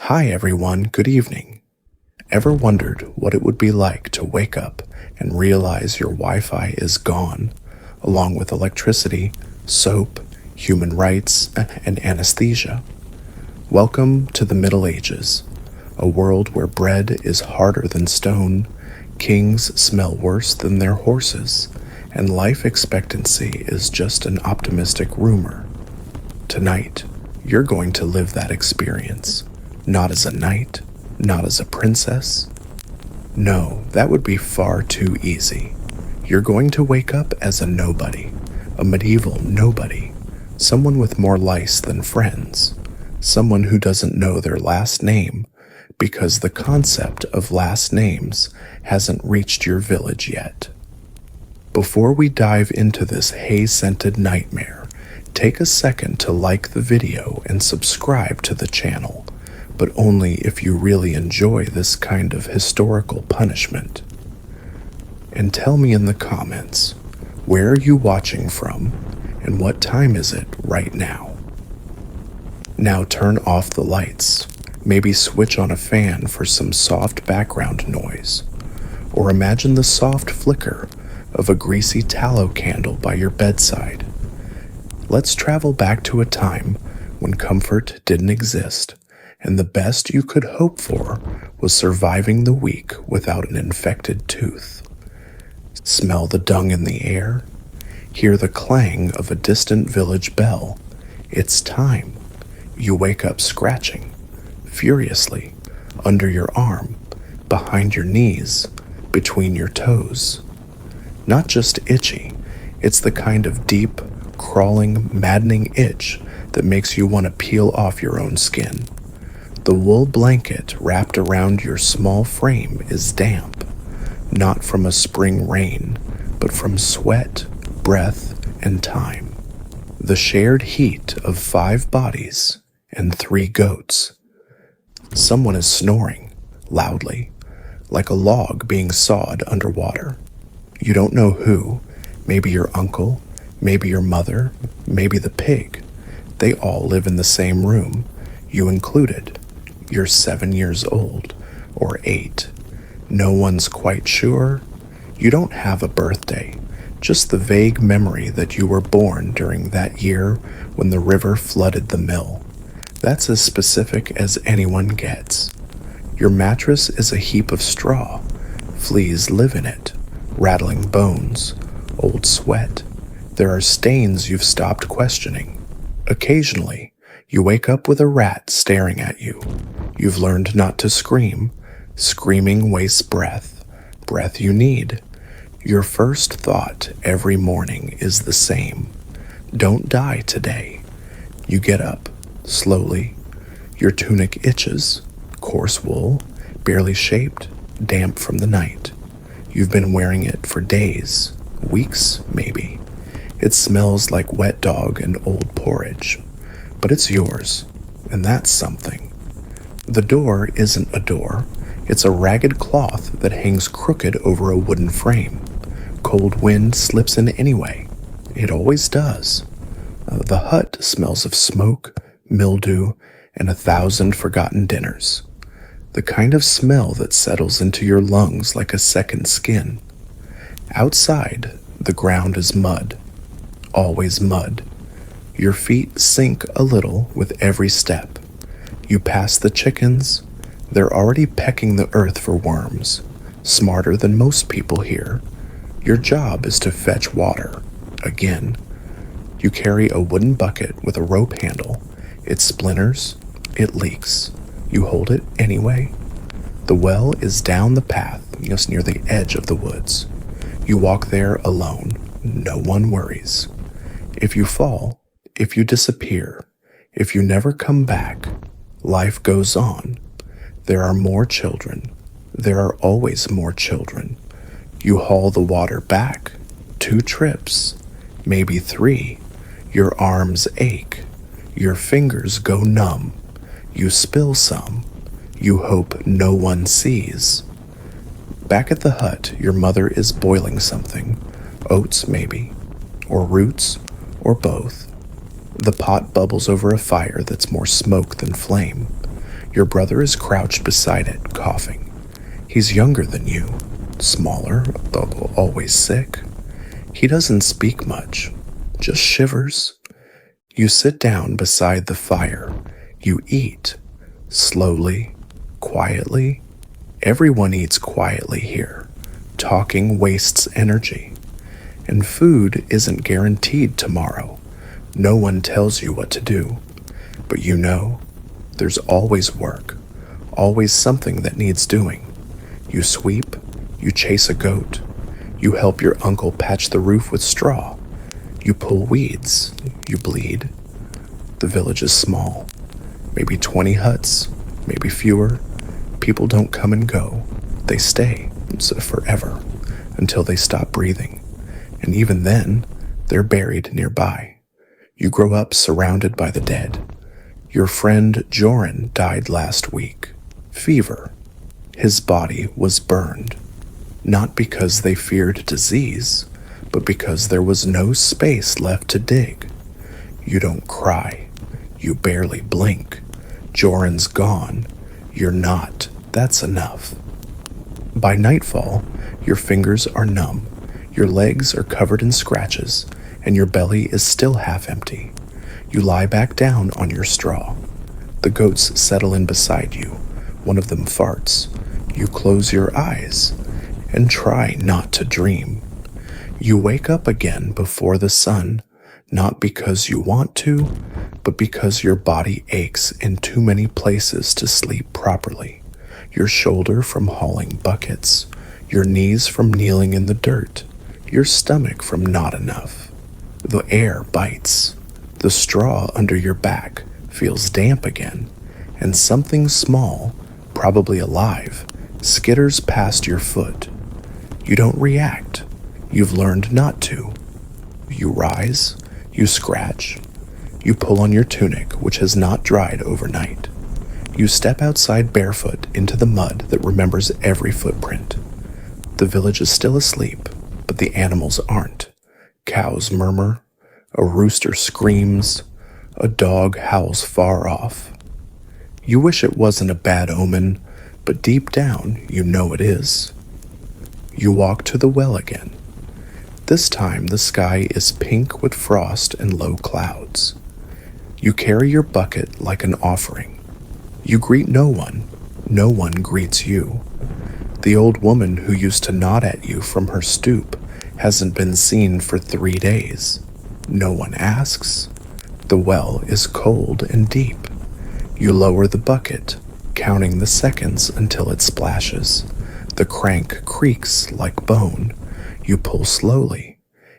Hi everyone, good evening. Ever wondered what it would be like to wake up and realize your Wi-Fi is gone, along with electricity, soap, human rights, and anesthesia? Welcome to the Middle Ages, a world where bread is harder than stone, kings smell worse than their horses, and life expectancy is just an optimistic rumor. Tonight, you're going to live that experience. Not as a knight, not as a princess. No, that would be far too easy. You're going to wake up as a nobody, a medieval nobody, someone with more lice than friends, someone who doesn't know their last name because the concept of last names hasn't reached your village yet. Before we dive into this hay-scented nightmare, take a second to like the video and subscribe to the channel, but only if you really enjoy this kind of historical punishment. And tell me in the comments, where are you watching from, and what time is it right now? Now turn off the lights, maybe switch on a fan for some soft background noise, or imagine the soft flicker of a greasy tallow candle by your bedside. Let's travel back to a time when comfort didn't exist, and the best you could hope for was surviving the week without an infected tooth. Smell the dung in the air, hear the clang of a distant village bell. It's time. You wake up scratching, furiously, under your arm, behind your knees, between your toes. Not just itchy, it's the kind of deep, crawling, maddening itch that makes you want to peel off your own skin. The wool blanket wrapped around your small frame is damp, not from a spring rain, but from sweat, breath, and time. The shared heat of 5 bodies and 3 goats. Someone is snoring, loudly, like a log being sawed underwater. You don't know who, maybe your uncle, maybe your mother, maybe the pig. They all live in the same room, you included. You're 7 years old, or 8. No one's quite sure. You don't have a birthday, just the vague memory that you were born during that year when the river flooded the mill. That's as specific as anyone gets. Your mattress is a heap of straw. Fleas live in it, rattling bones, old sweat. There are stains you've stopped questioning. Occasionally, you wake up with a rat staring at you. You've learned not to scream. Screaming wastes breath. Breath you need. Your first thought every morning is the same. Don't die today. You get up, slowly. Your tunic itches. Coarse wool, barely shaped, damp from the night. You've been wearing it for days, weeks maybe. It smells like wet dog and old porridge. But it's yours, and that's something. The door isn't a door. It's a ragged cloth that hangs crooked over a wooden frame. Cold wind slips in anyway. It always does. The hut smells of smoke, mildew, and 1,000 forgotten dinners. The kind of smell that settles into your lungs like a second skin. Outside, the ground is mud. Always mud. Your feet sink a little with every step. You pass the chickens. They're already pecking the earth for worms, smarter than most people here. Your job is to fetch water, again. You carry a wooden bucket with a rope handle. It splinters, it leaks. You hold it anyway. The well is down the path, just near the edge of the woods. You walk there alone. No one worries. If you fall, if you disappear, if you never come back, life goes on. There are more children. There are always more children. You haul the water back. 2 trips, maybe 3. Your arms ache. Your fingers go numb. You spill some. You hope no one sees. Back at the hut, your mother is boiling something. Oats, maybe. Or roots, or both. The pot bubbles over a fire that's more smoke than flame. Your brother is crouched beside it, coughing. He's younger than you, smaller, though always sick. He doesn't speak much, just shivers. You sit down beside the fire. You eat, slowly, quietly. Everyone eats quietly here. Talking wastes energy. And food isn't guaranteed tomorrow. No one tells you what to do. But you know, there's always work, always something that needs doing. You sweep, you chase a goat, you help your uncle patch the roof with straw, you pull weeds, you bleed. The village is small, maybe 20 huts, maybe fewer. People don't come and go, they stay forever until they stop breathing. And even then, they're buried nearby. You grow up surrounded by the dead. Your friend Joran died last week. Fever. His body was burned. Not because they feared disease, but because there was no space left to dig. You don't cry. You barely blink. Joran's gone. You're not. That's enough. By nightfall, your fingers are numb. Your legs are covered in scratches, and your belly is still half empty. You lie back down on your straw. The goats settle in beside you. One of them farts. You close your eyes and try not to dream. You wake up again before the sun, not because you want to, but because your body aches in too many places to sleep properly. Your shoulder from hauling buckets, your knees from kneeling in the dirt, your stomach from not enough. The air bites. The straw under your back feels damp again, and something small, probably alive, skitters past your foot. You don't react. You've learned not to. You rise, you scratch, you pull on your tunic, which has not dried overnight. You step outside barefoot into the mud that remembers every footprint. The village is still asleep, but the animals aren't. Cows murmur. A rooster screams, a dog howls far off. You wish it wasn't a bad omen, but deep down you know it is. You walk to the well again. This time the sky is pink with frost and low clouds. You carry your bucket like an offering. You greet no one greets you. The old woman who used to nod at you from her stoop hasn't been seen for 3 days. No one asks. The well is cold and deep. You lower the bucket, counting the seconds until it splashes. The crank creaks like bone. You pull slowly.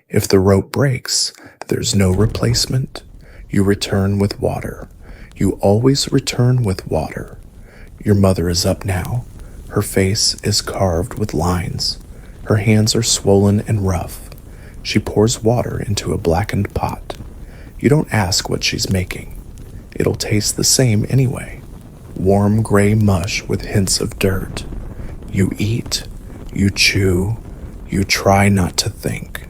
If the rope breaks, there's no replacement. You return with water. You always return with water. Your mother is up now. Her face is carved with lines. Her hands are swollen and rough. She pours water into a blackened pot. You don't ask what she's making. It'll taste the same anyway. Warm gray mush with hints of dirt. You eat, you chew, you try not to think.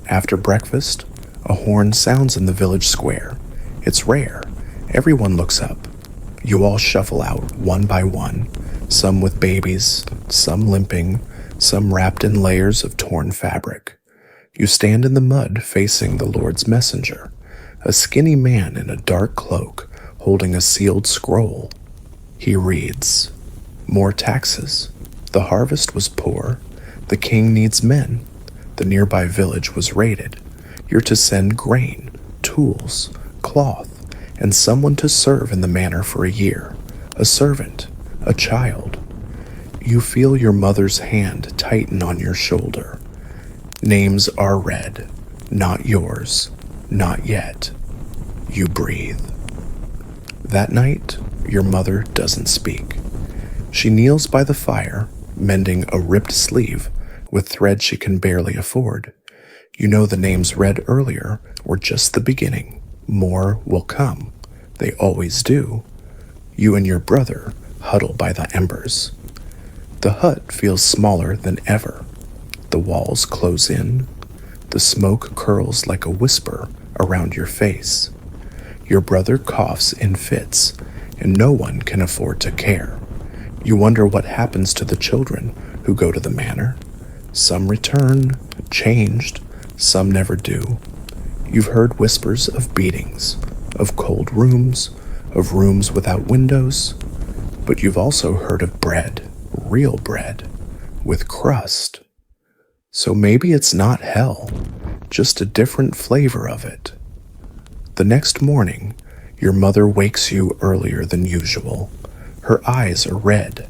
After breakfast, a horn sounds in the village square. It's rare. Everyone looks up. You all shuffle out one by one, some with babies, some limping, some wrapped in layers of torn fabric. You stand in the mud facing the Lord's messenger, a skinny man in a dark cloak holding a sealed scroll. He reads, "More taxes. The harvest was poor. The king needs men. The nearby village was raided. You're to send grain, tools, cloth, and someone to serve in the manor for a year. A servant, a child." You feel your mother's hand tighten on your shoulder. Names are read, not yours, not yet. You breathe. That night, your mother doesn't speak. She kneels by the fire, mending a ripped sleeve with thread she can barely afford. You know the names read earlier were just the beginning. More will come. They always do. You and your brother huddle by the embers. The hut feels smaller than ever. The walls close in. The smoke curls like a whisper around your face. Your brother coughs in fits, and no one can afford to care. You wonder what happens to the children who go to the manor. Some return, changed, some never do. You've heard whispers of beatings, of cold rooms, of rooms without windows, but you've also heard of bread, real bread, with crust. So maybe it's not hell, just a different flavor of it. The next morning, your mother wakes you earlier than usual. Her eyes are red.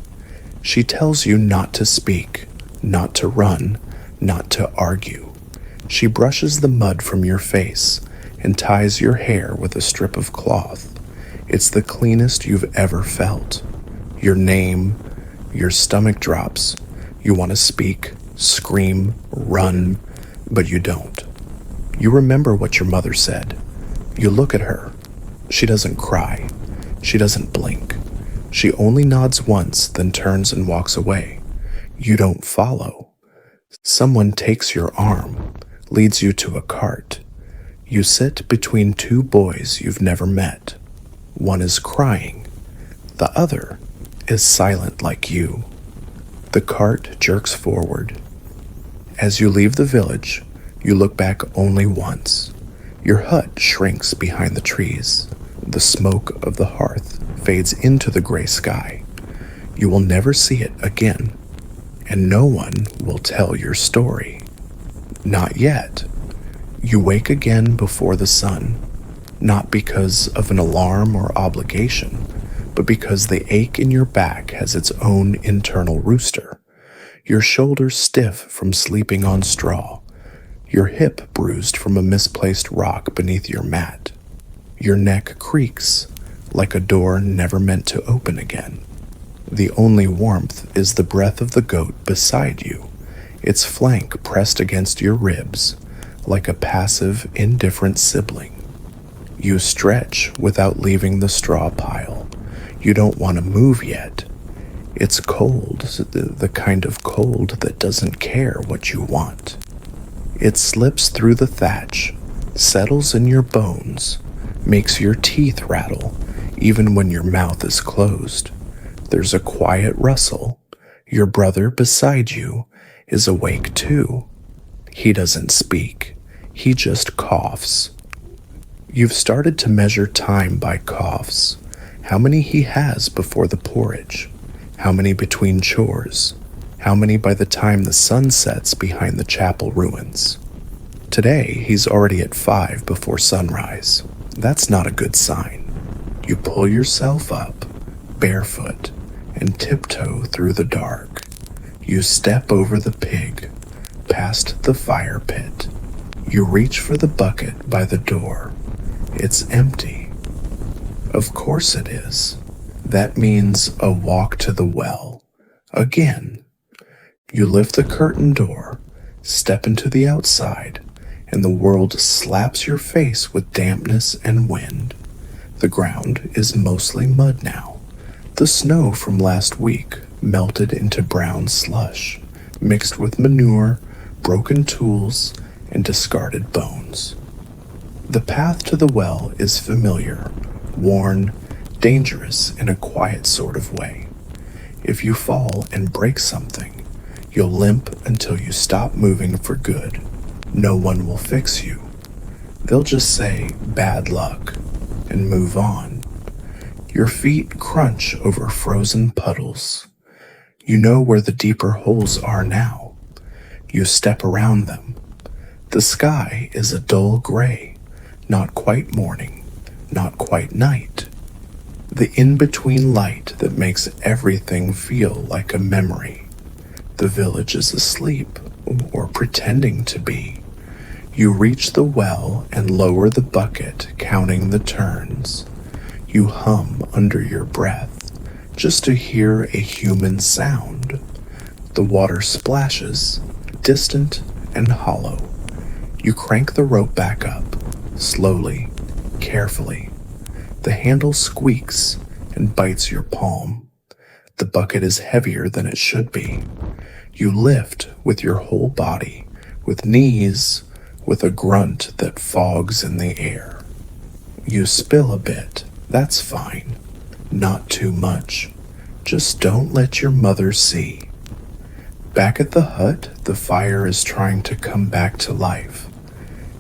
She tells you not to speak, not to run, not to argue. She brushes the mud from your face and ties your hair with a strip of cloth. It's the cleanest you've ever felt. Your name, your stomach drops. You want to speak, scream, run, but you don't. You remember what your mother said. You look at her. She doesn't cry. She doesn't blink. She only nods once, then turns and walks away. You don't follow. Someone takes your arm, leads you to a cart. You sit between two boys you've never met. One is crying. The other is silent like you. The cart jerks forward. As you leave the village, you look back only once. Your hut shrinks behind the trees. The smoke of the hearth fades into the gray sky. You will never see it again, and no one will tell your story. Not yet. You wake again before the sun, not because of an alarm or obligation, but because the ache in your back has its own internal rooster. Your shoulders stiff from sleeping on straw, your hip bruised from a misplaced rock beneath your mat. Your neck creaks like a door never meant to open again. The only warmth is the breath of the goat beside you, its flank pressed against your ribs like a passive, indifferent sibling. You stretch without leaving the straw pile. You don't want to move yet. It's cold, the kind of cold that doesn't care what you want. It slips through the thatch, settles in your bones, makes your teeth rattle even when your mouth is closed. There's a quiet rustle. Your brother beside you is awake too. He doesn't speak. He just coughs. You've started to measure time by coughs. How many he has before the porridge? How many between chores? How many by the time the sun sets behind the chapel ruins? Today, he's already at 5 before sunrise. That's not a good sign. You pull yourself up, barefoot, and tiptoe through the dark. You step over the pig, past the fire pit. You reach for the bucket by the door. It's empty. Of course it is. That means a walk to the well. Again. You lift the curtain door, step into the outside, and the world slaps your face with dampness and wind. The ground is mostly mud now. The snow from last week melted into brown slush, mixed with manure, broken tools, and discarded bones. The path to the well is familiar, worn, dangerous in a quiet sort of way. If you fall and break something, you'll limp until you stop moving for good. No one will fix you. They'll just say, bad luck, and move on. Your feet crunch over frozen puddles. You know where the deeper holes are now. You step around them. The sky is a dull gray, not quite morning, not quite night. The in-between light that makes everything feel like a memory. The village is asleep, or pretending to be. You reach the well and lower the bucket, counting the turns. You hum under your breath, just to hear a human sound. The water splashes, distant and hollow. You crank the rope back up, slowly, carefully. The handle squeaks and bites your palm. The bucket is heavier than it should be. You lift with your whole body, with knees, with a grunt that fogs in the air. You spill a bit, that's fine. Not too much. Just don't let your mother see. Back at the hut, the fire is trying to come back to life.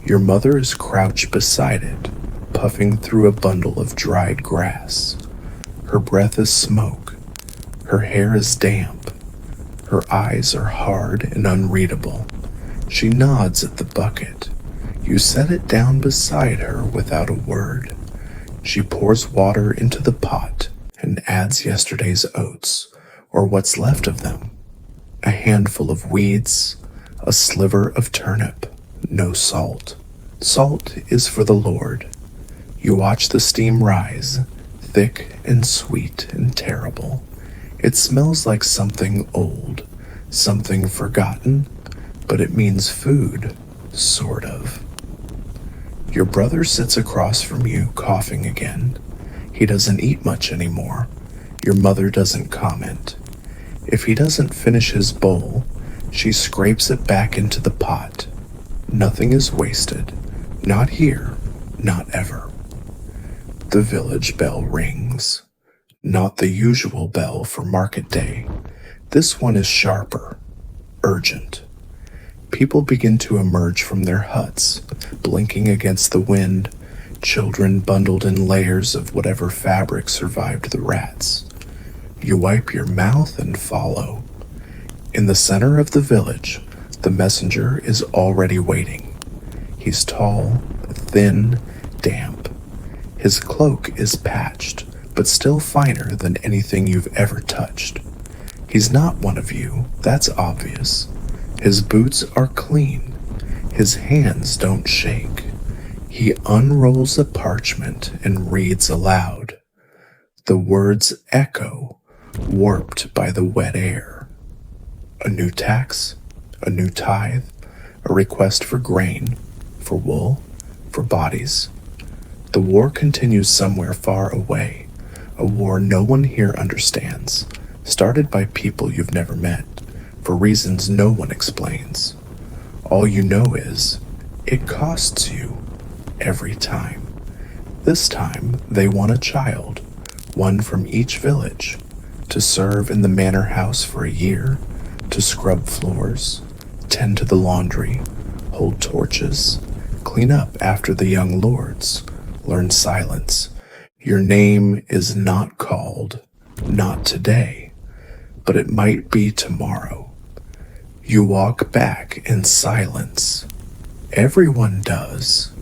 Your mother is crouched beside it, puffing through a bundle of dried grass. Her breath is smoke. Her hair is damp. Her eyes are hard and unreadable. She nods at the bucket. You set it down beside her without a word. She pours water into the pot and adds yesterday's oats, or what's left of them. A handful of weeds, a sliver of turnip, no salt. Salt is for the Lord. You watch the steam rise, thick and sweet and terrible. It smells like something old, something forgotten, but it means food, sort of. Your brother sits across from you, coughing again. He doesn't eat much anymore. Your mother doesn't comment. If he doesn't finish his bowl, she scrapes it back into the pot. Nothing is wasted. Not here, not ever. The village bell rings. Not the usual bell for market day. This one is sharper, urgent. People begin to emerge from their huts, blinking against the wind, children bundled in layers of whatever fabric survived the rats. You wipe your mouth and follow. In the center of the village, the messenger is already waiting. He's tall, thin, damp. His cloak is patched, but still finer than anything you've ever touched. He's not one of you, that's obvious. His boots are clean. His hands don't shake. He unrolls a parchment and reads aloud. The words echo, warped by the wet air. A new tax, a new tithe, a request for grain, for wool, for bodies. The war continues somewhere far away, a war no one here understands, started by people you've never met, for reasons no one explains. All you know is, it costs you every time. This time, they want a child, one from each village, to serve in the manor house for a year, to scrub floors, tend to the laundry, hold torches, clean up after the young lords, learn silence. Your name is not called, not today, but it might be tomorrow. You walk back in silence. Everyone does.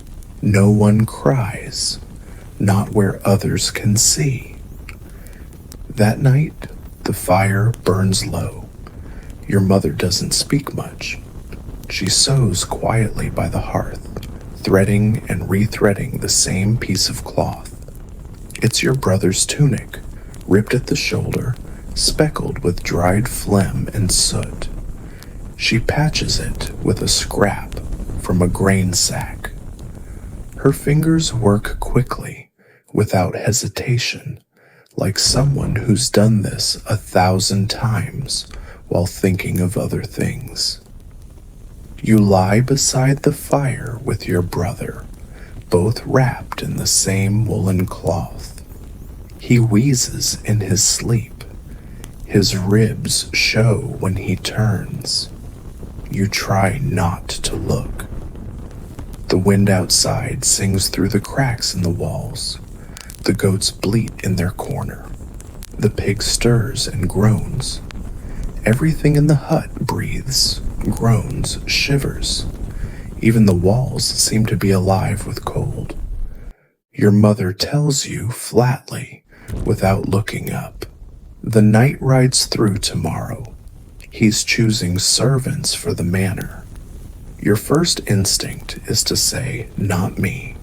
No one cries, not where others can see. That night, the fire burns low. Your mother doesn't speak much. She sews quietly by the hearth, threading and rethreading the same piece of cloth. It's your brother's tunic, ripped at the shoulder, speckled with dried phlegm and soot. She patches it with a scrap from a grain sack. Her fingers work quickly, without hesitation, like someone who's done this 1,000 times while thinking of other things. You lie beside the fire with your brother, both wrapped in the same woolen cloth. He wheezes in his sleep. His ribs show when he turns. You try not to look. The wind outside sings through the cracks in the walls. The goats bleat in their corner. The pig stirs and groans. Everything in the hut breathes, groans, shivers. Even the walls seem to be alive with cold. Your mother tells you flatly, without looking up. The knight rides through tomorrow. He's choosing servants for the manor. Your first instinct is to say, not me,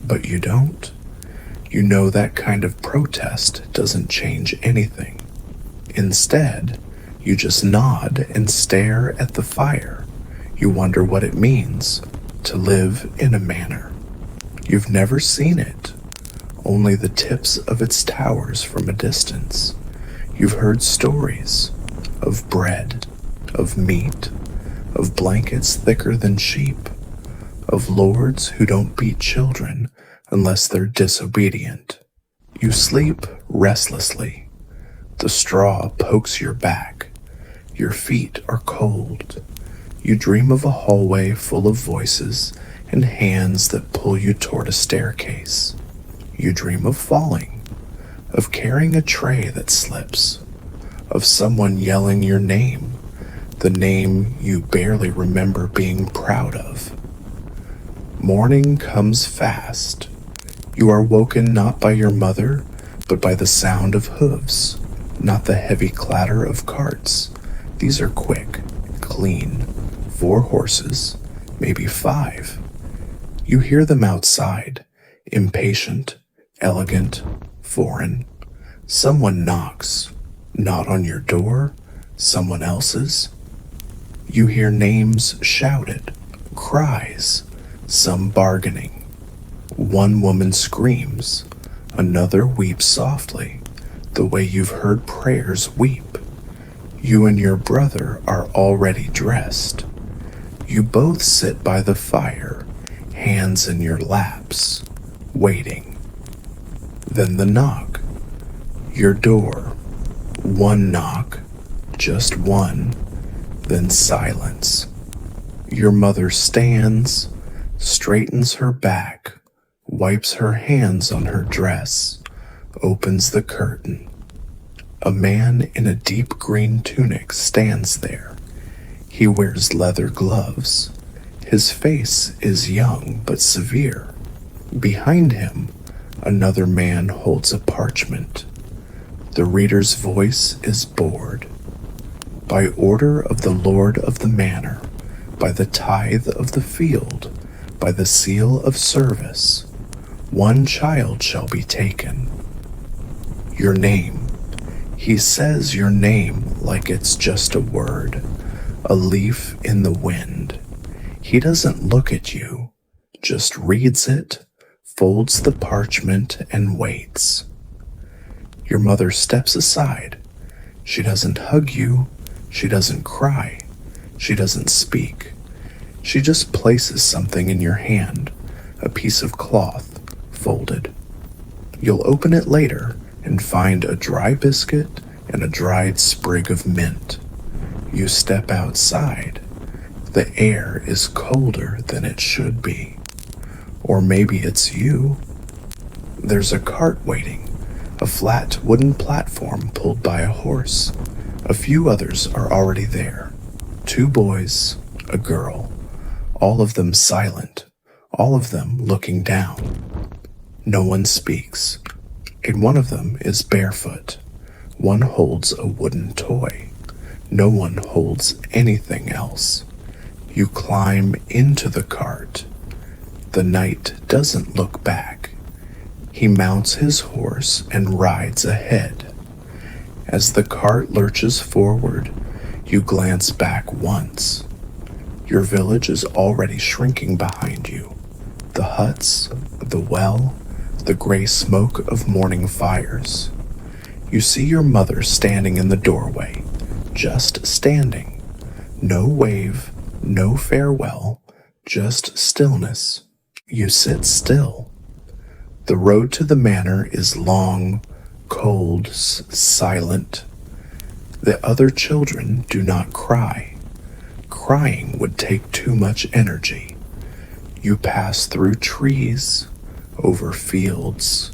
but you don't. You know that kind of protest doesn't change anything. Instead, you just nod and stare at the fire. You wonder what it means to live in a manor. You've never seen it, only the tips of its towers from a distance. You've heard stories of bread, of meat, of blankets thicker than sheep, of lords who don't beat children unless they're disobedient. You sleep restlessly. The straw pokes your back. Your feet are cold. You dream of a hallway full of voices and hands that pull you toward a staircase. You dream of falling, of carrying a tray that slips, of someone yelling your name, the name you barely remember being proud of. Morning comes fast. You are woken not by your mother, but by the sound of hooves, not the heavy clatter of carts. These are quick, clean, 4 horses, maybe 5. You hear them outside, impatient, elegant, foreign. Someone knocks, not on your door, someone else's. You hear names shouted, cries, some bargaining. One woman screams, another weeps softly, the way you've heard prayers weep. You and your brother are already dressed. You both sit by the fire, hands in your laps, waiting. Then the knock. Your door. One knock, just one, then silence. Your mother stands, straightens her back, wipes her hands on her dress, opens the curtain. A man in a deep green tunic stands there. He wears leather gloves. His face is young but severe. Behind him, another man holds a parchment. The reader's voice is bored. By order of the Lord of the Manor, by the tithe of the field, by the seal of service, one child shall be taken. Your name. He says your name like it's just a word, a leaf in the wind. He doesn't look at you, just reads it, folds the parchment, and waits. Your mother steps aside. She doesn't hug you. She doesn't cry. She doesn't speak. She just places something in your hand, a piece of cloth, folded. You'll open it later and find a dry biscuit and a dried sprig of mint. You step outside. The air is colder than it should be. Or maybe it's you. There's a cart waiting, a flat wooden platform pulled by a horse. A few others are already there. 2 boys, a girl, all of them silent, all of them looking down. No one speaks, and one of them is barefoot. One holds a wooden toy. No one holds anything else. You climb into the cart. The knight doesn't look back. He mounts his horse and rides ahead. As the cart lurches forward, you glance back once. Your village is already shrinking behind you. The huts, the well, the gray smoke of morning fires. You see your mother standing in the doorway, just standing. No wave, no farewell, just stillness. You sit still. The road to the manor is long, cold, silent. The other children do not cry. Crying would take too much energy. You pass through trees, over fields,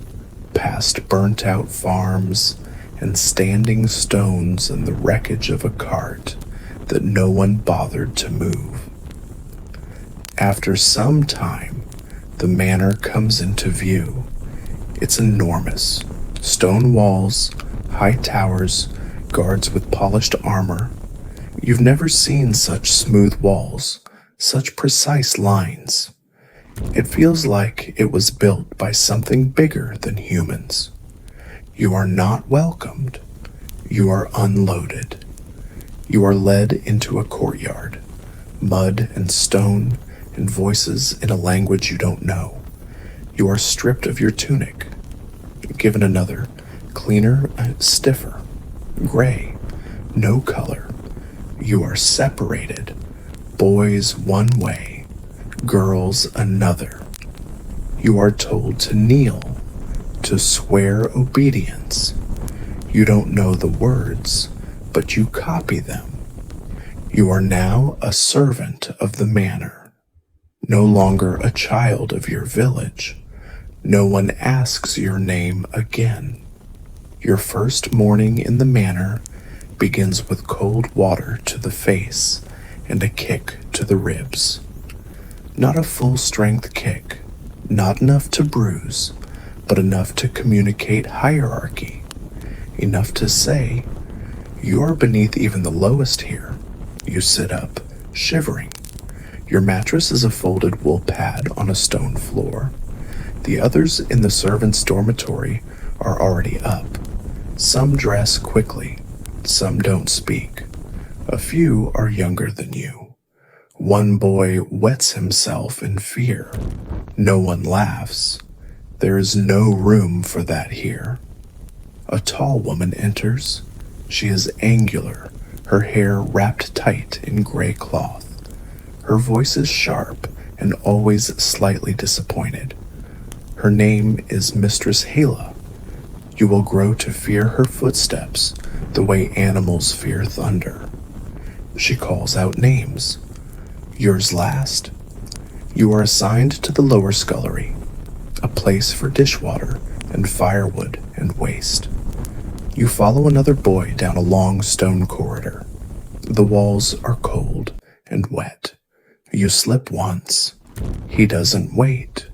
past burnt-out farms, and standing stones and the wreckage of a cart that no one bothered to move. After some time, the manor comes into view. It's enormous. Stone walls, high towers, guards with polished armor. You've never seen such smooth walls, such precise lines. It feels like it was built by something bigger than humans. You are not welcomed. You are unloaded. You are led into a courtyard, mud and stone and voices in a language you don't know. You are stripped of your tunic, given another, cleaner, stiffer, gray, no color. You are separated, boys one way, girls another. You are told to kneel, to swear obedience. You don't know the words, but you copy them. You are now a servant of the manor, no longer a child of your village. No one asks your name again. Your first morning in the manor begins with cold water to the face and a kick to the ribs. Not a full-strength kick, not enough to bruise, but enough to communicate hierarchy, enough to say, "You are beneath even the lowest here." You sit up, shivering. Your mattress is a folded wool pad on a stone floor. The others in the servants' dormitory are already up. Some dress quickly, some don't speak. A few are younger than you. One boy wets himself in fear. No one laughs. There is no room for that here. A tall woman enters. She is angular, her hair wrapped tight in gray cloth. Her voice is sharp and always slightly disappointed. Her name is Mistress Hala. You will grow to fear her footsteps the way animals fear thunder. She calls out names. Yours last. You are assigned to the lower scullery, a place for dishwater and firewood and waste. You follow another boy down a long stone corridor. The walls are cold and wet. You slip once. He doesn't wait.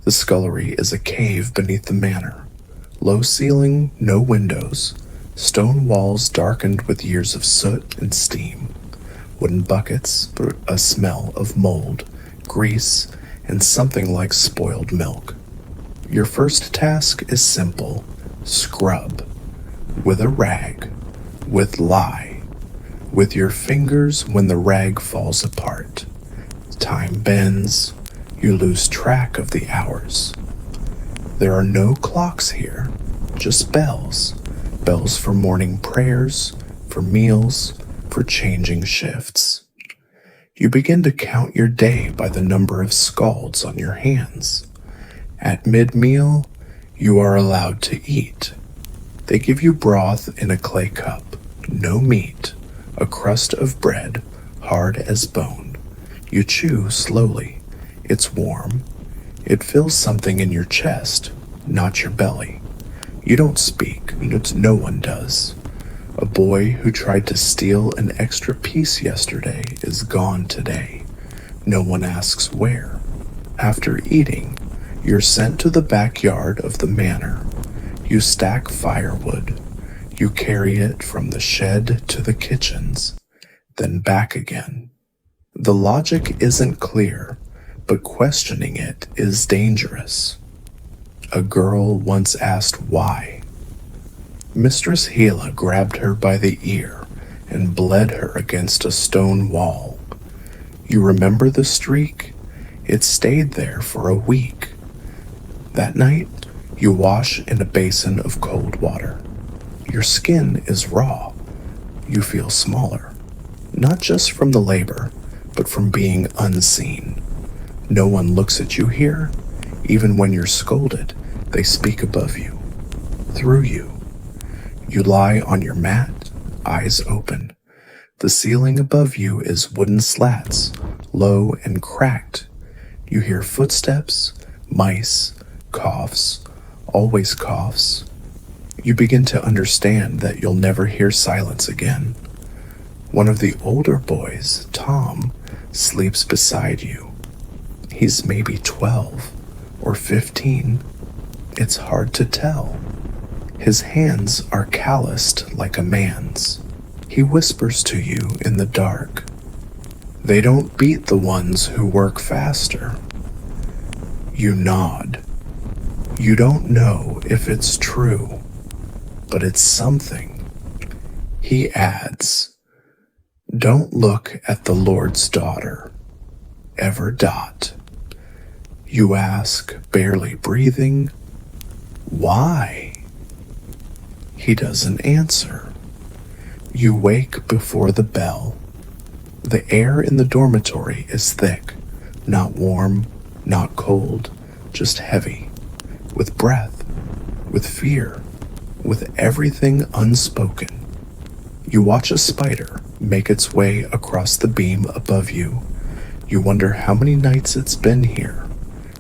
The scullery is a cave beneath the manor. Low ceiling, no windows. Stone walls darkened with years of soot and steam. Wooden buckets, but a smell of mold, grease, and something like spoiled milk. Your first task is simple. Scrub. With a rag. With lye. With your fingers when the rag falls apart. Time bends. You lose track of the hours. There are no clocks here, just bells. Bells for morning prayers, for meals, for changing shifts. You begin to count your day by the number of scalds on your hands. At mid-meal, you are allowed to eat. They give you broth in a clay cup, no meat, a crust of bread, hard as bone. You chew slowly. It's warm. It fills something in your chest, not your belly. You don't speak, no one does. A boy who tried to steal an extra piece yesterday is gone today. No one asks where. After eating, you're sent to the backyard of the manor. You stack firewood. You carry it from the shed to the kitchens, then back again. The logic isn't clear, but questioning it is dangerous. A girl once asked why. Mistress Hala grabbed her by the ear and bled her against a stone wall. You remember the streak? It stayed there for a week. That night, you wash in a basin of cold water. Your skin is raw. You feel smaller, not just from the labor, but from being unseen. No one looks at you here. Even when you're scolded, they speak above you, through you. You lie on your mat, eyes open. The ceiling above you is wooden slats, low and cracked. You hear footsteps, mice, coughs, always coughs. You begin to understand that you'll never hear silence again. One of the older boys, Tom, sleeps beside you. He's maybe 12 or 15. It's hard to tell. His hands are calloused like a man's. He whispers to you in the dark. They don't beat the ones who work faster. You nod. You don't know if it's true, but it's something. He adds, "Don't look at the Lord's daughter. Ever dot." You ask, barely breathing, "Why?" He doesn't answer. You wake before the bell. The air in the dormitory is thick, not warm, not cold, just heavy, with breath. with fear, with everything unspoken. You watch a spider make its way across the beam above you. You wonder how many nights it's been here,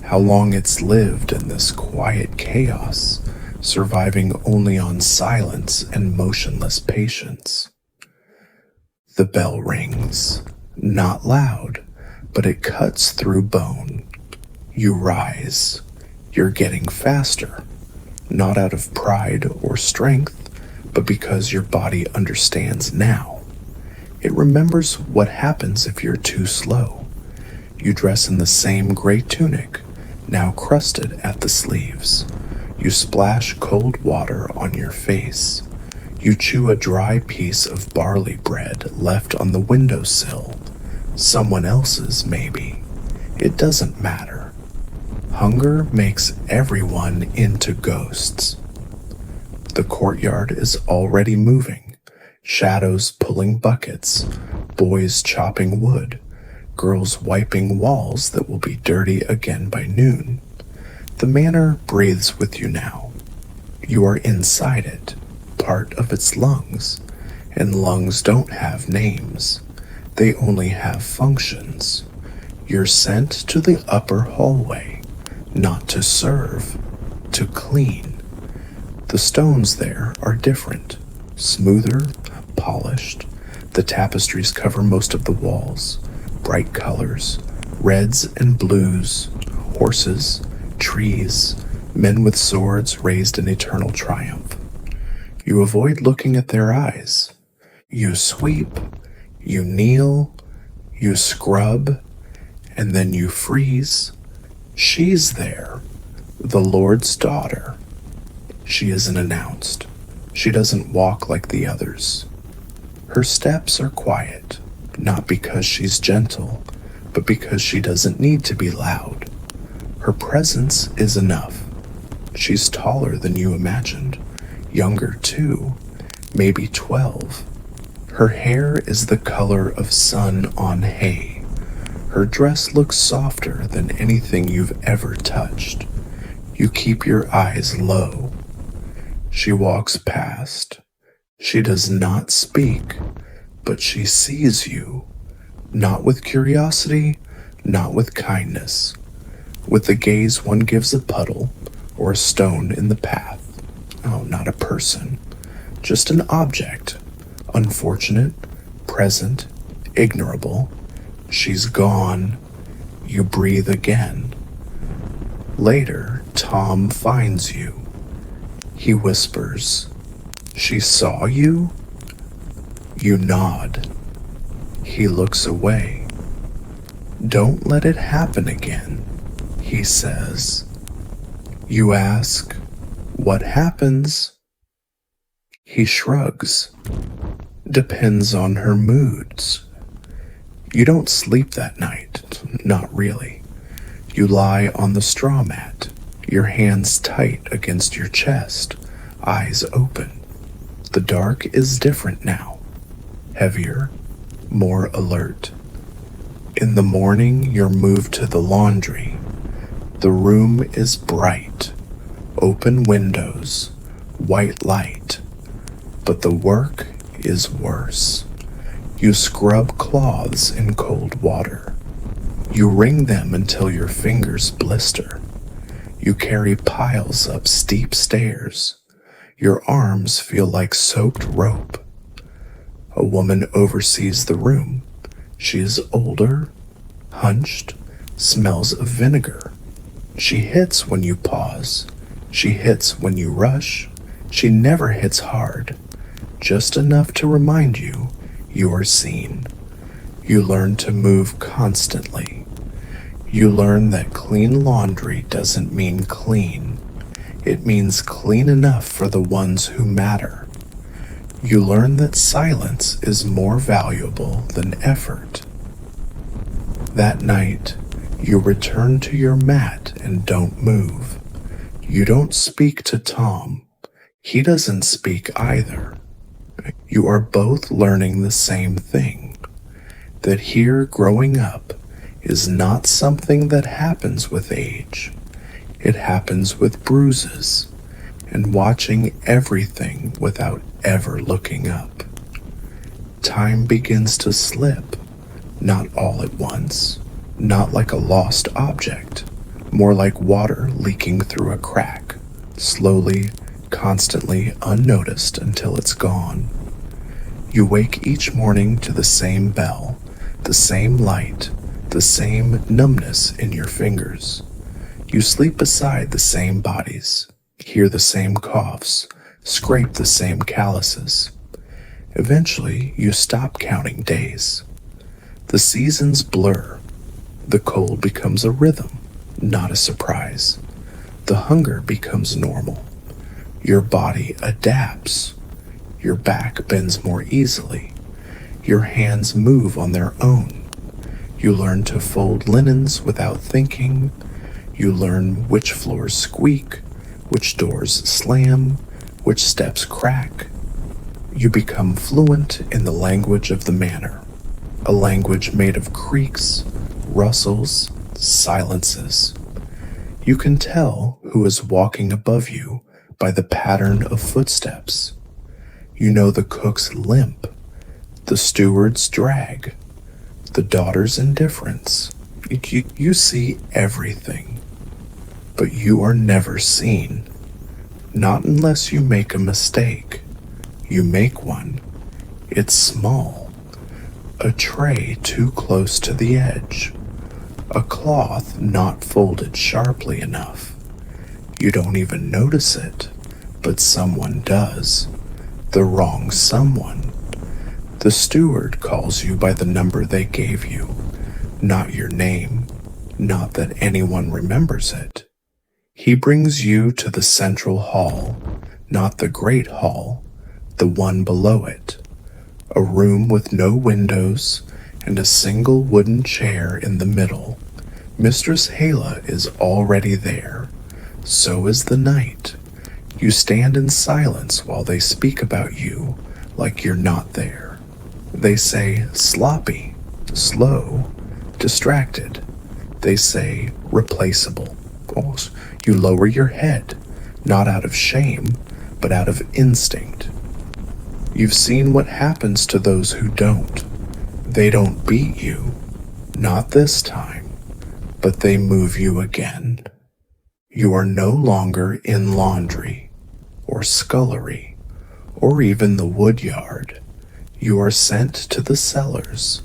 how long it's lived in this quiet chaos, surviving only on silence and motionless patience. The bell rings, not loud, but it cuts through bone. You rise. You're getting faster, not out of pride or strength, but because your body understands now. It remembers what happens if you're too slow. You dress in the same gray tunic, now crusted at the sleeves. You splash cold water on your face. You chew a dry piece of barley bread left on the windowsill. Someone else's, maybe. It doesn't matter. Hunger makes everyone into ghosts. The courtyard is already moving. Shadows pulling buckets, boys chopping wood, girls wiping walls that will be dirty again by noon. The manor breathes with you now. You are inside it, part of its lungs, and lungs don't have names. They only have functions. You're sent to the upper hallway, not to serve, to clean. The stones there are different, smoother, polished. The tapestries cover most of the walls, bright colors, reds and blues, horses, trees, men with swords raised in eternal triumph. You avoid looking at their eyes. You sweep, you kneel, you scrub, and then you freeze. She's there, the Lord's daughter. She isn't announced. She doesn't walk like the others. Her steps are quiet, not because she's gentle, but because she doesn't need to be loud. Her presence is enough. She's taller than you imagined, younger too, maybe 12. Her hair is the color of sun on hay. Her dress looks softer than anything you've ever touched. You keep your eyes low. She walks past. She does not speak, but she sees you, not with curiosity, not with kindness, with the gaze one gives a puddle or a stone in the path. Oh, not a person, just an object, unfortunate, present, ignorable. She's gone. You breathe again. Later, Tom finds you. He whispers, "She saw you?" You nod. He looks away. "Don't let it happen again," he says. You ask, "What happens?" He shrugs. Depends on her moods. You don't sleep that night, not really. You lie on the straw mat, your hands tight against your chest, eyes open. The dark is different now, heavier, more alert. In the morning, you're moved to the laundry. The room is bright, open windows, white light, but the work is worse. You scrub cloths in cold water. You wring them until your fingers blister. You carry piles up steep stairs. Your arms feel like soaked rope. A woman oversees the room. She is older, hunched, smells of vinegar. She hits when you pause. She hits when you rush. She never hits hard, just enough to remind you you are seen. You learn to move constantly. You learn that clean laundry doesn't mean clean. It means clean enough for the ones who matter. You learn that silence is more valuable than effort. That night, you return to your mat and don't move. You don't speak to Tom. He doesn't speak either. You are both learning the same thing, that here growing up is not something that happens with age. It happens with bruises. and watching everything without ever looking up. Time begins to slip, not all at once, not like a lost object, more like water leaking through a crack, slowly, constantly unnoticed until it's gone. You wake each morning to the same bell, the same light, the same numbness in your fingers. You sleep beside the same bodies, hear the same coughs, scrape the same calluses. Eventually, you stop counting days. The seasons blur. The cold becomes a rhythm, not a surprise. The hunger becomes normal. Your body adapts. Your back bends more easily. Your hands move on their own. You learn to fold linens without thinking. You learn which floors squeak, which doors slam, which steps crack. You become fluent in the language of the manor, a language made of creaks, rustles, silences. You can tell who is walking above you by the pattern of footsteps. You know the cook's limp, the steward's drag, the daughter's indifference. You see everything, but you are never seen. Not unless you make a mistake. You make one. It's small. A tray too close to the edge. A cloth not folded sharply enough. You don't even notice it, but someone does. The wrong someone. The steward calls you by the number they gave you, not your name, not that anyone remembers it. He brings you to the central hall, not the great hall, the one below it. A room with no windows and a single wooden chair in the middle. Mistress Hala is already there. So is the knight. You stand in silence while they speak about you like you're not there. They say sloppy, slow, distracted. They say replaceable. You lower your head, not out of shame, but out of instinct. You've seen what happens to those who don't. They don't beat you, not this time, but they move you again. You are no longer in laundry, or scullery, or even the wood yard. You are sent to the cellars,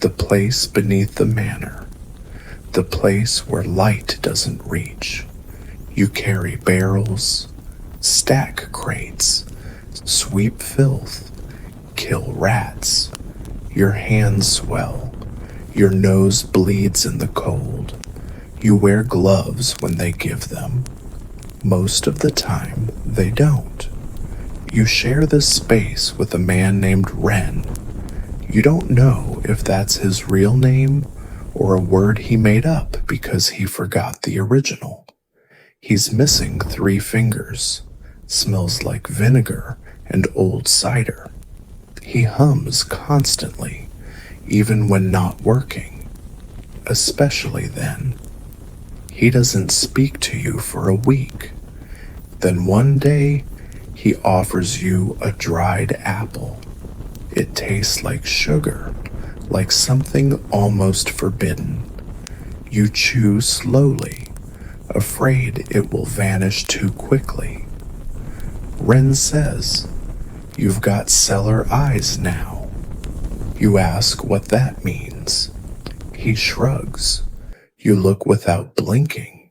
the place beneath the manor, the place where light doesn't reach. You carry barrels, stack crates, sweep filth, kill rats. Your hands swell. Your nose bleeds in the cold. You wear gloves when they give them. Most of the time, they don't. You share this space with a man named Wren. You don't know if that's his real name or a word he made up because he forgot the original. He's missing 3 fingers, smells like vinegar and old cider. He hums constantly, even when not working, especially then. He doesn't speak to you for a week. Then one day, he offers you a dried apple. It tastes like sugar, like something almost forbidden. You chew slowly, afraid it will vanish too quickly. Wren says, "You've got cellar eyes now." You ask what that means. He shrugs. You look without blinking.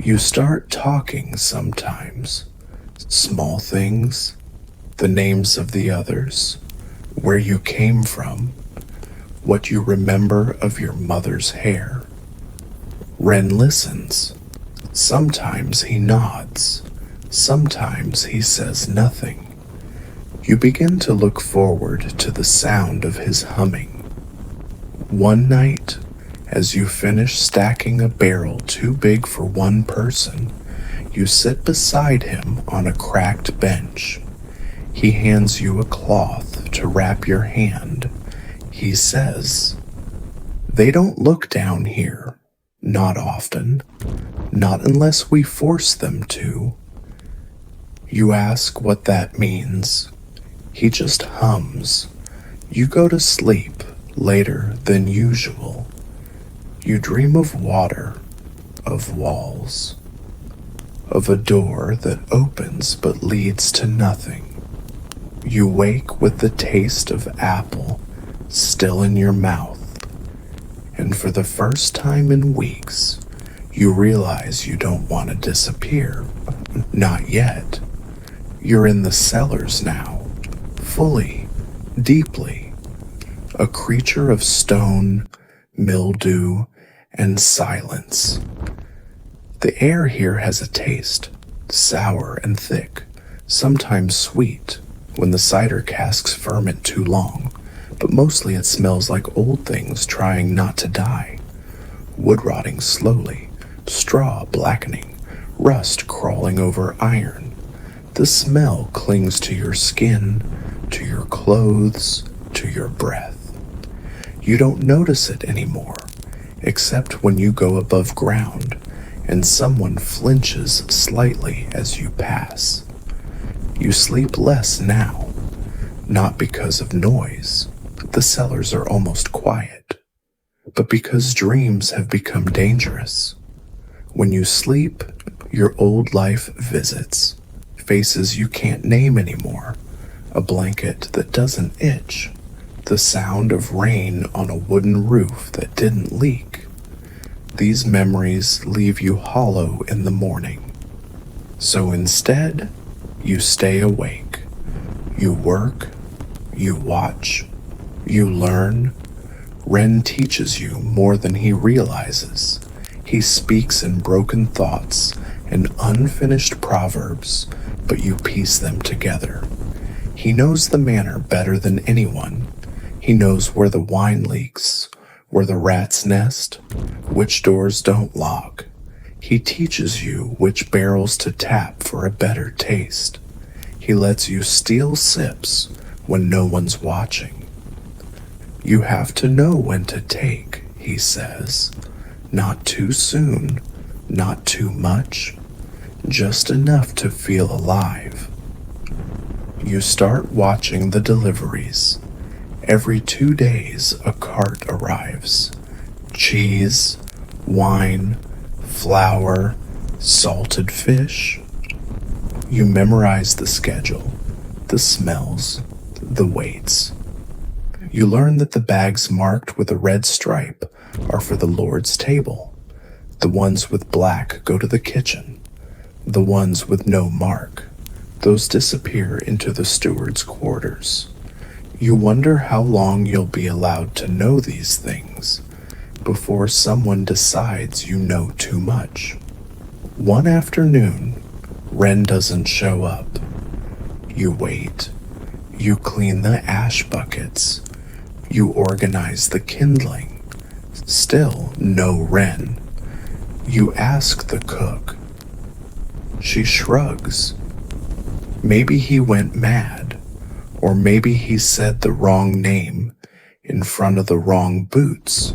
You start talking sometimes. Small things, the names of the others, where you came from, what you remember of your mother's hair. Wren listens. Sometimes he nods. Sometimes he says nothing. You begin to look forward to the sound of his humming. One night, as you finish stacking a barrel too big for one person, you sit beside him on a cracked bench. He hands you a cloth to wrap your hand. He says, "They don't look down here. Not often. Not unless we force them to. You ask what that means. He just hums. You go to sleep later than usual. You dream of water, of walls, of a door that opens but leads to nothing. You wake with the taste of apple still in your mouth, and for the first time in weeks, you realize you don't want to disappear. Not yet. You're in the cellars now, fully, deeply, a creature of stone, mildew, and silence. The air here has a taste, sour and thick, sometimes sweet when the cider casks ferment too long, but mostly it smells like old things trying not to die. Wood rotting slowly, straw blackening, rust crawling over iron. The smell clings to your skin, to your clothes, to your breath. You don't notice it anymore, except when you go above ground and someone flinches slightly as you pass. You sleep less now, not because of noise. The cellars are almost quiet, but because dreams have become dangerous. When you sleep, your old life visits, faces you can't name anymore, a blanket that doesn't itch, the sound of rain on a wooden roof that didn't leak. These memories leave you hollow in the morning. So instead, you stay awake. You work, you watch, you learn. Ren teaches you more than he realizes. He speaks in broken thoughts and unfinished proverbs, but you piece them together. He knows the manor better than anyone. He knows where the wine leaks, where the rats nest, which doors don't lock. He teaches you which barrels to tap for a better taste. He lets you steal sips when no one's watching. You have to know when to take, he says. Not too soon, not too much, just enough to feel alive. You start watching the deliveries. Every 2 days, a cart arrives. Cheese, wine, flour, salted fish. You memorize the schedule, the smells, the weights. You learn that the bags marked with a red stripe are for the Lord's table. The ones with black go to the kitchen. The ones with no mark, those disappear into the steward's quarters. You wonder how long you'll be allowed to know these things before someone decides you know too much. One afternoon, Ren doesn't show up. You wait. You clean the ash buckets. You organize the kindling. Still no Ren. You ask the cook. She shrugs. Maybe he went mad, or maybe he said the wrong name in front of the wrong boots.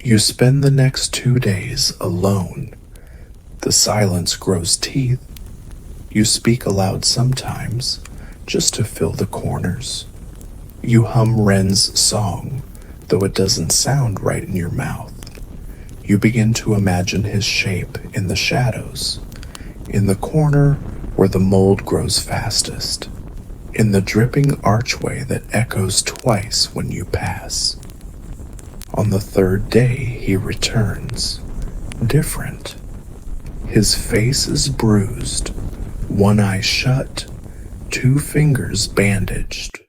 You spend the next 2 days alone. The silence grows teeth. You speak aloud sometimes, just to fill the corners. You hum Ren's song, though it doesn't sound right in your mouth. You begin to imagine his shape in the shadows, in the corner where the mold grows fastest, in the dripping archway that echoes twice when you pass. On the 3rd day, he returns, different. His face is bruised, one eye shut, 2 fingers bandaged.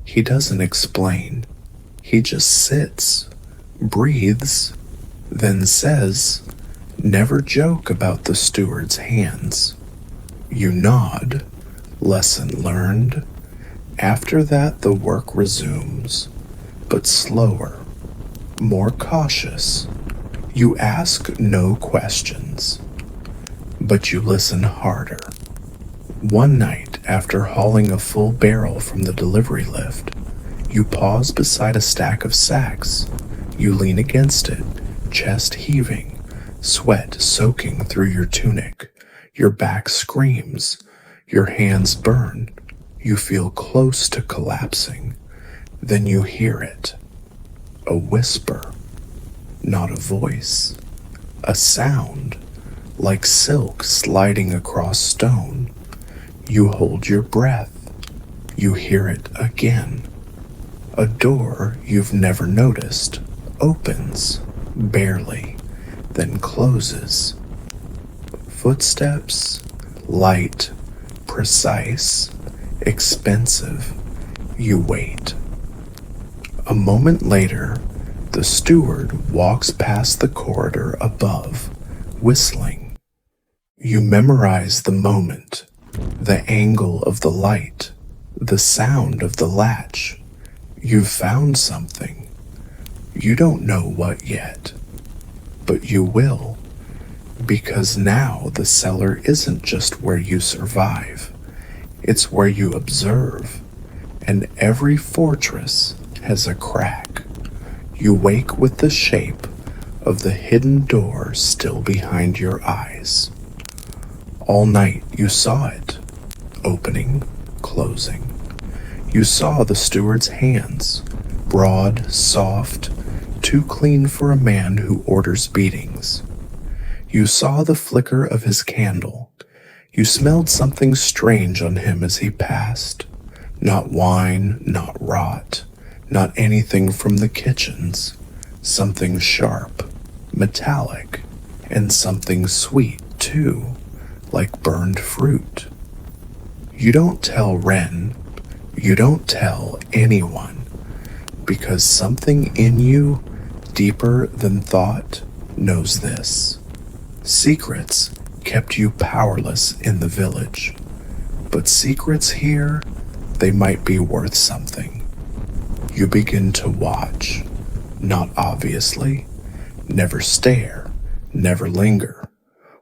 He doesn't explain. He just sits, breathes, then says, "Never joke about the steward's hands." You nod. Lesson learned. After that, the work resumes, but slower, more cautious. You ask no questions, but you listen harder. One night, after hauling a full barrel from the delivery lift, you pause beside a stack of sacks. You lean against it, chest heaving, sweat soaking through your tunic, your back screams, your hands burn, you feel close to collapsing. Then you hear it, a whisper, not a voice, a sound, like silk sliding across stone. You hold your breath. You hear it again. A door you've never noticed opens, barely, then closes. Footsteps, light, precise, expensive. You wait. A moment later, the steward walks past the corridor above, whistling. You memorize the moment, the angle of the light, the sound of the latch. You've found something. You don't know what yet, but you will, because now the cellar isn't just where you survive, it's where you observe, and every fortress has a crack. You wake with the shape of the hidden door still behind your eyes. All night you saw it, opening, closing. You saw the steward's hands, broad, soft, too clean for a man who orders beatings. You saw the flicker of his candle. You smelled something strange on him as he passed. Not wine, not rot, not anything from the kitchens. Something sharp, metallic, and something sweet, too, like burned fruit. You don't tell Wren, you don't tell anyone, because something in you, deeper than thought, knows this. Secrets kept you powerless in the village, but secrets here, they might be worth something. You begin to watch, not obviously, never stare, never linger,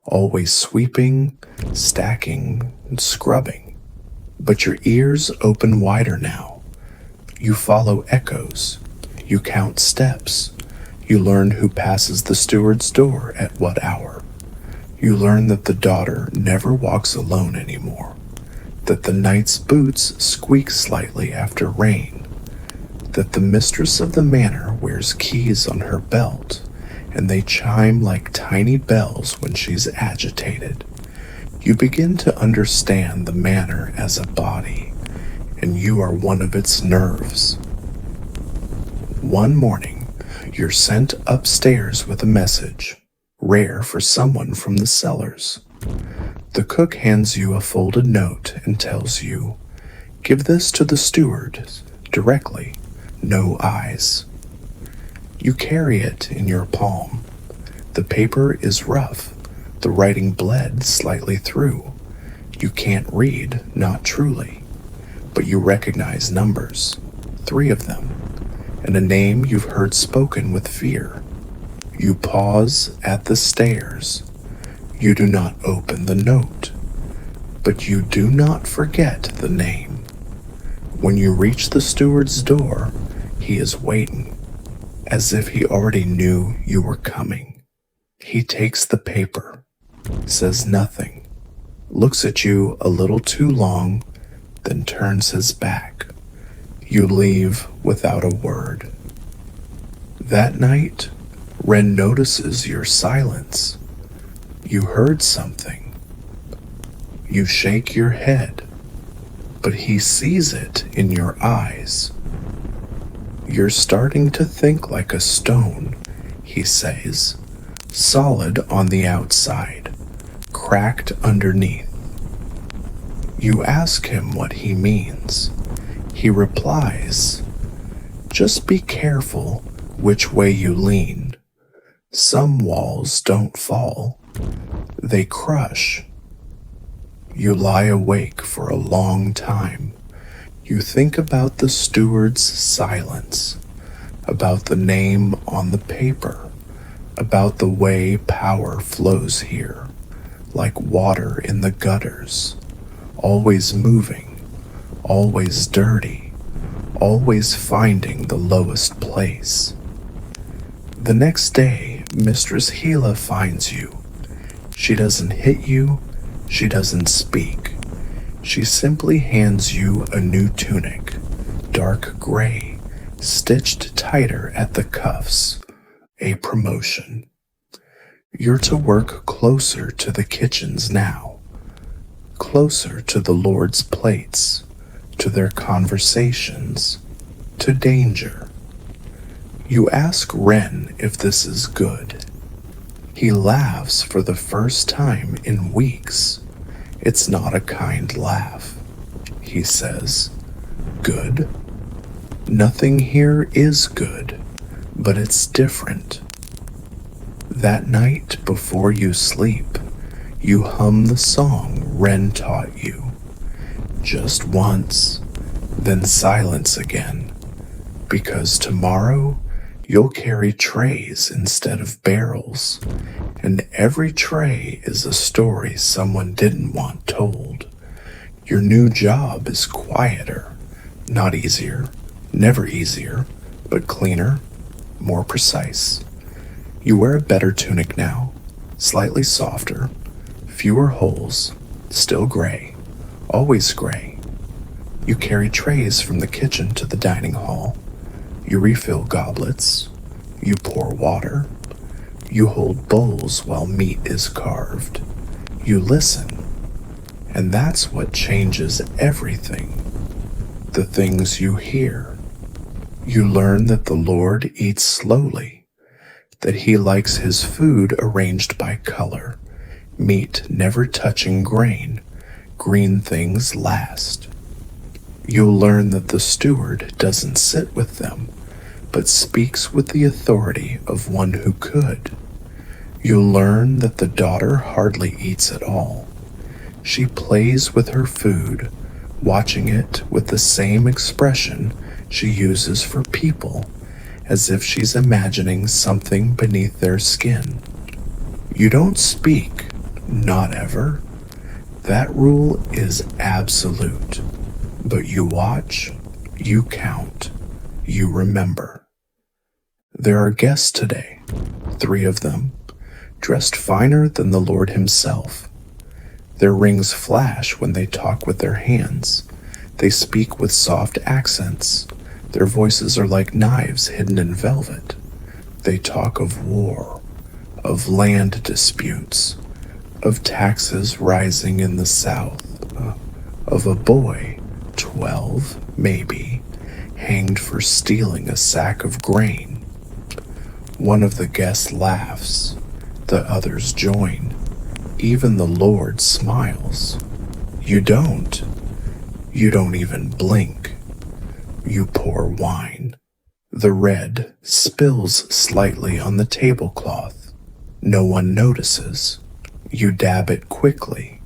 always sweeping, stacking, and scrubbing. But your ears open wider now. You follow echoes, you count steps, you learn who passes the steward's door at what hour. You learn that the daughter never walks alone anymore, that the knight's boots squeak slightly after rain, that the mistress of the manor wears keys on her belt, and they chime like tiny bells when she's agitated. You begin to understand the manor as a body, and you are one of its nerves. One morning, you're sent upstairs with a message, rare for someone from the cellars. The cook hands you a folded note and tells you, "Give this to the steward, directly, no eyes." You carry it in your palm. The paper is rough, the writing bled slightly through. You can't read, not truly, but you recognize numbers, 3 of them, and a name you've heard spoken with fear. You pause at the stairs. You do not open the note, but you do not forget the name. When you reach the steward's door, he is waiting, as if he already knew you were coming. He takes the paper, says nothing, looks at you a little too long, then turns his back. You leave without a word. That night, Wren notices your silence. You heard something. You shake your head, but he sees it in your eyes. "You're starting to think like a stone," he says, "solid on the outside, cracked underneath." You ask him what he means. He replies, "Just be careful which way you lean. Some walls don't fall, they crush." You lie awake for a long time. You think about the steward's silence, about the name on the paper, about the way power flows here, like water in the gutters, always moving, always dirty, always finding the lowest place. The next day, Mistress Gila finds you. She doesn't hit you, she doesn't speak. She simply hands you a new tunic, dark gray, stitched tighter at the cuffs, a promotion. You're to work closer to the kitchens now, closer to the Lord's plates, to their conversations, to danger. You ask Wren if this is good. He laughs for the first time in weeks. It's not a kind laugh. He says, "Good? Nothing here is good, but it's different." That night before you sleep, you hum the song Wren taught you. Just once, then silence again, because tomorrow you'll carry trays instead of barrels, and every tray is a story someone didn't want told. Your new job is quieter, not easier, never easier, but cleaner, more precise. You wear a better tunic now, slightly softer, fewer holes, still gray, always gray. You carry trays from the kitchen to the dining hall. You refill goblets. You pour water. You hold bowls while meat is carved. You listen. And that's what changes everything. The things you hear. You learn that the Lord eats slowly, that he likes his food arranged by color, meat never touching grain, green things last. You'll learn that the steward doesn't sit with them, but speaks with the authority of one who could. You'll learn that the daughter hardly eats at all. She plays with her food, watching it with the same expression she uses for people, as if she's imagining something beneath their skin. You don't speak, not ever. That rule is absolute. But you watch, you count, you remember. There are guests today, 3 of them, dressed finer than the Lord himself. Their rings flash when they talk with their hands. They speak with soft accents. Their voices are like knives hidden in velvet. They talk of war, of land disputes, of taxes rising in the south, of a boy, 12 maybe, hanged for stealing a sack of grain. One of the guests laughs. The others join. Even the Lord smiles. You don't. You don't even blink. You pour wine. The red spills slightly on the tablecloth. No one notices. You dab it quickly.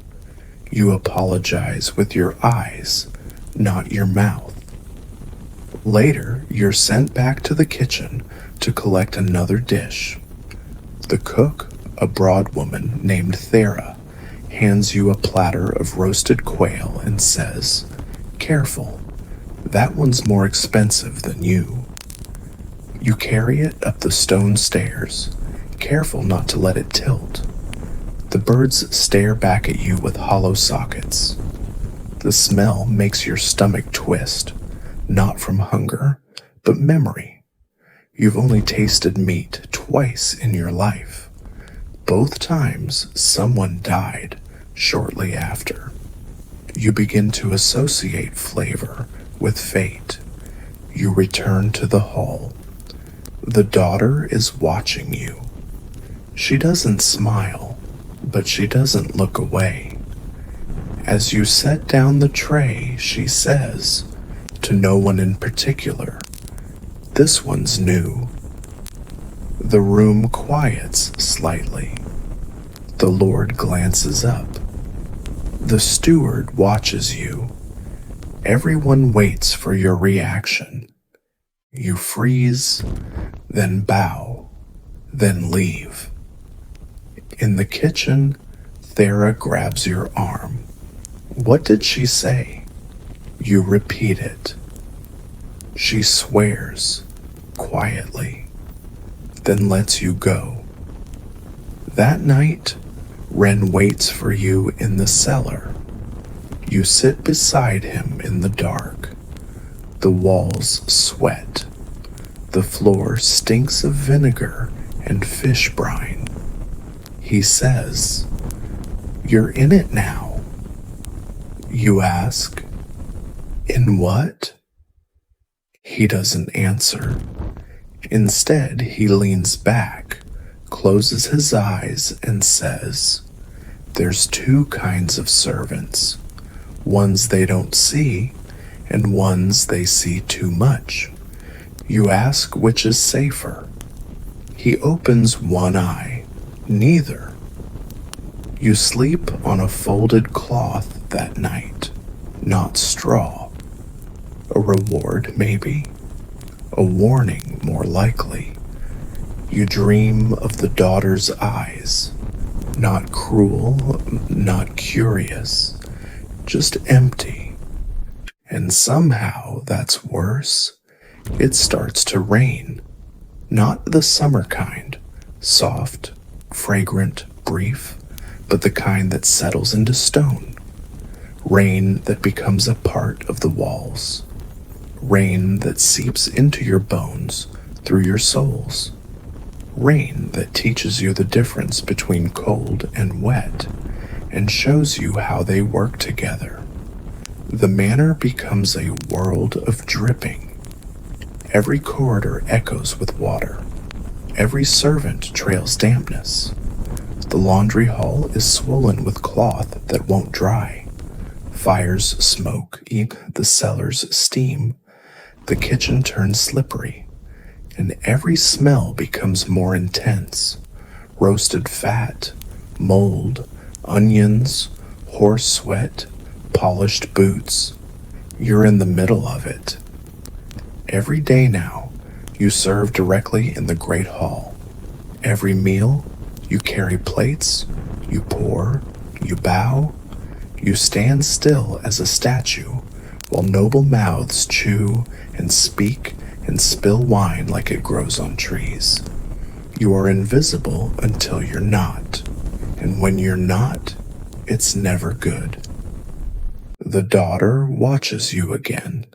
You apologize with your eyes, not your mouth. Later, you're sent back to the kitchen to collect another dish. The cook, a broad woman named Thera, hands you a platter of roasted quail and says, "Careful, that one's more expensive than you." You carry it up the stone stairs, careful not to let it tilt. The birds stare back at you with hollow sockets. The smell makes your stomach twist, not from hunger, but memory. You've only tasted meat twice in your life. Both times someone died shortly after. You begin to associate flavor with fate. You return to the hall. The daughter is watching you. She doesn't smile, but she doesn't look away. As you set down the tray, she says, to no one in particular, "This one's new." The room quiets slightly. The Lord glances up. The steward watches you. Everyone waits for your reaction. You freeze, then bow, then leave. In the kitchen, Thera grabs your arm. What did she say? You repeat it. She swears, quietly, then lets you go. That night, Ren waits for you in the cellar. You sit beside him in the dark. The walls sweat. The floor stinks of vinegar and fish brine. He says, "You're in it now." You ask, "In what?" He doesn't answer. Instead, he leans back, closes his eyes, and says, "There's two kinds of servants. Ones they don't see, and ones they see too much. You ask which is safer. He opens one eye. Neither. You sleep on a folded cloth that night, not straw. A reward, maybe. A warning, more likely. You dream of the daughter's eyes. Not cruel, not curious, just empty. And somehow that's worse. It starts to rain. Not the summer kind, soft, fragrant, brief, but the kind that settles into stone. Rain that becomes a part of the walls. Rain that seeps into your bones through your souls. Rain that teaches you the difference between cold and wet and shows you how they work together. The manor becomes a world of dripping. Every corridor echoes with water. Every servant trails dampness. The laundry hall is swollen with cloth that won't dry. Fires smoke, the cellars steam. The kitchen turns slippery, and every smell becomes more intense. Roasted fat, mold, onions, horse sweat, polished boots. You're in the middle of it. Every day now, you serve directly in the great hall. Every meal, you carry plates, you pour, you bow, you stand still as a statue while noble mouths chew and speak and spill wine like it grows on trees. You are invisible until you're not, and when you're not, it's never good. The daughter watches you again.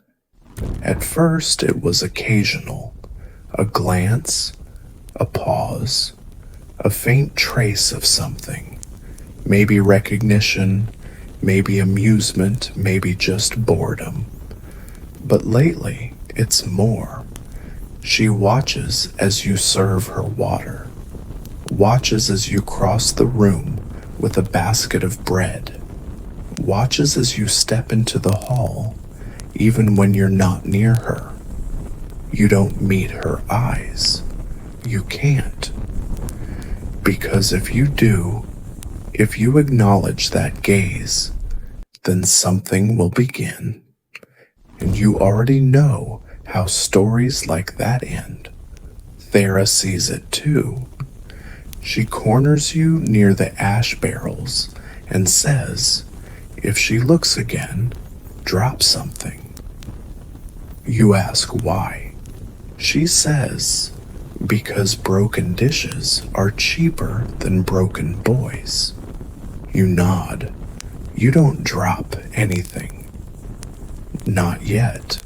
At first it was occasional, a glance, a pause, a faint trace of something, maybe recognition, maybe amusement, maybe just boredom. But lately, it's more. She watches as you serve her water, watches as you cross the room with a basket of bread, watches as you step into the hall, even when you're not near her. You don't meet her eyes. You can't. Because if you do, if you acknowledge that gaze, then something will begin. And you already know how stories like that end. Thera sees it too. She corners you near the ash barrels and says, if she looks again, drop something. You ask why. She says, because broken dishes are cheaper than broken boys. You nod. You don't drop anything. Not yet.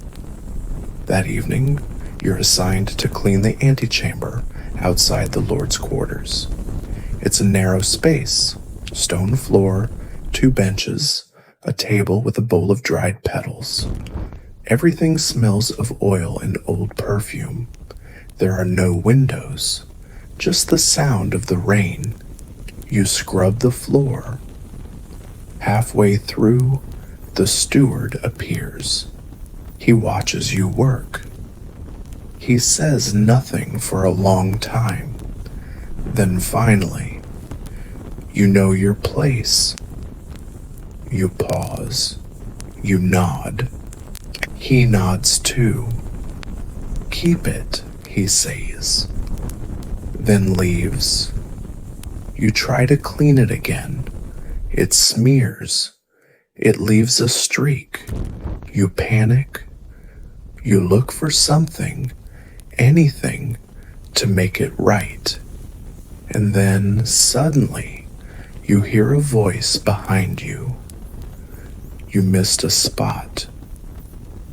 That evening, you're assigned to clean the antechamber outside the Lord's quarters. It's a narrow space, stone floor, 2 benches, a table with a bowl of dried petals. Everything smells of oil and old perfume. There are no windows, just the sound of the rain. You scrub the floor. Halfway through, the steward appears. He watches you work. He says nothing for a long time. Then finally, you know your place. You pause. You nod. He nods too. Keep it, he says. Then leaves. You try to clean it again. It smears. It leaves a streak. You panic. You look for something, anything, to make it right. And then suddenly you hear a voice behind you. You missed a spot.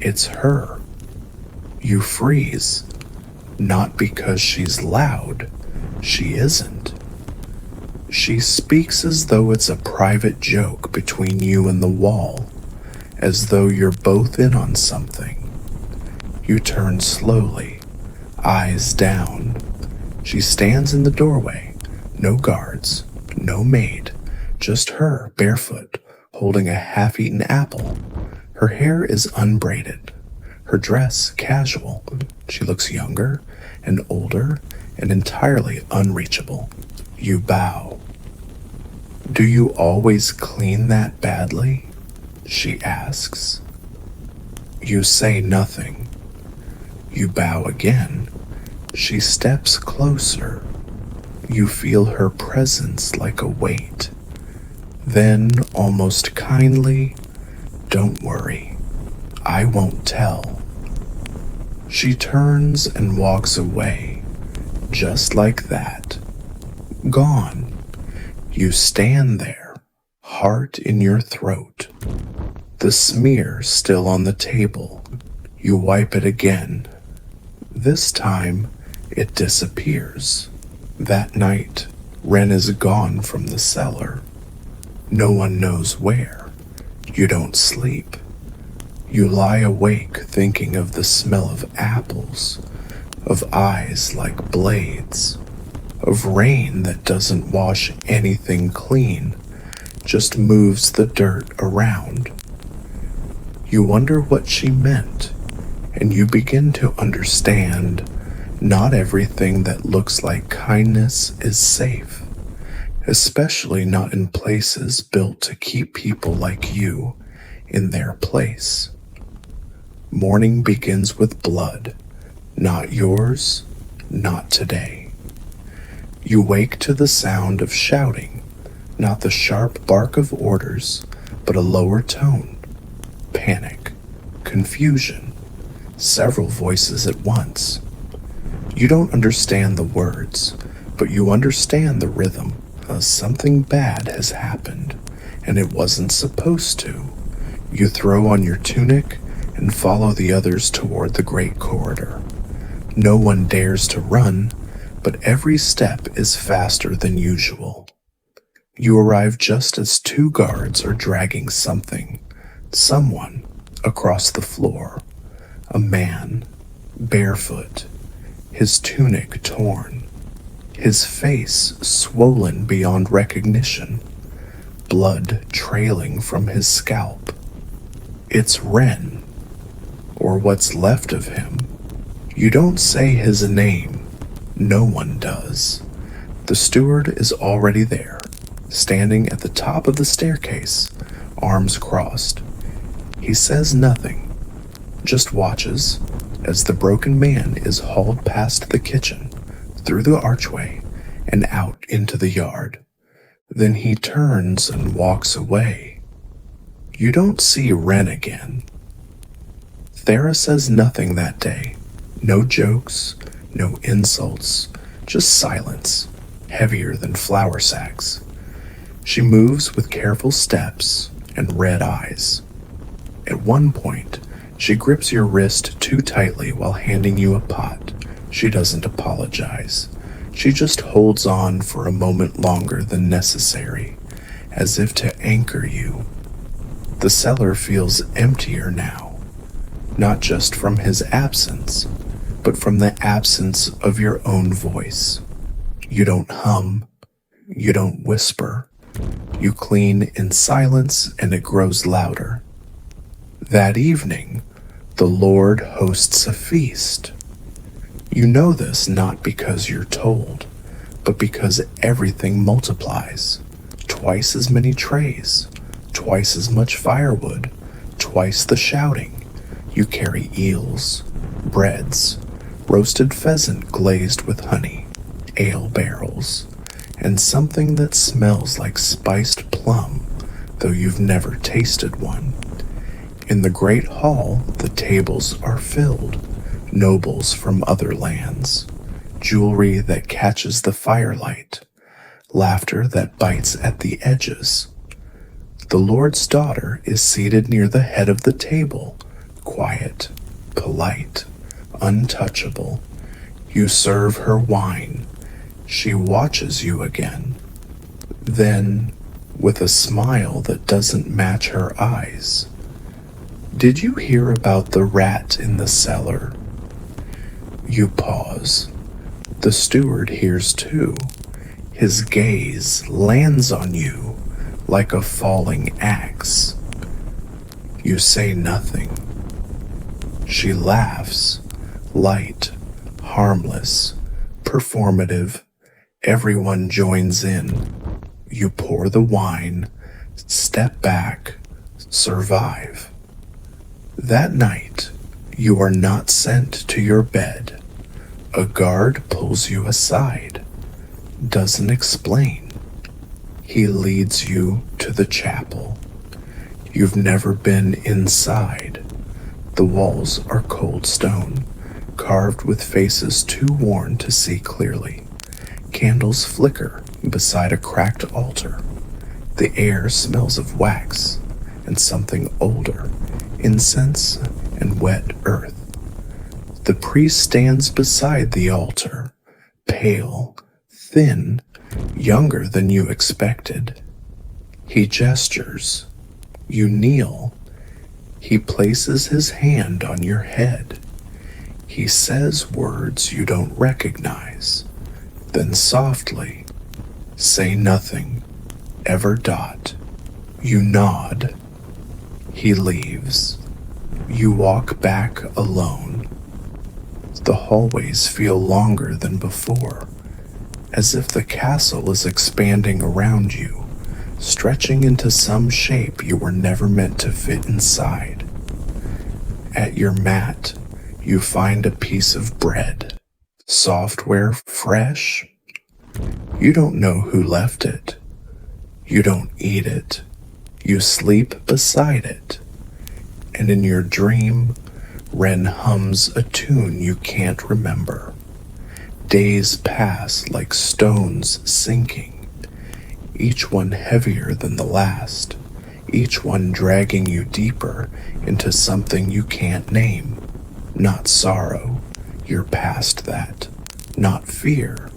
It's her. You freeze. Not because she's loud. She isn't. She speaks as though it's a private joke between you and the wall, as though you're both in on something. You turn slowly, eyes down. She stands in the doorway. No guards, no maid, just her, barefoot, holding a half-eaten apple. Her hair is unbraided, her dress casual. She looks younger and older and entirely unreachable. You bow. "Do you always clean that badly?" she asks. You say nothing. You bow again. She steps closer. You feel her presence like a weight. Then, almost kindly, "Don't worry, I won't tell." She turns and walks away, just like that. Gone. You stand there, heart in your throat. The smear still on the table. You wipe it again. This time, it disappears. That night, Wren is gone from the cellar. No one knows where. You don't sleep. You lie awake thinking of the smell of apples, of eyes like blades, of rain that doesn't wash anything clean, just moves the dirt around. You wonder what she meant, and you begin to understand not everything that looks like kindness is safe, especially not in places built to keep people like you in their place. Morning begins with blood, not yours, not today. You wake to the sound of shouting, not the sharp bark of orders, but a lower tone. Panic, confusion, several voices at once. You don't understand the words, but you understand the rhythm. Something bad has happened, and it wasn't supposed to. You throw on your tunic and follow the others toward the great corridor. No one dares to run, but every step is faster than usual. You arrive just as two guards are dragging someone, across the floor. A man, barefoot, his tunic torn, his face swollen beyond recognition, blood trailing from his scalp. It's Wren, or what's left of him. You don't say his name. No one does. The steward is already there, standing at the top of the staircase, arms crossed. He says nothing, just watches as the broken man is hauled past the kitchen, through the archway, and out into the yard. Then he turns and walks away. You don't see Wren again. Thera says nothing that day. No jokes, no insults, just silence, heavier than flour sacks. She moves with careful steps and red eyes. At one point, she grips your wrist too tightly while handing you a pot. She doesn't apologize. She just holds on for a moment longer than necessary, as if to anchor you. The cellar feels emptier now, not just from his absence, but from the absence of your own voice. You don't hum, you don't whisper. You clean in silence and it grows louder. That evening, the Lord hosts a feast. You know this not because you're told, but because everything multiplies. Twice as many trays, twice as much firewood, twice the shouting. You carry eels, breads, roasted pheasant glazed with honey, ale barrels, and something that smells like spiced plum, though you've never tasted one. In the great hall, the tables are filled, nobles from other lands, jewelry that catches the firelight, laughter that bites at the edges. The Lord's daughter is seated near the head of the table, quiet, polite, untouchable. You serve her wine. She watches you again. Then, with a smile that doesn't match her eyes, "Did you hear about the rat in the cellar?" You pause. The steward hears too. His gaze lands on you like a falling axe. You say nothing. She laughs, light, harmless, performative. Everyone joins in. You pour the wine, step back, survive. That night, you are not sent to your bed. A guard pulls you aside, doesn't explain. He leads you to the chapel. You've never been inside. The walls are cold stone, carved with faces too worn to see clearly. Candles flicker beside a cracked altar. The air smells of wax and something older, incense and wet earth. The priest stands beside the altar, pale, thin, younger than you expected. He gestures. You kneel. He places his hand on your head. He says words you don't recognize. Then softly, "Say nothing, ever dot." You nod. He leaves. You walk back alone. The hallways feel longer than before, as if the castle is expanding around you, stretching into some shape you were never meant to fit inside. At your mat, you find a piece of bread. Software fresh. You don't know who left it. You don't eat it. You sleep beside it. And in your dream, Wren hums a tune you can't remember. Days pass like stones sinking, each one heavier than the last, each one dragging you deeper into something you can't name. Not sorrow, you're past that. Not fear,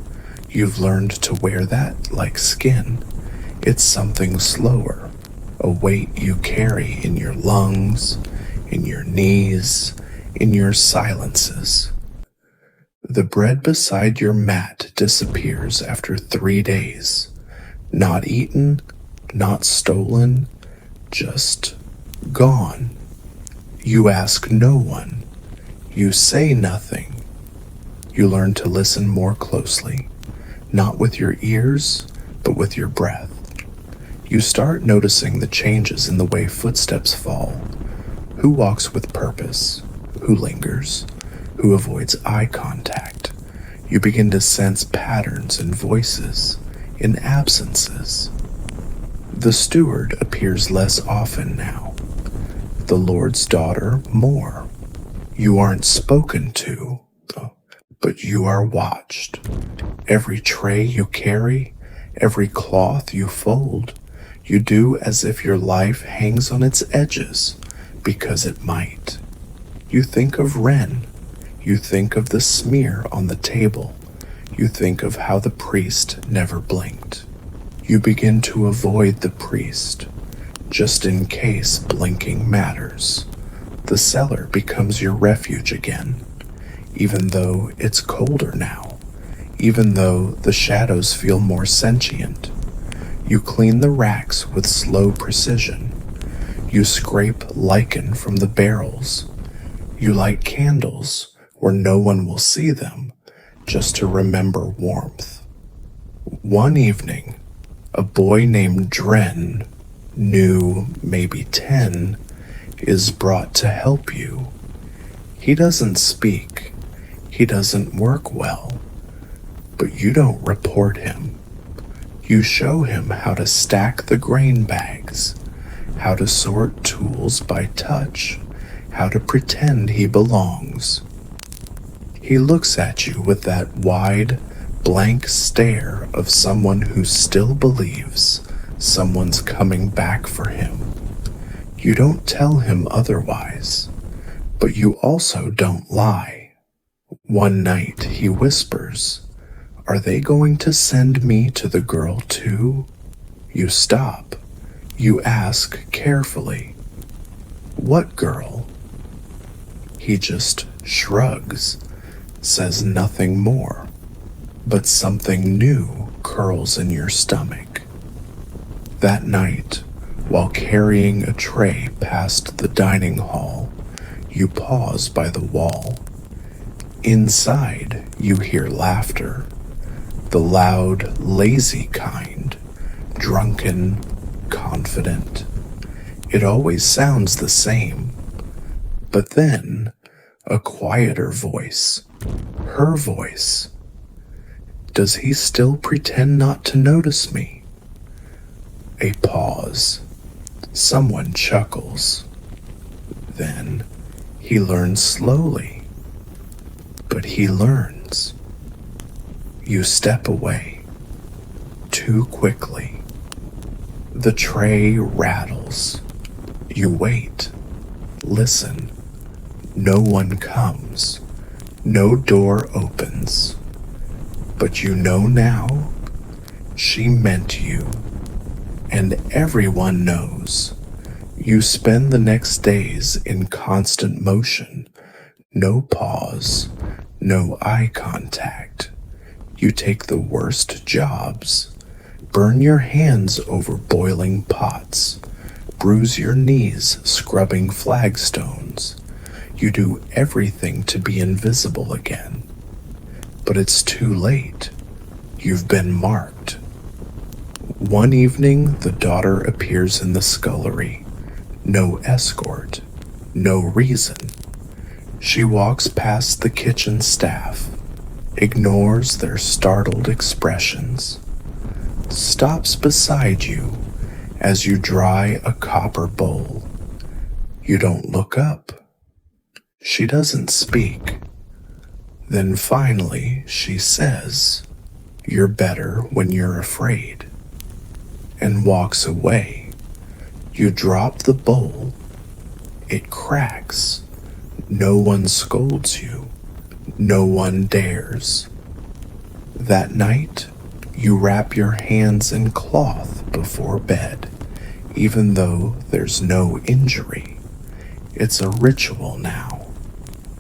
you've learned to wear that like skin. It's something slower, a weight you carry in your lungs, in your knees, in your silences. The bread beside your mat disappears after 3 days. Not eaten, not stolen, just gone. You ask no one. You say nothing. You learn to listen more closely, not with your ears, but with your breath. You start noticing the changes in the way footsteps fall. Who walks with purpose? Who lingers? Who avoids eye contact? You begin to sense patterns in voices, in absences. The steward appears less often now. The Lord's daughter more. You aren't spoken to, but you are watched. Every tray you carry, every cloth you fold, you do as if your life hangs on its edges, because it might. You think of Wren. You think of the smear on the table. You think of how the priest never blinked. You begin to avoid the priest, just in case blinking matters. The cellar becomes your refuge again, even though it's colder now, even though the shadows feel more sentient. You clean the racks with slow precision. You scrape lichen from the barrels. You light candles where no one will see them, just to remember warmth. One evening, a boy named Dren, new maybe 10, is brought to help you. He doesn't speak. He doesn't work well. But you don't report him. You show him how to stack the grain bags, how to sort tools by touch, how to pretend he belongs. He looks at you with that wide, blank stare of someone who still believes someone's coming back for him. You don't tell him otherwise, but you also don't lie. One night he whispers, "Are they going to send me to the girl too?" You stop. You ask carefully, "What girl?" He just shrugs, says nothing more, but something new curls in your stomach. That night, while carrying a tray past the dining hall, you pause by the wall. Inside, you hear laughter, the loud, lazy kind, drunken, confident. It always sounds the same, but then a quieter voice, her voice. Does he still pretend not to notice me? A pause. Someone chuckles. Then he learns slowly, but he learns. You step away too quickly. The tray rattles. You wait, listen. No one comes. No door opens. But you know now, she meant you. And everyone knows. You spend the next days in constant motion. No pause, no eye contact. You take the worst jobs. Burn your hands over boiling pots. Bruise your knees scrubbing flagstones. You do everything to be invisible again. But it's too late. You've been marked. One evening, the daughter appears in the scullery. No escort. No reason. She walks past the kitchen staff, ignores their startled expressions, stops beside you as you dry a copper bowl. You don't look up. She doesn't speak. Then finally she says, "You're better when you're afraid," and walks away. You drop the bowl. It cracks. No one scolds you. No one dares. That night, you wrap your hands in cloth before bed, even though there's no injury. It's a ritual now,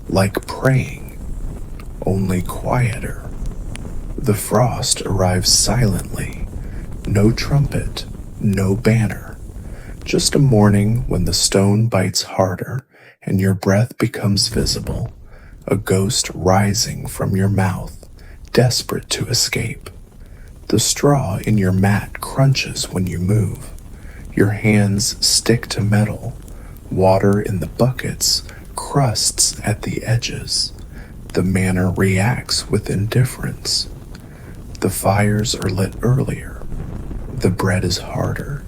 like praying, only quieter. The frost arrives silently. No trumpet, no banner. Just a morning when the stone bites harder and your breath becomes visible, a ghost rising from your mouth, desperate to escape. The straw in your mat crunches when you move. Your hands stick to metal. Water in the buckets crusts at the edges. The manor reacts with indifference. The fires are lit earlier. The bread is harder.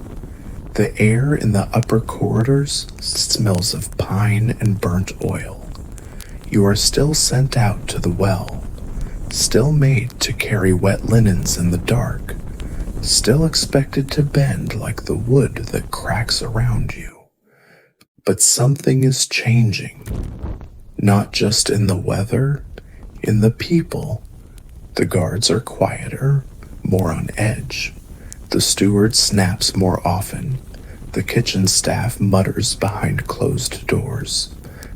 The air in the upper corridors smells of pine and burnt oil. You are still sent out to the well, still made to carry wet linens in the dark, still expected to bend like the wood that cracks around you. But something is changing, not just in the weather, in the people. The guards are quieter, more on edge. The steward snaps more often. The kitchen staff mutters behind closed doors.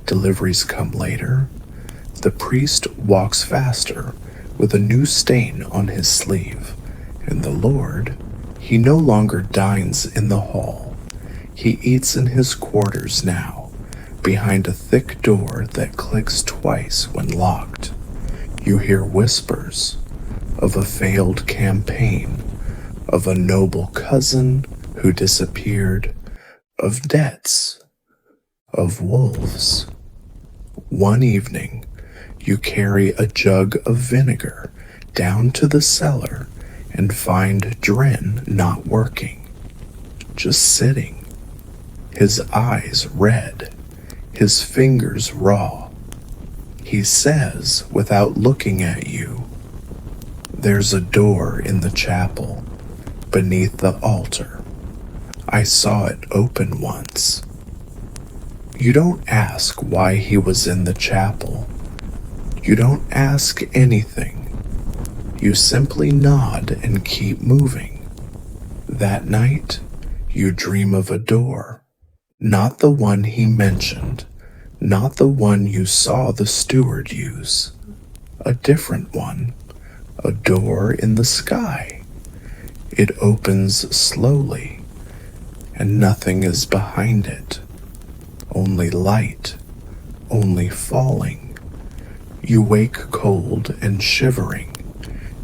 Deliveries come later. The priest walks faster with a new stain on his sleeve. And the Lord, he no longer dines in the hall. He eats in his quarters now, behind a thick door that clicks twice when locked. You hear whispers of a failed campaign, of a noble cousin who disappeared, of debts, of wolves. One evening, you carry a jug of vinegar down to the cellar and find Dren not working, just sitting, his eyes red, his fingers raw. He says, without looking at you, There's a door in the chapel, beneath the altar. I saw it open once. You don't ask why he was in the chapel. You don't ask anything. You simply nod and keep moving. That night, you dream of a door, not the one he mentioned, not the one you saw the steward use. A different one, a door in the sky. It opens slowly, and nothing is behind it. Only light, only falling. You wake cold and shivering.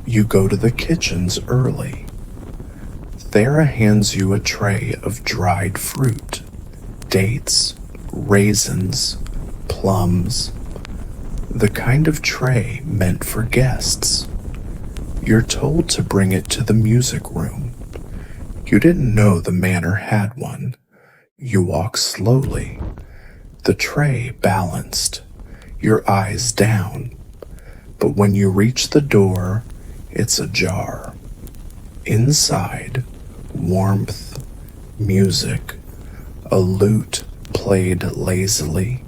You go to the kitchens early. Thera hands you a tray of dried fruit, dates, raisins, plums, the kind of tray meant for guests. You're told to bring it to the music room. You didn't know the manor had one. You walk slowly, the tray balanced, your eyes down. But when you reach the door, it's ajar. Inside, warmth, music, a lute played lazily,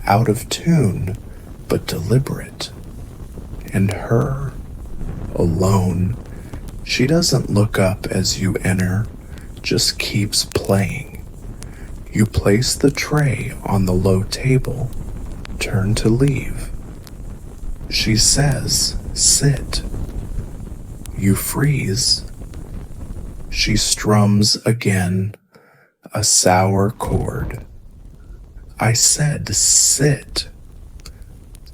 out of tune but deliberate. And her, alone, she doesn't look up as you enter, just keeps playing. You place the tray on the low table, turn to leave. She says, "Sit." You freeze. She strums again, a sour chord. I said, "Sit."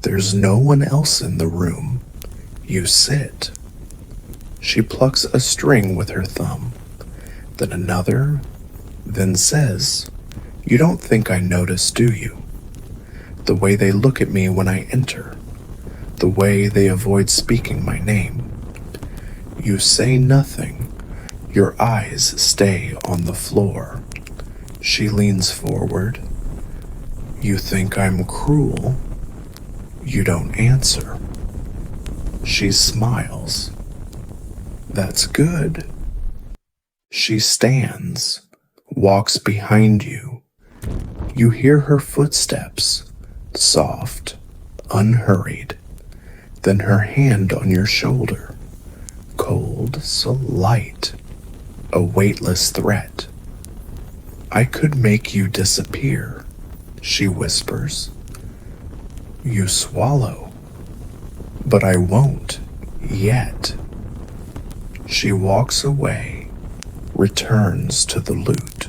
There's no one else in the room. You sit. She plucks a string with her thumb, then another, then says, "You don't think I notice, do you? The way they look at me when I enter, the way they avoid speaking my name." You say nothing. Your eyes stay on the floor. She leans forward. You think I'm cruel. You don't answer. She smiles. That's good. She stands, walks behind you. You hear her footsteps, soft, unhurried. Then her hand on your shoulder, cold so light, a weightless threat. I could make you disappear, she whispers. You swallow, but I won't yet. She walks away, returns to the lute.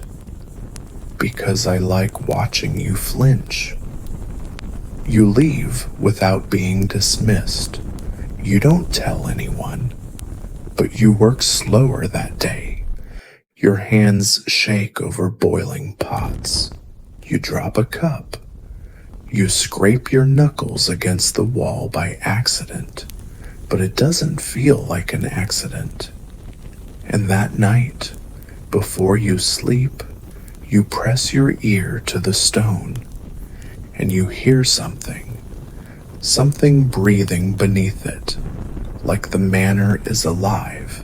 Because I like watching you flinch. You leave without being dismissed. You don't tell anyone, but you work slower that day. Your hands shake over boiling pots. You drop a cup. You scrape your knuckles against the wall by accident, but it doesn't feel like an accident. And that night, before you sleep, you press your ear to the stone, and you hear something breathing beneath it, like the manor is alive,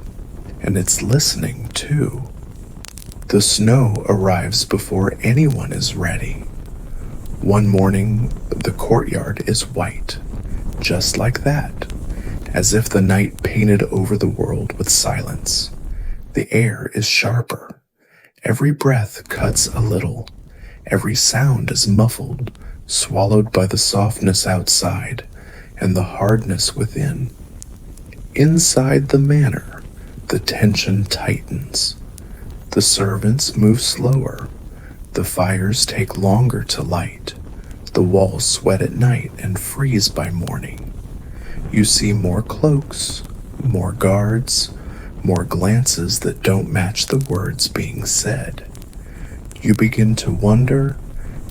and it's listening too. The snow arrives before anyone is ready. One morning, the courtyard is white, just like that, as if the night painted over the world with silence. The air is sharper. Every breath cuts a little. Every sound is muffled, swallowed by the softness outside and the hardness within. Inside the manor, the tension tightens. The servants move slower. The fires take longer to light. The walls sweat at night and freeze by morning. You see more cloaks, more guards, more glances that don't match the words being said. You begin to wonder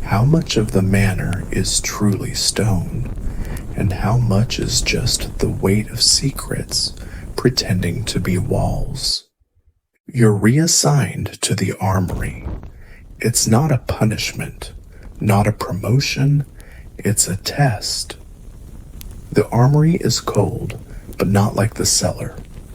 how much of the manor is truly stone, and how much is just the weight of secrets pretending to be walls. You're reassigned to the armory. It's not a punishment, not a promotion, it's a test. The armory is cold, but not like the cellar.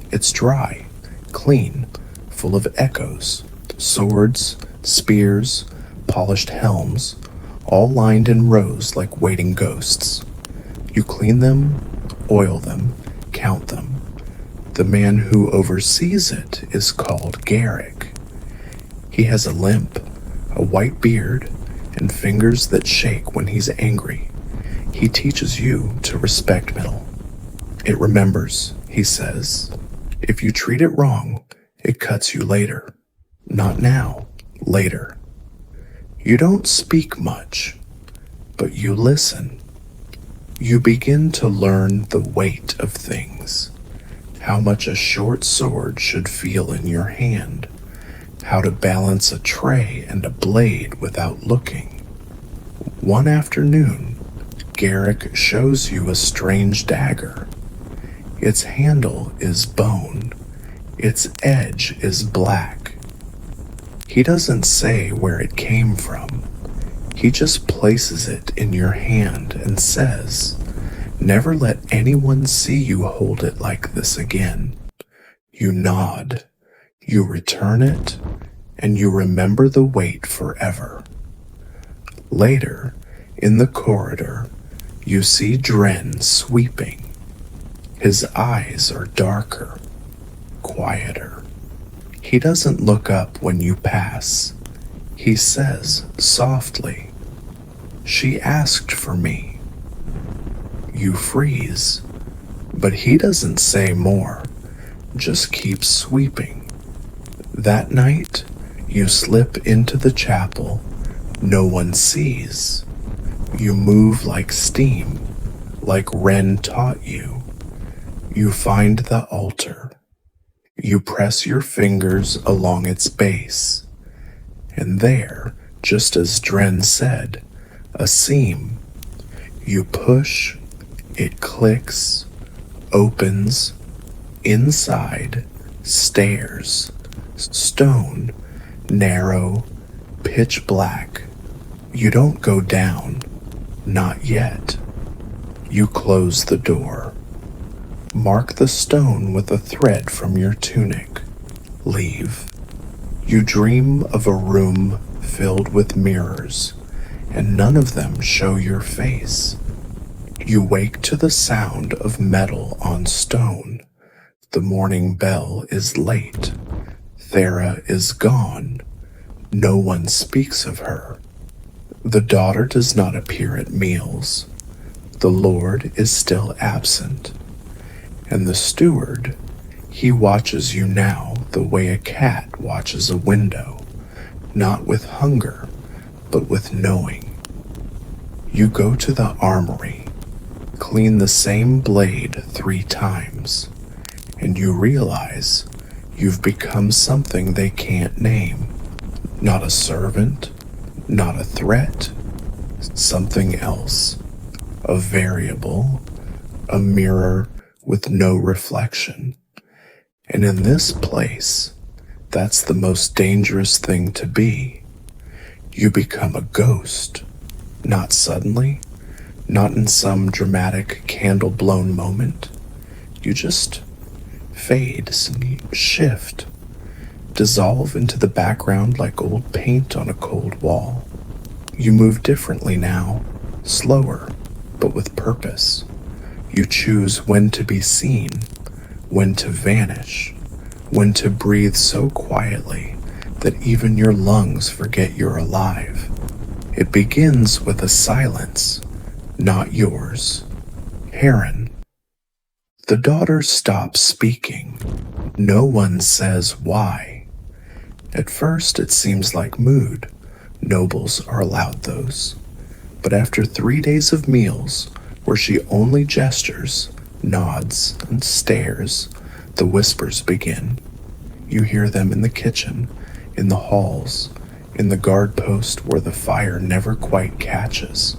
It's dry, clean, full of echoes, swords, spears, polished helms, all lined in rows like waiting ghosts. You clean them, oil them, count them. The man who oversees it is called Garrick. He has a limp, a white beard, and fingers that shake when he's angry. He teaches you to respect metal. It remembers, he says. If you treat it wrong, it cuts you later. Not now, later. You don't speak much, but you listen. You begin to learn the weight of things, how much a short sword should feel in your hand, how to balance a tray and a blade without looking. One afternoon, Garrick shows you a strange dagger. Its handle is bone, its edge is black. He doesn't say where it came from. He just places it in your hand and says, "Never let anyone see you hold it like this again." You nod, you return it, and you remember the weight forever. Later, in the corridor, you see Dren sweeping. His eyes are darker, quieter. He doesn't look up when you pass. He says softly, "She asked for me." You freeze, but he doesn't say more, just keeps sweeping. That night, you slip into the chapel. No one sees. You move like steam, like Ren taught you. You find the altar. You press your fingers along its base. And there, just as Dren said, a seam. You push, it clicks, opens, inside, stairs, stone, narrow, pitch black. You don't go down, not yet. You close the door. Mark the stone with a thread from your tunic. Leave. You dream of a room filled with mirrors, and none of them show your face. You wake to the sound of metal on stone. The morning bell is late. Thera is gone. No one speaks of her. The daughter does not appear at meals. The Lord is still absent. And the steward, he watches you now the way a cat watches a window, not with hunger, but with knowing. You go to the armory, clean the same blade 3 times, and you realize you've become something they can't name. Not a servant, not a threat, something else. A variable, a mirror with no reflection. And in this place, that's the most dangerous thing to be. You become a ghost, not suddenly, not in some dramatic candle-blown moment. You just fade, shift, dissolve into the background like old paint on a cold wall. You move differently now, slower, but with purpose. You choose when to be seen, when to vanish, when to breathe so quietly that even your lungs forget you're alive. It begins with a silence, not yours. Heron. The daughter stops speaking. No one says why. At first it seems like mood. Nobles are allowed those. But after 3 days of meals, where she only gestures, nods, and stares, the whispers begin. You hear them in the kitchen, in the halls, in the guard post where the fire never quite catches.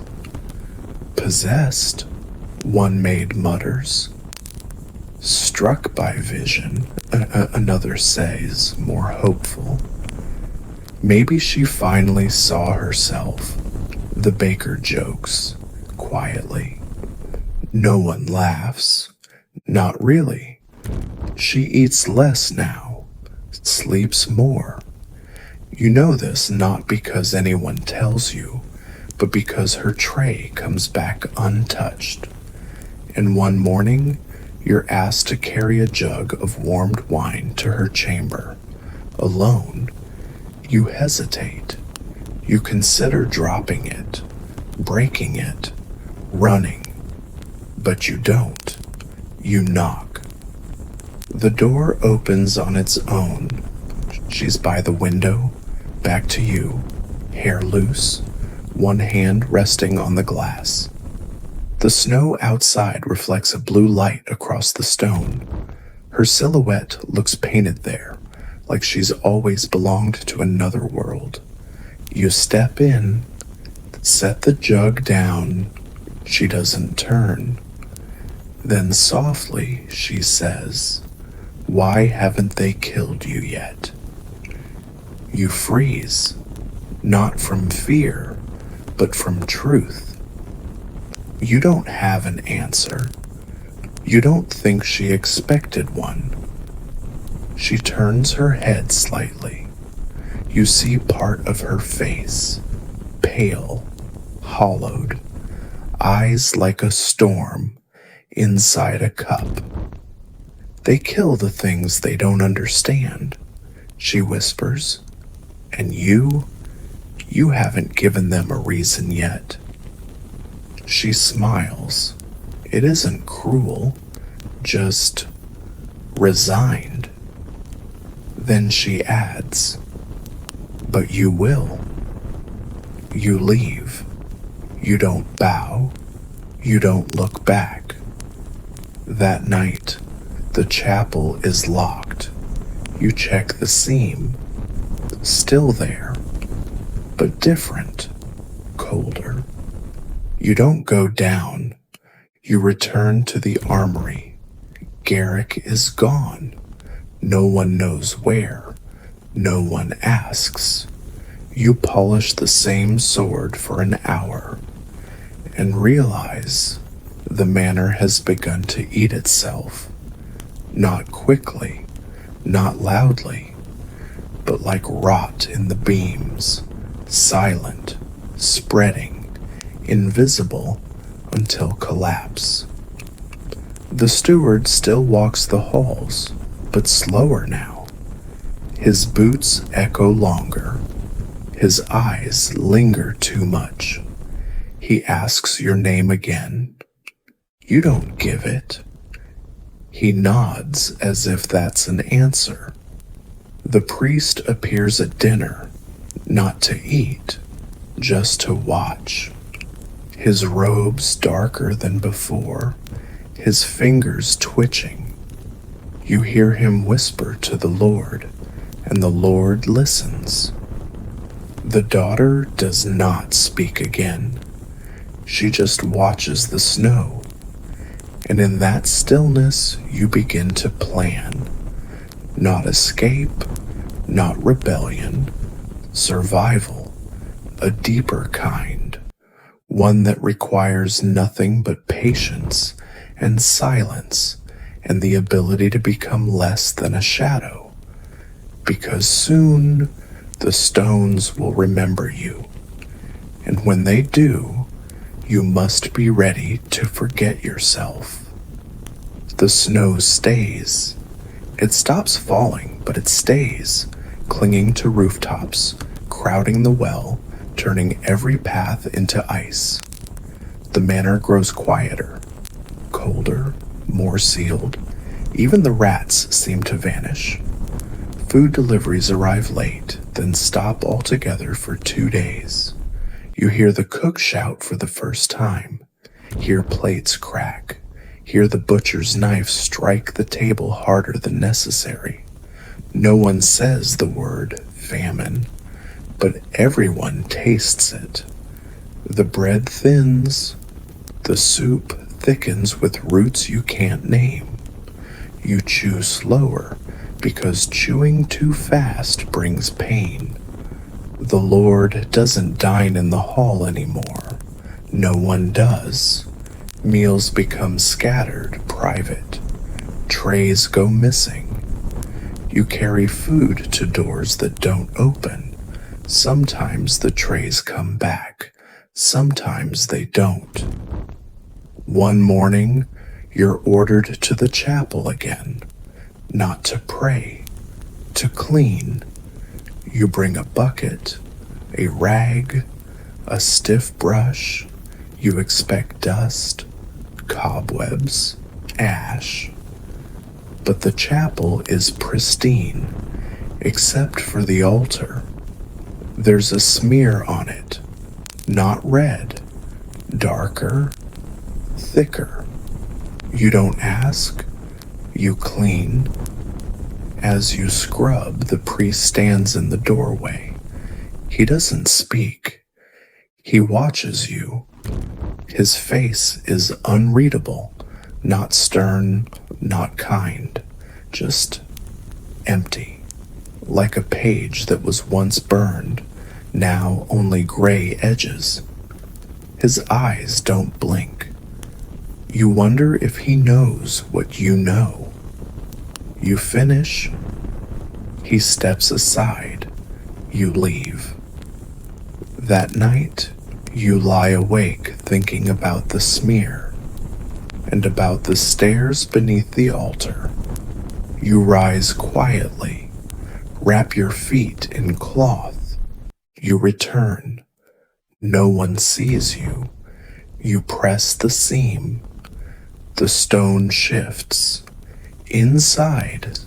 Possessed, one maid mutters. Struck by vision, another says, more hopeful. Maybe she finally saw herself. The baker jokes, quietly. No one laughs. Not really. She eats less now, sleeps more. You know this not because anyone tells you, but because her tray comes back untouched. And one morning, you're asked to carry a jug of warmed wine to her chamber. Alone, you hesitate. You consider dropping it, breaking it, running. But you don't. You knock. The door opens on its own. She's by the window, back to you, hair loose, one hand resting on the glass. The snow outside reflects a blue light across the stone. Her silhouette looks painted there, like she's always belonged to another world. You step in, set the jug down. She doesn't turn. Then softly she says, "Why haven't they killed you yet?" You freeze, not from fear, but from truth. You don't have an answer. You don't think she expected one. She turns her head slightly. You see part of her face, pale, hollowed, eyes like a storm inside a cup. "They kill the things they don't understand," she whispers. "And you haven't given them a reason yet." She smiles. It isn't cruel, just resigned. Then she adds, "But you will." You leave. You don't bow. You don't look back. That night, the chapel is locked. You check the seam. Still there, but different, colder. You don't go down. You return to the armory. Garrick is gone. No one knows where. No one asks. You polish the same sword for an hour and realize the manor has begun to eat itself. Not quickly, not loudly, but like rot in the beams, silent, spreading, invisible until collapse. The steward still walks the halls, but slower now. His boots echo longer. His eyes linger too much. He asks your name again. You don't give it. He nods as if that's an answer. The priest appears at dinner, not to eat, just to watch. His robes darker than before, his fingers twitching. You hear him whisper to the Lord, and the Lord listens. The daughter does not speak again. She just watches the snow. And in that stillness, you begin to plan. Not escape, not rebellion, survival, a deeper kind. One that requires nothing but patience and silence and the ability to become less than a shadow. Because soon the stones will remember you. And when they do, you must be ready to forget yourself. The snow stays. It stops falling, but it stays, clinging to rooftops, crowding the well, turning every path into ice. The manor grows quieter, colder, more sealed. Even the rats seem to vanish. Food deliveries arrive late, then stop altogether for 2 days. You hear the cook shout for the first time, hear plates crack, hear the butcher's knife strike the table harder than necessary. No one says the word famine, but everyone tastes it. The bread thins, the soup thickens with roots you can't name. You chew slower because chewing too fast brings pain. The Lord doesn't dine in the hall anymore. No one does. Meals become scattered, private. Trays go missing. You carry food to doors that don't open. Sometimes the trays come back. Sometimes they don't. One morning, you're ordered to the chapel again. Not to pray, to clean. You bring a bucket, a rag, a stiff brush. You expect dust, cobwebs, ash. But the chapel is pristine, except for the altar. There's a smear on it, not red, darker, thicker. You don't ask, you clean. As you scrub, the priest stands in the doorway. He doesn't speak. He watches you. His face is unreadable, not stern, not kind, just empty, like a page that was once burned, now only gray edges. His eyes don't blink. You wonder if he knows what you know. You finish. He steps aside. You leave. That night, you lie awake thinking about the smear and about the stairs beneath the altar. You rise quietly, wrap your feet in cloth. You return. No one sees you. You press the seam. The stone shifts. Inside,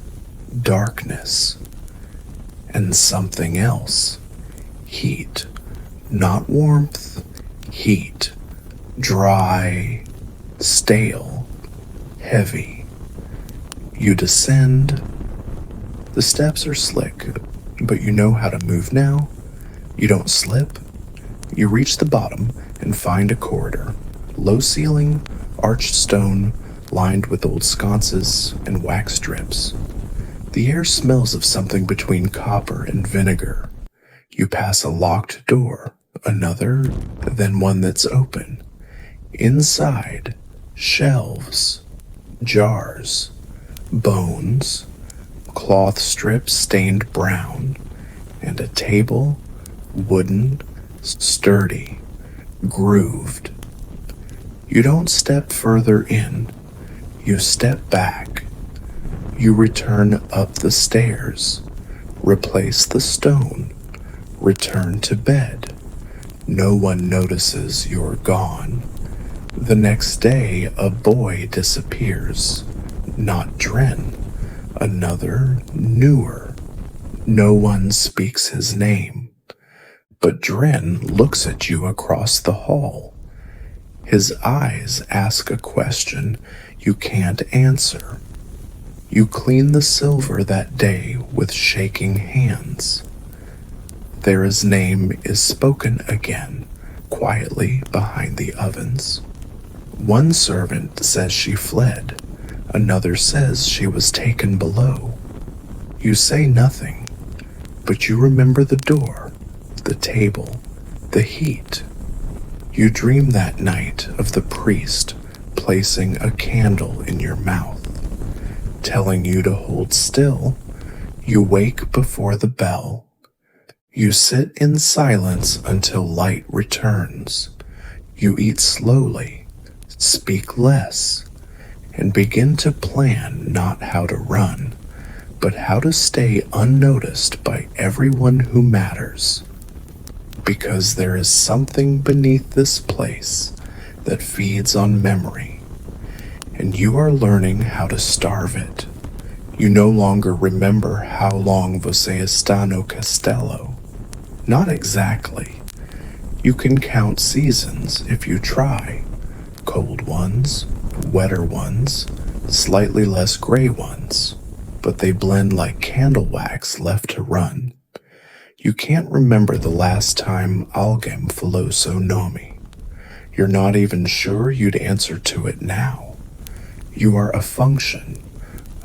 darkness. And something else. Heat. Not warmth. Heat. Dry. Stale. Heavy. You descend. The steps are slick, but you know how to move now. You don't slip. You reach the bottom and find a corridor. Low ceiling, arched stone, lined with old sconces and wax strips. The air smells of something between copper and vinegar. You pass a locked door, another, then one that's open. Inside, shelves, jars, bones, cloth strips stained brown, and a table, wooden, sturdy, grooved. You don't step further in. You step back. You return up the stairs, replace the stone, return to bed. No one notices you're gone. The next day, a boy disappears. Not Dren. Another, newer. No one speaks his name. But Dren looks at you across the hall. His eyes ask a question you can't answer. You clean the silver that day with shaking hands. Thera's name is spoken again, quietly behind the ovens. One servant says she fled. Another says she was taken below. You say nothing, but you remember the door, the table, the heat. You dream that night of the priest placing a candle in your mouth, telling you to hold still. You wake before the bell. You sit in silence until light returns. You eat slowly, speak less, and begin to plan not how to run, but how to stay unnoticed by everyone who matters. Because there is something beneath this place that feeds on memory, and you are learning how to starve it. You no longer remember how long você está no castelo. Not exactly. You can count seasons if you try. Cold ones, wetter ones, slightly less gray ones, but they blend like candle wax left to run. You can't remember the last time alguém falou seu nome. You're not even sure you'd answer to it now. You are a function,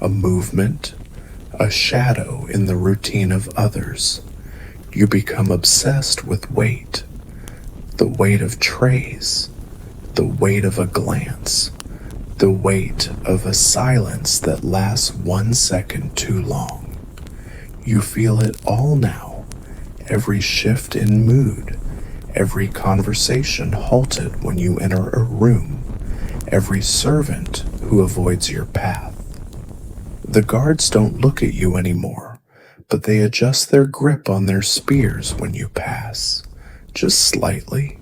a movement, a shadow in the routine of others. You become obsessed with weight, the weight of trays, the weight of a glance, the weight of a silence that lasts 1 second too long. You feel it all now, every shift in mood, every conversation halted when you enter a room, every servant who avoids your path. The guards don't look at you anymore, but they adjust their grip on their spears when you pass, just slightly,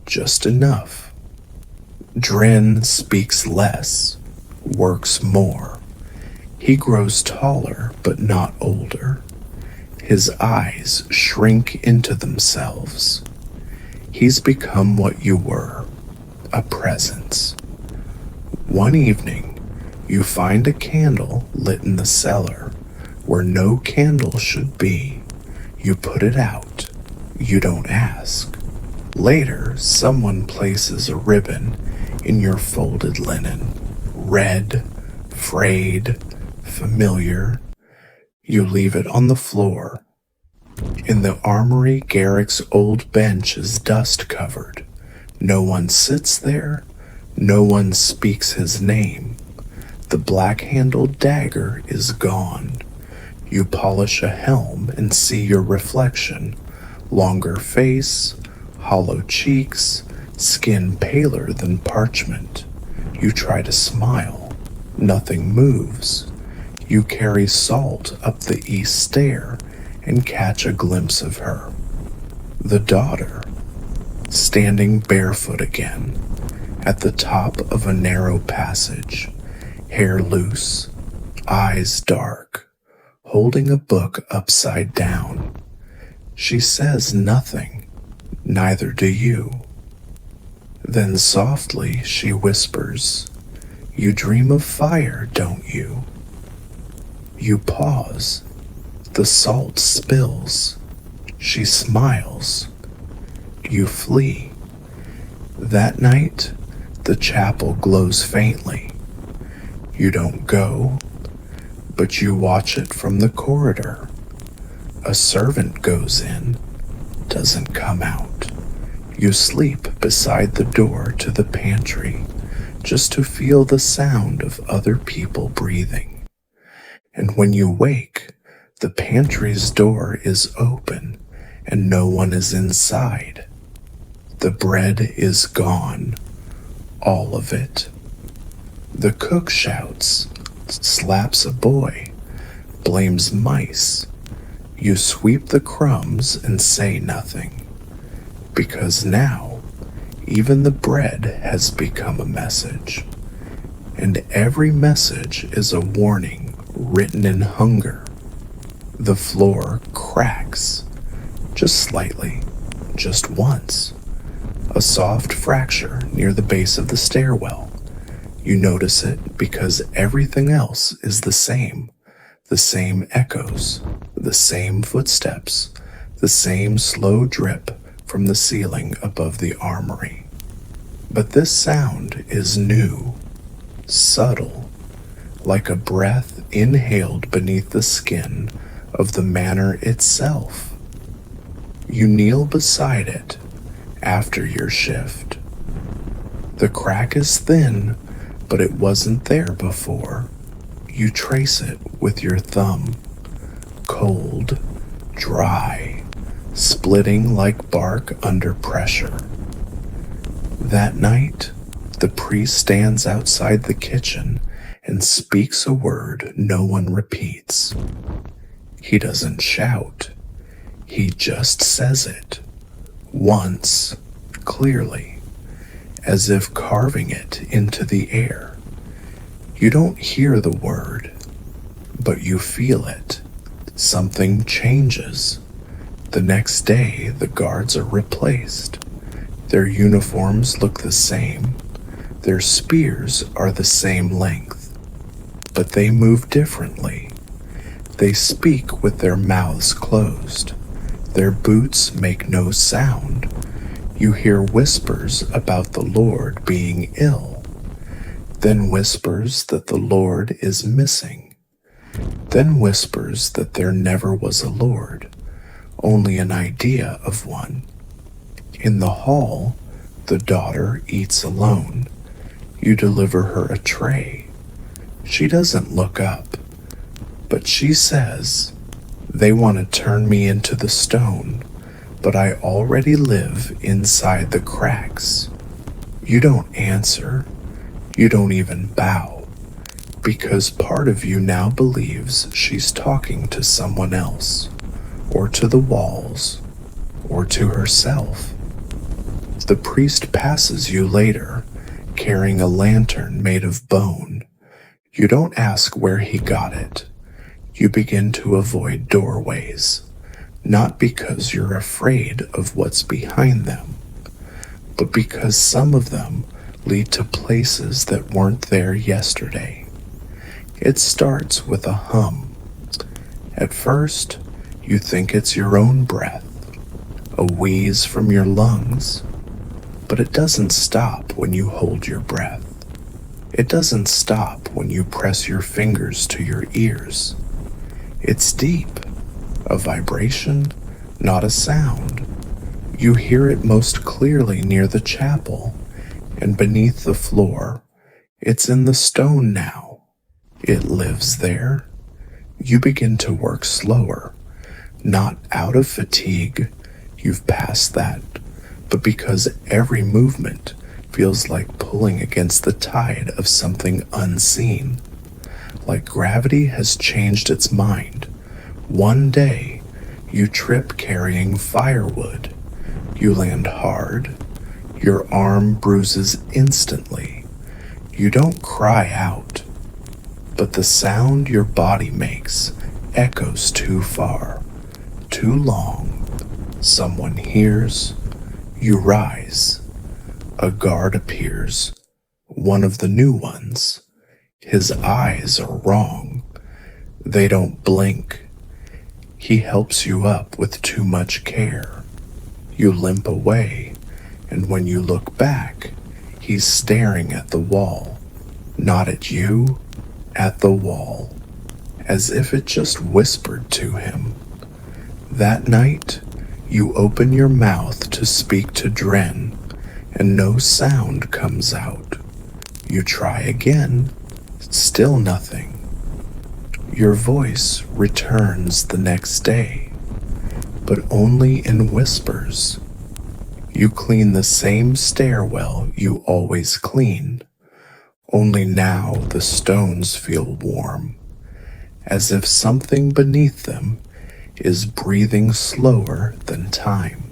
just enough. Dren speaks less, works more. He grows taller but not older. His eyes shrink into themselves. He's become what you were, a presence. One evening, you find a candle lit in the cellar where no candle should be. You put it out. You don't ask. Later, someone places a ribbon in your folded linen, red, frayed, familiar. You leave it on the floor. In the armory, Garrick's old bench is dust-covered. No one sits there. No one speaks his name. The black-handled dagger is gone. You polish a helm and see your reflection. Longer face, hollow cheeks, skin paler than parchment. You try to smile. Nothing moves. You carry salt up the east stair and catch a glimpse of her. The daughter, standing barefoot again, at the top of a narrow passage, hair loose, eyes dark, holding a book upside down. She says nothing, neither do you. Then softly she whispers, "You dream of fire, don't you?" You pause. The salt spills. She smiles. You flee. That night, the chapel glows faintly. You don't go, but you watch it from the corridor. A servant goes in, doesn't come out. You sleep beside the door to the pantry, just to feel the sound of other people breathing. And when you wake, the pantry's door is open and no one is inside. The bread is gone, all of it. The cook shouts, slaps a boy, blames mice. You sweep the crumbs and say nothing, because now even the bread has become a message, and every message is a warning written in hunger. The floor cracks, just slightly, just once. A soft fracture near the base of the stairwell. You notice it because everything else is the same echoes, the same footsteps, the same slow drip from the ceiling above the armory. But this sound is new, subtle, like a breath inhaled beneath the skin of the manor itself. You kneel beside it after your shift. The crack is thin, but it wasn't there before. You trace it with your thumb. Cold, dry, splitting like bark under pressure. That night, the priest stands outside the kitchen and speaks a word no one repeats. He doesn't shout. He just says it. Once, clearly, as if carving it into the air. You don't hear the word, but you feel it. Something changes. The next day, the guards are replaced. Their uniforms look the same. Their spears are the same length, but they move differently. They speak with their mouths closed. Their boots make no sound. You hear whispers about the Lord being ill, then whispers that the Lord is missing, then whispers that there never was a Lord, only an idea of one. In the hall, The daughter eats alone. You deliver her a tray. She doesn't look up, but she says, "They want to turn me into the stone, but I already live inside the cracks." You don't answer. You don't even bow, because part of you now believes she's talking to someone else, or to the walls, or to herself. The priest passes you later, carrying a lantern made of bone. You don't ask where he got it. You begin to avoid doorways, not because you're afraid of what's behind them, but because some of them lead to places that weren't there yesterday. It starts with a hum. At first, you think it's your own breath, a wheeze from your lungs, but it doesn't stop when you hold your breath. It doesn't stop when you press your fingers to your ears. It's deep, a vibration, not a sound. You hear it most clearly near the chapel, and beneath the floor. It's in the stone now. It lives there. You begin to work slower, not out of fatigue, you've passed that, but because every movement feels like pulling against the tide of something unseen. Like gravity has changed its mind. One day, you trip carrying firewood. You land hard. Your arm bruises instantly. You don't cry out, but the sound your body makes echoes too far, too long. Someone hears. You rise. A guard appears, one of the new ones. His eyes are wrong. They don't blink. He helps you up with too much care. You limp away, and when you look back, he's staring at the wall. Not at you, at the wall, as if it just whispered to him. That night, you open your mouth to speak to Dren, and no sound comes out. You try again, still nothing. Your voice returns the next day, but only in whispers. You clean the same stairwell you always cleaned, only now the stones feel warm, as if something beneath them is breathing slower than time.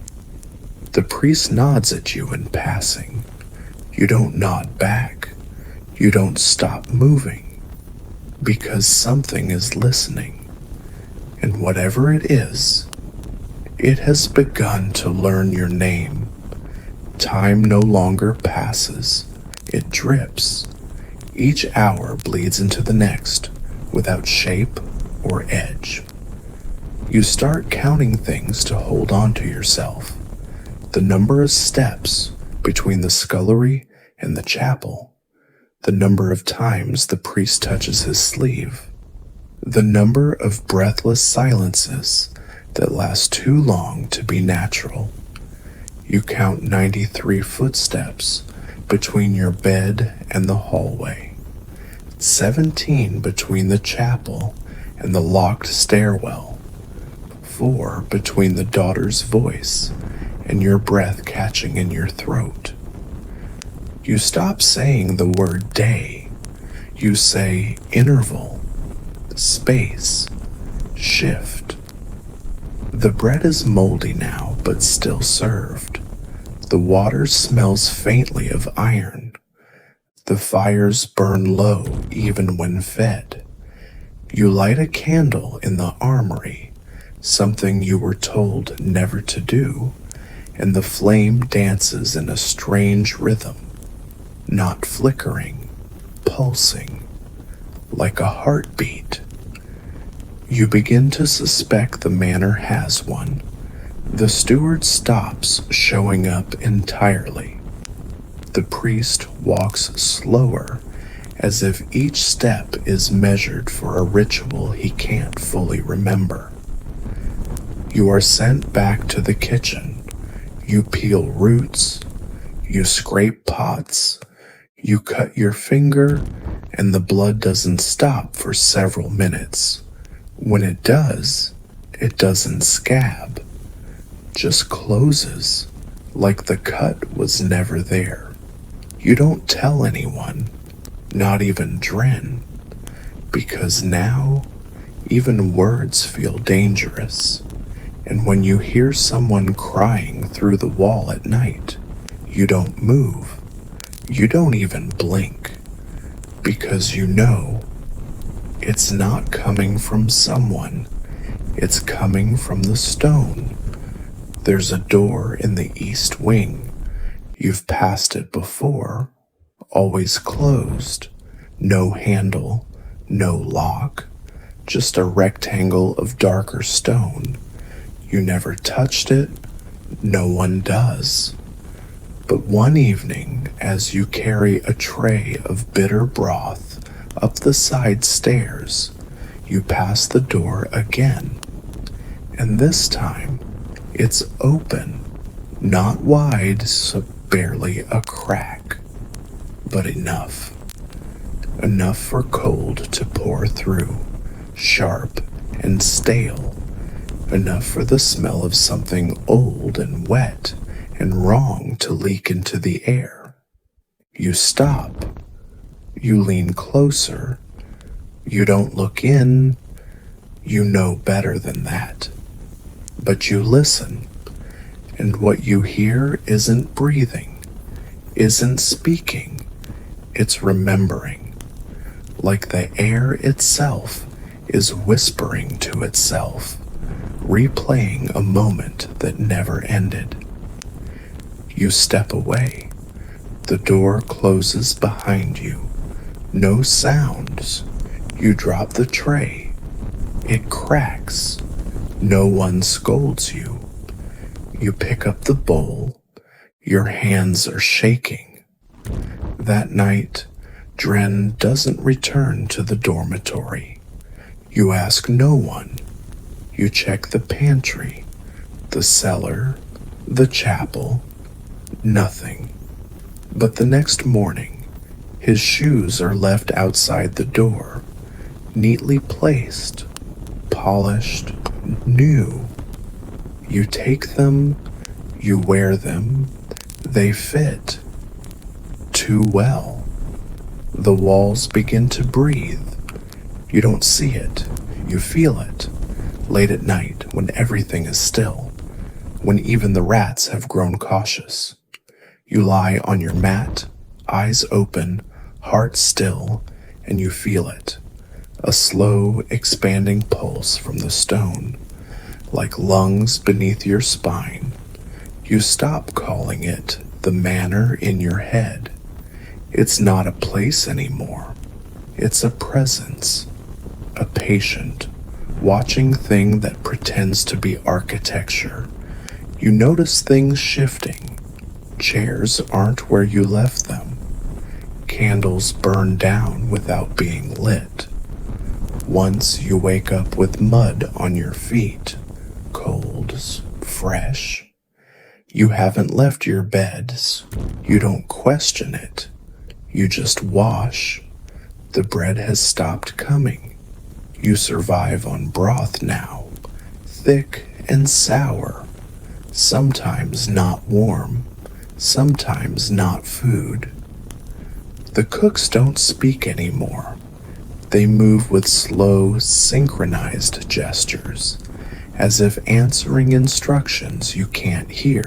The priest nods at you in passing. You don't nod back. You don't stop moving, because something is listening, and whatever it is, it has begun to learn your name. Time no longer passes. It drips. Each hour bleeds into the next without shape or edge. You start counting things to hold on to yourself. The number of steps between the scullery and the chapel. The number of times the priest touches his sleeve. The number of breathless silences that last too long to be natural. You count 93 footsteps between your bed and the hallway. 17 between the chapel and the locked stairwell. 4 between the daughter's voice and your breath catching in your throat. You stop saying the word day. You say interval, space, shift. The bread is moldy now, but still served. The water smells faintly of iron. The fires burn low even when fed. You light a candle in the armory, something you were told never to do, and the flame dances in a strange rhythm, not flickering, pulsing, like a heartbeat. You begin to suspect the manor has one. The steward stops showing up entirely. The priest walks slower, as if each step is measured for a ritual he can't fully remember. You are sent back to the kitchen. You peel roots. You scrape pots, you cut your finger, and the blood doesn't stop for several minutes. When it does, it doesn't scab, just closes, like the cut was never there. You don't tell anyone, not even Dren, because now even words feel dangerous. And when you hear someone crying through the wall at night, you don't move. You don't even blink, because you know it's not coming from someone. It's coming from the stone. There's a door in the east wing. You've passed it before, always closed. No handle, no lock, just a rectangle of darker stone. You never touched it, no one does. But one evening, as you carry a tray of bitter broth up the side stairs, you pass the door again. And this time, it's open, not wide, so barely a crack, but enough. Enough for cold to pour through, sharp and stale. Enough for the smell of something old and wet and wrong to leak into the air. You stop. You lean closer. You don't look in. You know better than that. But you listen, and what you hear isn't breathing, isn't speaking. It's remembering, like the air itself is whispering to itself, replaying a moment that never ended. You step away. The door closes behind you. No sounds. You drop the tray. It cracks. No one scolds you. You pick up the bowl. Your hands are shaking. That night, Dren doesn't return to the dormitory. You ask no one. You check the pantry, the cellar, the chapel. Nothing. But the next morning, his shoes are left outside the door, neatly placed, polished, new. You take them, you wear them, they fit. Too well. The walls begin to breathe. You don't see it, you feel it. Late at night, when everything is still, when even the rats have grown cautious. You lie on your mat, eyes open, heart still, and you feel it. A slow, expanding pulse from the stone, like lungs beneath your spine. You stop calling it the manor in your head. It's not a place anymore. It's a presence, a patient, watching thing that pretends to be architecture. You notice things shifting. Chairs aren't where you left them. Candles burn down without being lit. Once you wake up with mud on your feet, cold, fresh. You haven't left your beds. You don't question it. You just wash. The bread has stopped coming. You survive on broth now, thick and sour, sometimes not warm, sometimes not food. The cooks don't speak anymore. They move with slow, synchronized gestures, as if answering instructions you can't hear.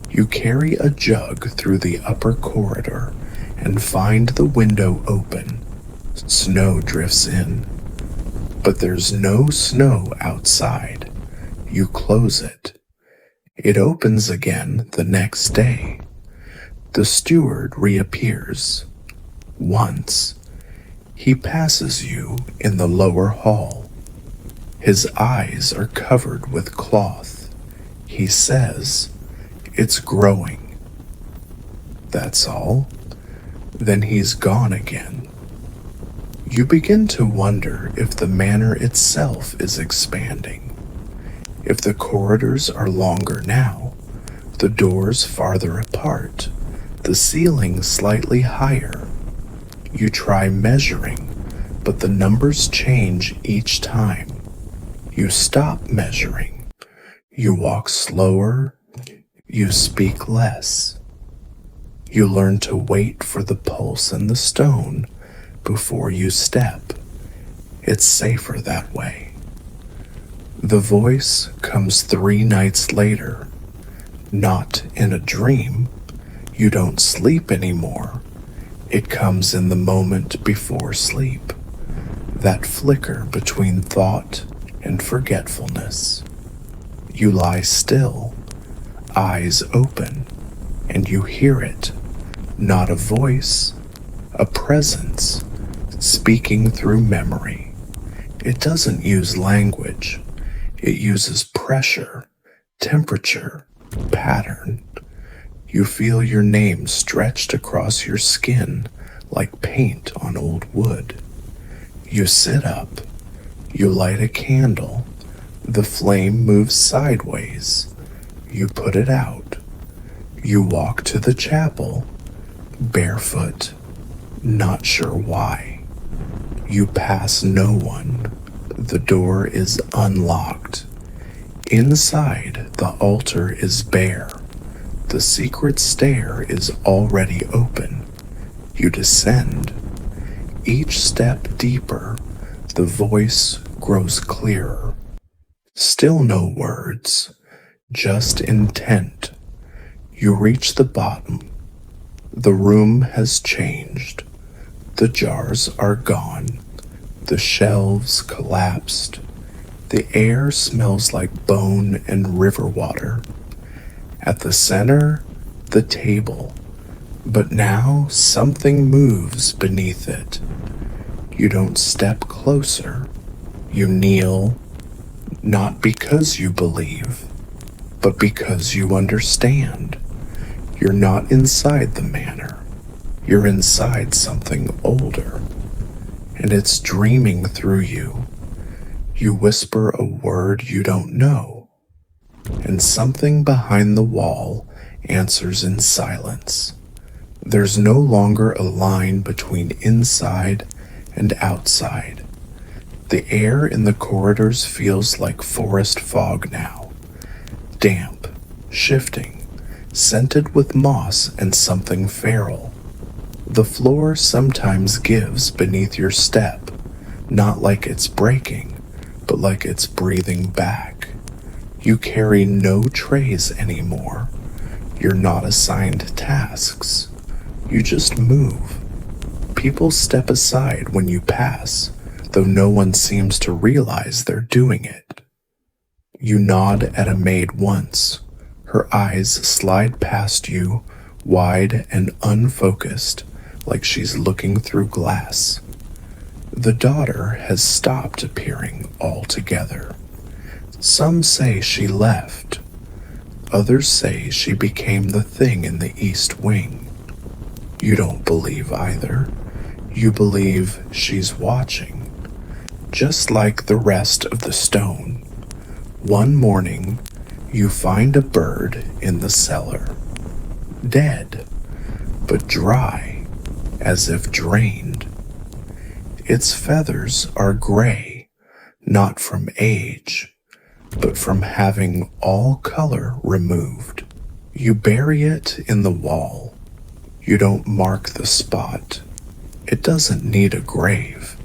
You carry a jug through the upper corridor and find the window open. Snow drifts in, but there's no snow outside. You close it. It opens again the next day. The steward reappears. Once, he passes you in the lower hall. His eyes are covered with cloth. He says, "It's growing." That's all. Then he's gone again. You begin to wonder if the manor itself is expanding. If the corridors are longer now, the doors farther apart, the ceiling slightly higher. You try measuring, but the numbers change each time. You stop measuring. You walk slower. You speak less. You learn to wait for the pulse in the stone before you step. It's safer that way. The voice comes 3 nights later, not in a dream. You don't sleep anymore. It comes in the moment before sleep, that flicker between thought and forgetfulness. You lie still, eyes open, and you hear it, not a voice, a presence, speaking through memory. It doesn't use language. It uses pressure, temperature, pattern. You feel your name stretched across your skin like paint on old wood. You sit up. You light a candle. The flame moves sideways. You put it out. You walk to the chapel, barefoot, not sure why. You pass no one. The door is unlocked. Inside, the altar is bare. The secret stair is already open. You descend. Each step deeper, the voice grows clearer. Still no words, just intent. You reach the bottom. The room has changed. The jars are gone. The shelves collapsed. The air smells like bone and river water. At the center, the table. But now something moves beneath it. You don't step closer. You kneel, not because you believe, but because you understand. You're not inside the manor. You're inside something older, and it's dreaming through you. You whisper a word you don't know, and something behind the wall answers in silence. There's no longer a line between inside and outside. The air in the corridors feels like forest fog now, damp, shifting, scented with moss and something feral. The floor sometimes gives beneath your step, not like it's breaking, but like it's breathing back. You carry no trays anymore. You're not assigned tasks. You just move. People step aside when you pass, though no one seems to realize they're doing it. You nod at a maid once. Her eyes slide past you, wide and unfocused, like she's looking through glass. The daughter has stopped appearing altogether. Some say she left. Others say she became the thing in the East Wing. You don't believe either. You believe she's watching, just like the rest of the stone. One morning, you find a bird in the cellar, dead, but dry, as if drained. Its feathers are gray, not from age, but from having all color removed. You bury it in the wall. You don't mark the spot. It doesn't need a grave.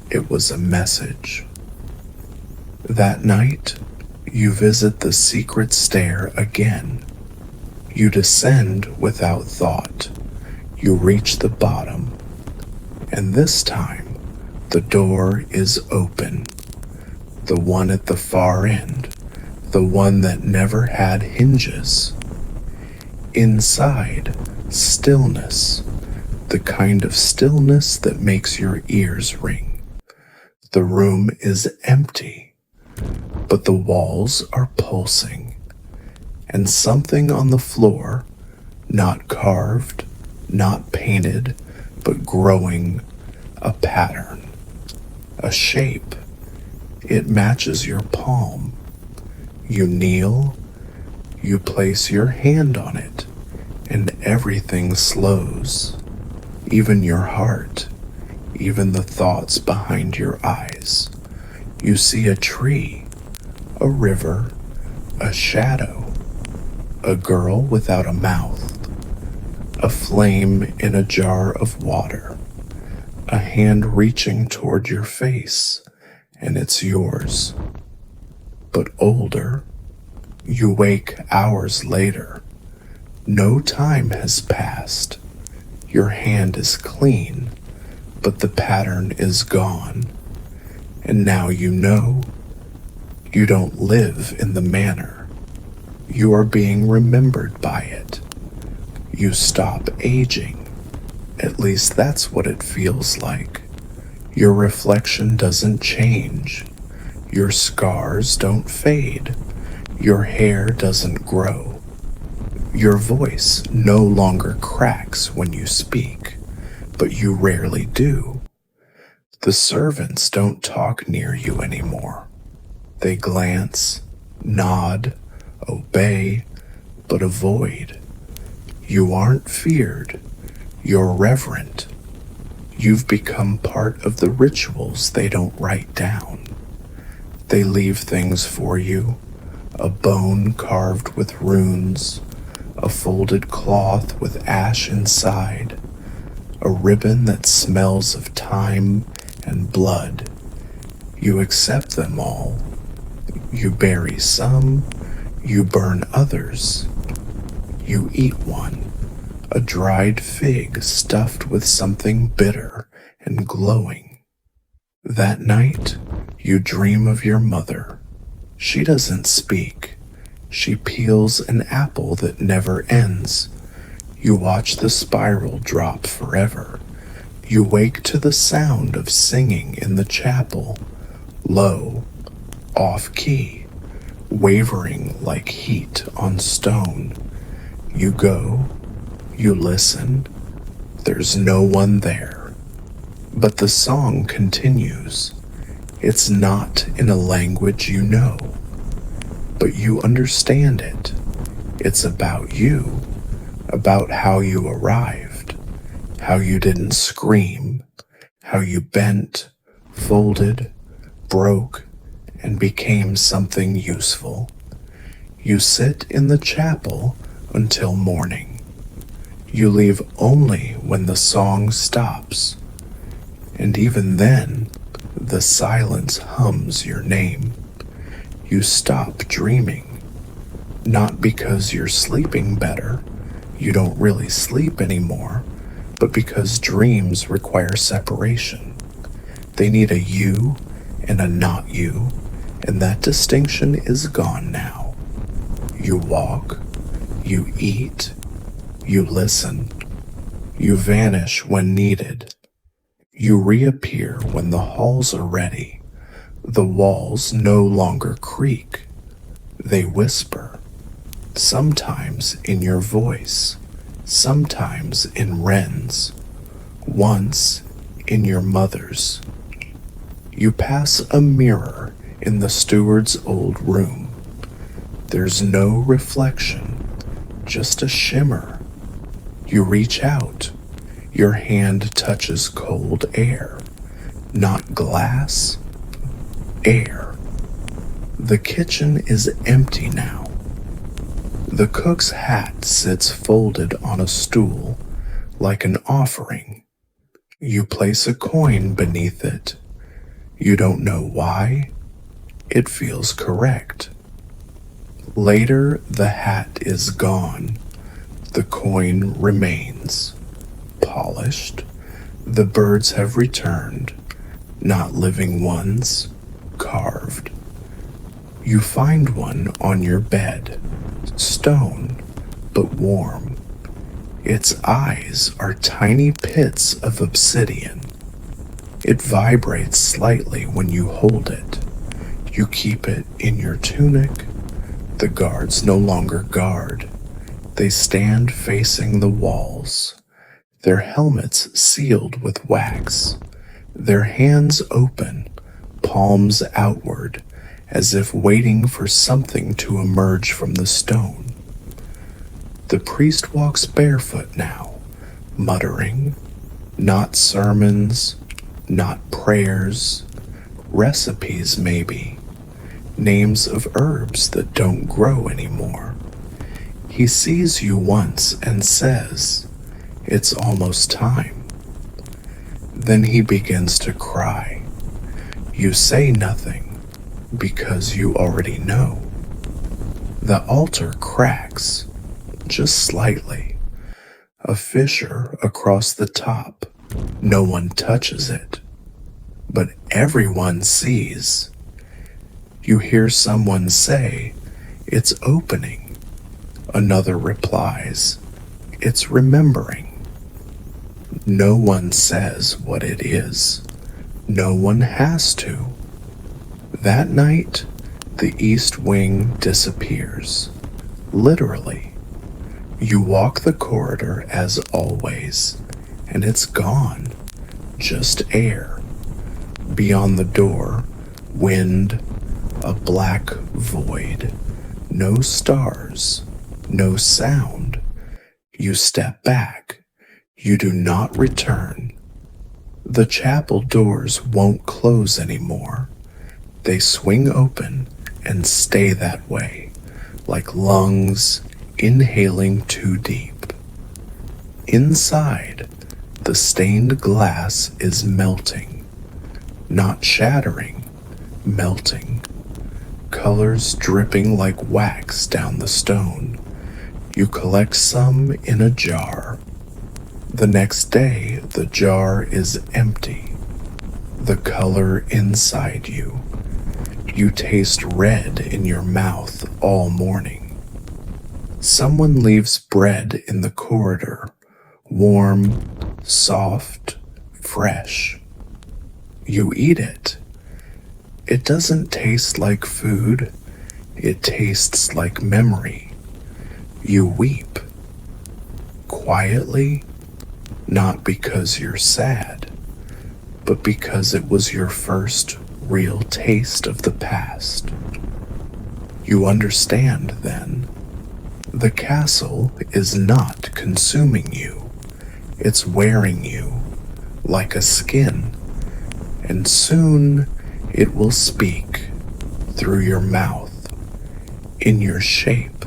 It was a message. That night, you visit the secret stair again. You descend without thought. You reach the bottom. And this time, the door is open. The one at the far end. The one that never had hinges. Inside, stillness. The kind of stillness that makes your ears ring. The room is empty, but the walls are pulsing, and something on the floor, not carved, not painted, but growing, a pattern, a shape. It matches your palm. You kneel, You place your hand on it, and everything slows, even your heart, even the thoughts behind your eyes. You see a tree, a river, a shadow, a girl without a mouth, a flame in a jar of water, a hand reaching toward your face, and it's yours. But older, you wake hours later. No time has passed. Your hand is clean, but the pattern is gone. And now you know you don't live in the manor. You are being remembered by it. You stop aging. At least that's what it feels like. Your reflection doesn't change. Your scars don't fade. Your hair doesn't grow. Your voice no longer cracks when you speak, but you rarely do. The servants don't talk near you anymore. They glance, nod, obey, but avoid. You aren't feared. You're reverent. You've become part of the rituals they don't write down. They leave things for you, a bone carved with runes, a folded cloth with ash inside, a ribbon that smells of time and blood. You accept them all. You bury some, you burn others. You eat one, a dried fig stuffed with something bitter and glowing. That night, you dream of your mother. She doesn't speak. She peels an apple that never ends. You watch the spiral drop forever. You wake to the sound of singing in the chapel, low, off-key, wavering like heat on stone. You go, you listen. There's no one there. But the song continues. It's not in a language you know, but you understand it. It's about you, about how you arrived, how you didn't scream, how you bent, folded, broke, and became something useful. You sit in the chapel until morning. You leave only when the song stops, and even then, the silence hums your name. You stop dreaming, not because you're sleeping better, you don't really sleep anymore, but because dreams require separation. They need a you and a not you, and that distinction is gone now. You walk, you eat, you listen, you vanish when needed. You reappear when the halls are ready. The walls no longer creak. They whisper, sometimes in your voice, sometimes in Wren's, once in your mother's. You pass a mirror in the steward's old room. There's no reflection, just a shimmer. You reach out. Your hand touches cold air, not glass, air. The kitchen is empty now. The cook's hat sits folded on a stool, like an offering. You place a coin beneath it. You don't know why. It feels correct. Later, the hat is gone. The coin remains. Polished. The birds have returned, not living ones, carved. You find one on your bed, stone, but warm. Its eyes are tiny pits of obsidian. It vibrates slightly when you hold it. You keep it in your tunic. The guards no longer guard. They stand facing the walls, their helmets sealed with wax, their hands open, palms outward, as if waiting for something to emerge from the stone. The priest walks barefoot now, muttering, not sermons, not prayers, recipes maybe, names of herbs that don't grow anymore. He sees you once and says, "It's almost time." Then he begins to cry. You say nothing because you already know. The altar cracks, just slightly, a fissure across the top. No one touches it, but everyone sees. You hear someone say, "It's opening." Another replies, "It's remembering." No one says what it is. No one has to. That night, the east wing disappears. Literally. You walk the corridor as always, and it's gone. Just air. Beyond the door, wind, a black void. No stars, no sound. You step back. You do not return. The chapel doors won't close anymore. They swing open and stay that way, like lungs inhaling too deep. Inside, the stained glass is melting, not shattering, melting. Colors dripping like wax down the stone. You collect some in a jar. The next day, the jar is empty. The color inside you. You taste red in your mouth all morning. Someone leaves bread in the corridor, warm, soft, fresh. You eat it. It doesn't taste like food. It tastes like memory. You weep. Quietly, not because you're sad, but because it was your first real taste of the past. You understand then. The castle is not consuming you. It's wearing you like a skin, and soon it will speak through your mouth, in your shape,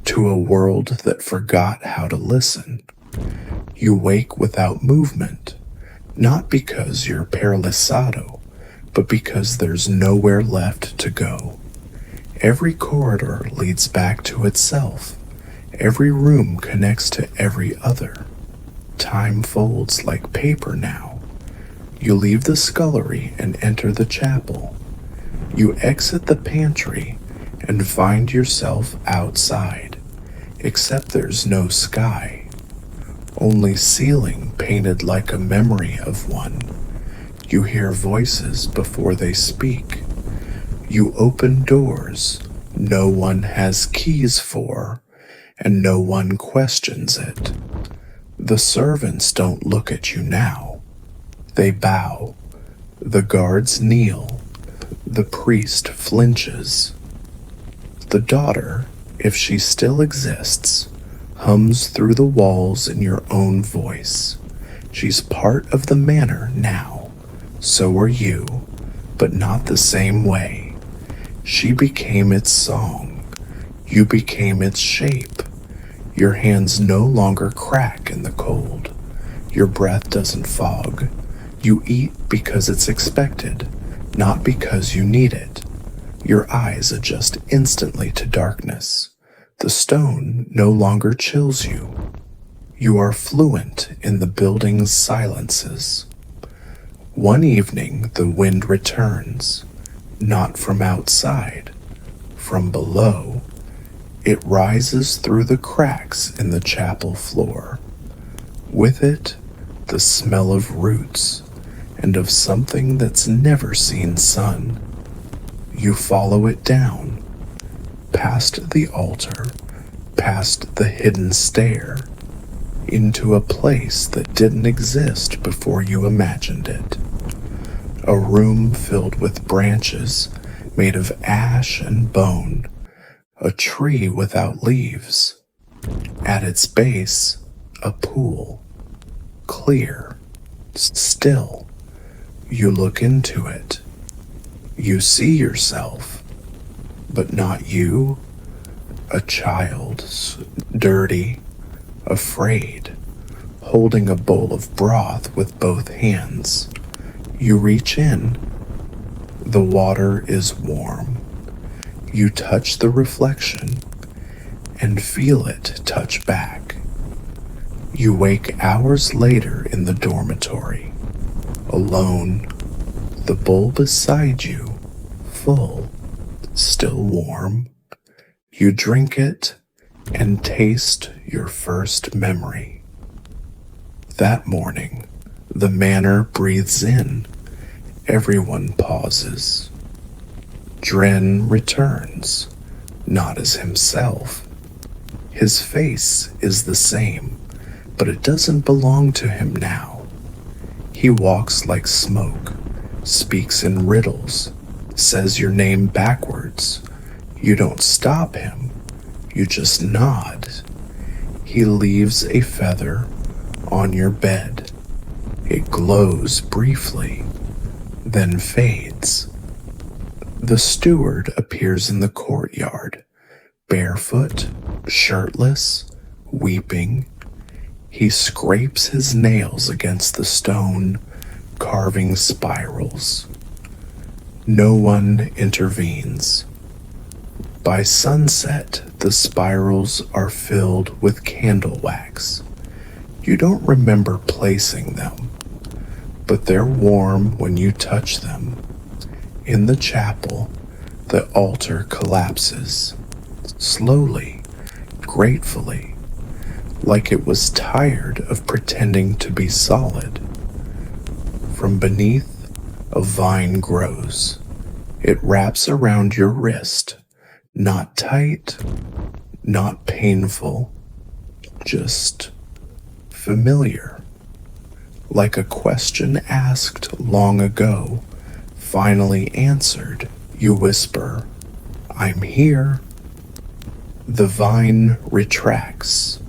to a world that forgot how to listen. You wake without movement, not because you're paralizado, but because there's nowhere left to go. Every corridor leads back to itself. Every room connects to every other. Time folds like paper now. You leave the scullery and enter the chapel. You exit the pantry and find yourself outside, except there's no sky. Only ceiling painted like a memory of one. You hear voices before they speak. You open doors no one has keys for, and no one questions it. The servants don't look at you now. They bow. The guards kneel. The priest flinches. The daughter, if she still exists, hums through the walls in your own voice. She's part of the manor now. So are you, but not the same way. She became its song. You became its shape. Your hands no longer crack in the cold. Your breath doesn't fog. You eat because it's expected, not because you need it. Your eyes adjust instantly to darkness. The stone no longer chills you. You are fluent in the building's silences. One evening the wind returns, not from outside, from below. It rises through the cracks in the chapel floor. With it, the smell of roots and of something that's never seen sun. You follow it down, past the altar, past the hidden stair, into a place that didn't exist before you imagined it. A room filled with branches made of ash and bone, a tree without leaves. At its base, a pool, clear, still. You look into it. You see yourself, but not you. A child, dirty, afraid, holding a bowl of broth with both hands. You reach in. The water is warm. You touch the reflection and feel it touch back. You wake hours later in the dormitory, alone, the bowl beside you, full, still warm. You drink it and taste your first memory. That morning, the manor breathes in. Everyone pauses. Dren returns, not as himself. His face is the same, but it doesn't belong to him now. He walks like smoke, speaks in riddles, says your name backwards. You don't stop him, you just nod. He leaves a feather on your bed. It glows briefly, then fades. The steward appears in the courtyard, barefoot, shirtless, weeping. He scrapes his nails against the stone, carving spirals. No one intervenes. By sunset, the spirals are filled with candle wax. You don't remember placing them, but they're warm when you touch them. In the chapel, the altar collapses, slowly, gratefully, like it was tired of pretending to be solid. From beneath, a vine grows. It wraps around your wrist, not tight, not painful, just familiar. Like a question asked long ago, finally answered. You whisper, "I'm here." The vine retracts.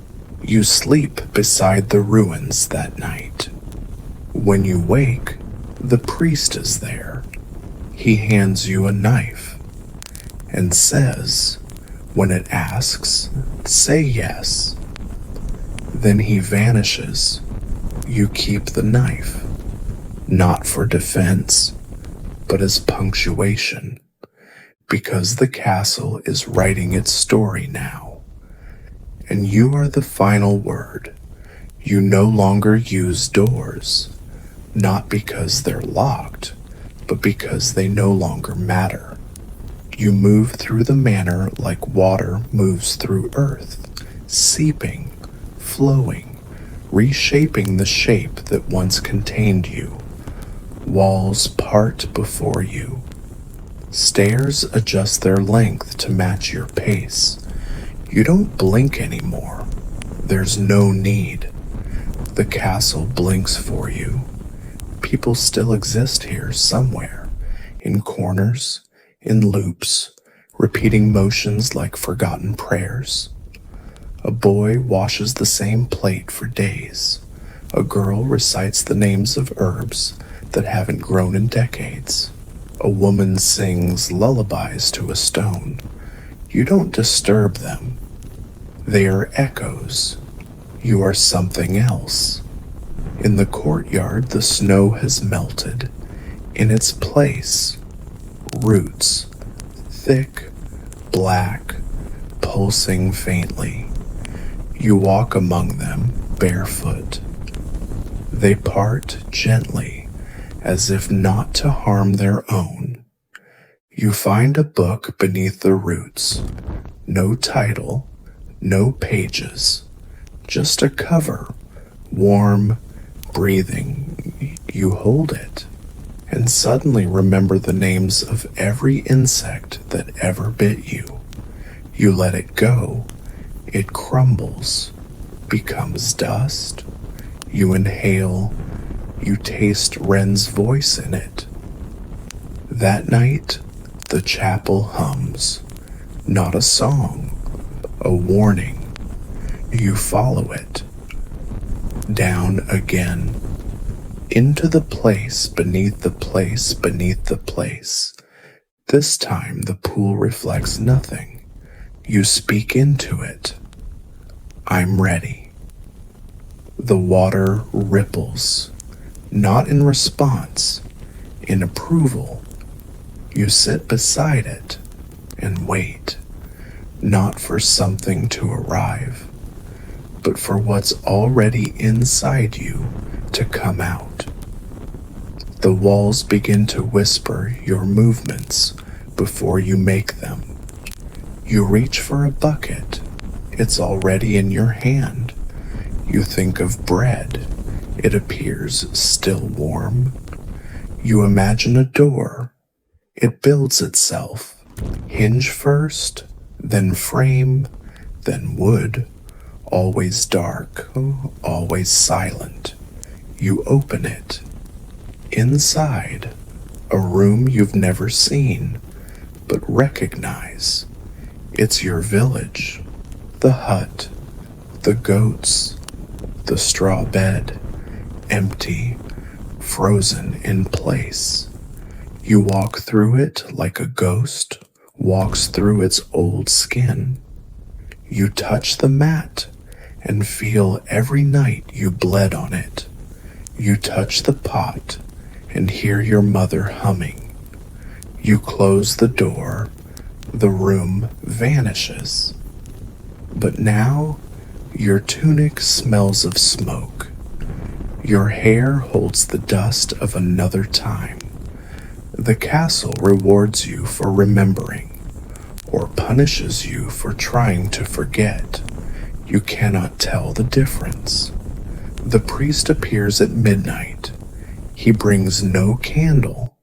You sleep beside the ruins that night. When you wake, the priest is there. He hands you a knife and says, when it asks, say yes. Then he vanishes. You keep the knife, not for defense, but as punctuation, because the castle is writing its story now, and you are the final word. You no longer use doors, not because they're locked, but because they no longer matter. You move through the manor like water moves through earth, seeping, flowing, reshaping the shape that once contained you. Walls part before you. Stairs adjust their length to match your pace. You don't blink anymore. There's no need. The castle blinks for you. People still exist here somewhere, in corners, in loops, repeating motions like forgotten prayers. A boy washes the same plate for days. A girl recites the names of herbs that haven't grown in decades. A woman sings lullabies to a stone. You don't disturb them. They are echoes. You are something else. In the courtyard, the snow has melted. In its place, roots, thick, black, pulsing faintly. You walk among them, barefoot. They part gently, as if not to harm their own. You find a book beneath the roots. No title, no pages, just a cover, warm, breathing. You hold it, and suddenly remember the names of every insect that ever bit you. You let it go. It crumbles, becomes dust. You inhale. You taste Wren's voice in it. That night, the chapel hums. Not a song, a warning. You follow it. Down again. Into the place beneath the place beneath the place. This time the pool reflects nothing. You speak into it. I'm ready. The water ripples, not in response, in approval. You sit beside it and wait, not for something to arrive, but for what's already inside you to come out. The walls begin to whisper your movements before you make them. You reach for a bucket. It's already in your hand. You think of bread. It appears still warm. You imagine a door. It builds itself. Hinge first, then frame, then wood. Always dark, always silent. You open it. Inside, a room you've never seen, but recognize. It's your village, the hut, the goats, the straw bed, empty, frozen in place. You walk through it like a ghost walks through its old skin. You touch the mat and feel every night you bled on it. You touch the pot and hear your mother humming. You close the door, the room vanishes. But now your tunic smells of smoke. Your hair holds the dust of another time. The castle rewards you for remembering, or punishes you for trying to forget. You cannot tell the difference. The priest appears at midnight. He brings no candle.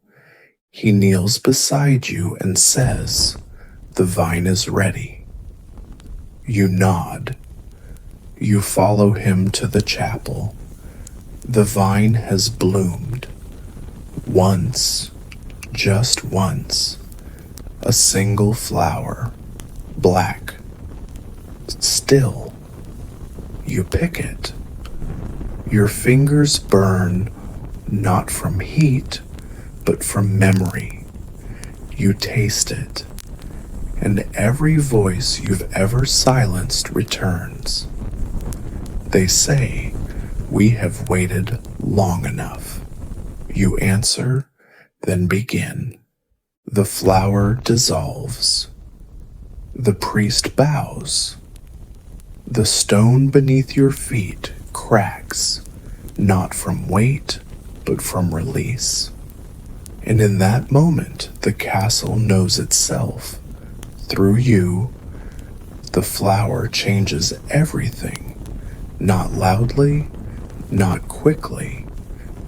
He kneels beside you and says, "The vine is ready." You nod. You follow him to the chapel. The vine has bloomed. Once, just once, a single flower, black, still. You pick it. Your fingers burn, not from heat, but from memory. You taste it, and every voice you've ever silenced returns. They say, "We have waited long enough." You answer, then begin. The flower dissolves. The priest bows. The stone beneath your feet cracks, not from weight, but from release. And in that moment, the castle knows itself. Through you, the flower changes everything, not loudly, not quickly,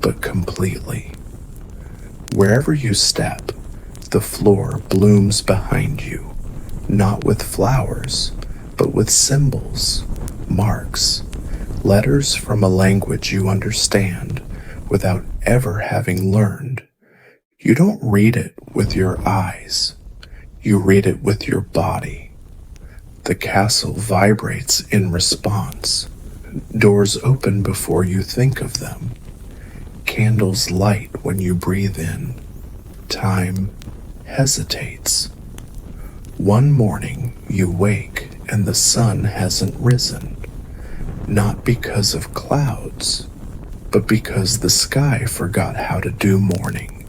but completely. Wherever you step, the floor blooms behind you, not with flowers, but with symbols, marks, letters from a language you understand without ever having learned. You don't read it with your eyes. You read it with your body. The castle vibrates in response. Doors open before you think of them. Candles light when you breathe in. Time hesitates. One morning you wake and the sun hasn't risen, not because of clouds, but because the sky forgot how to do morning.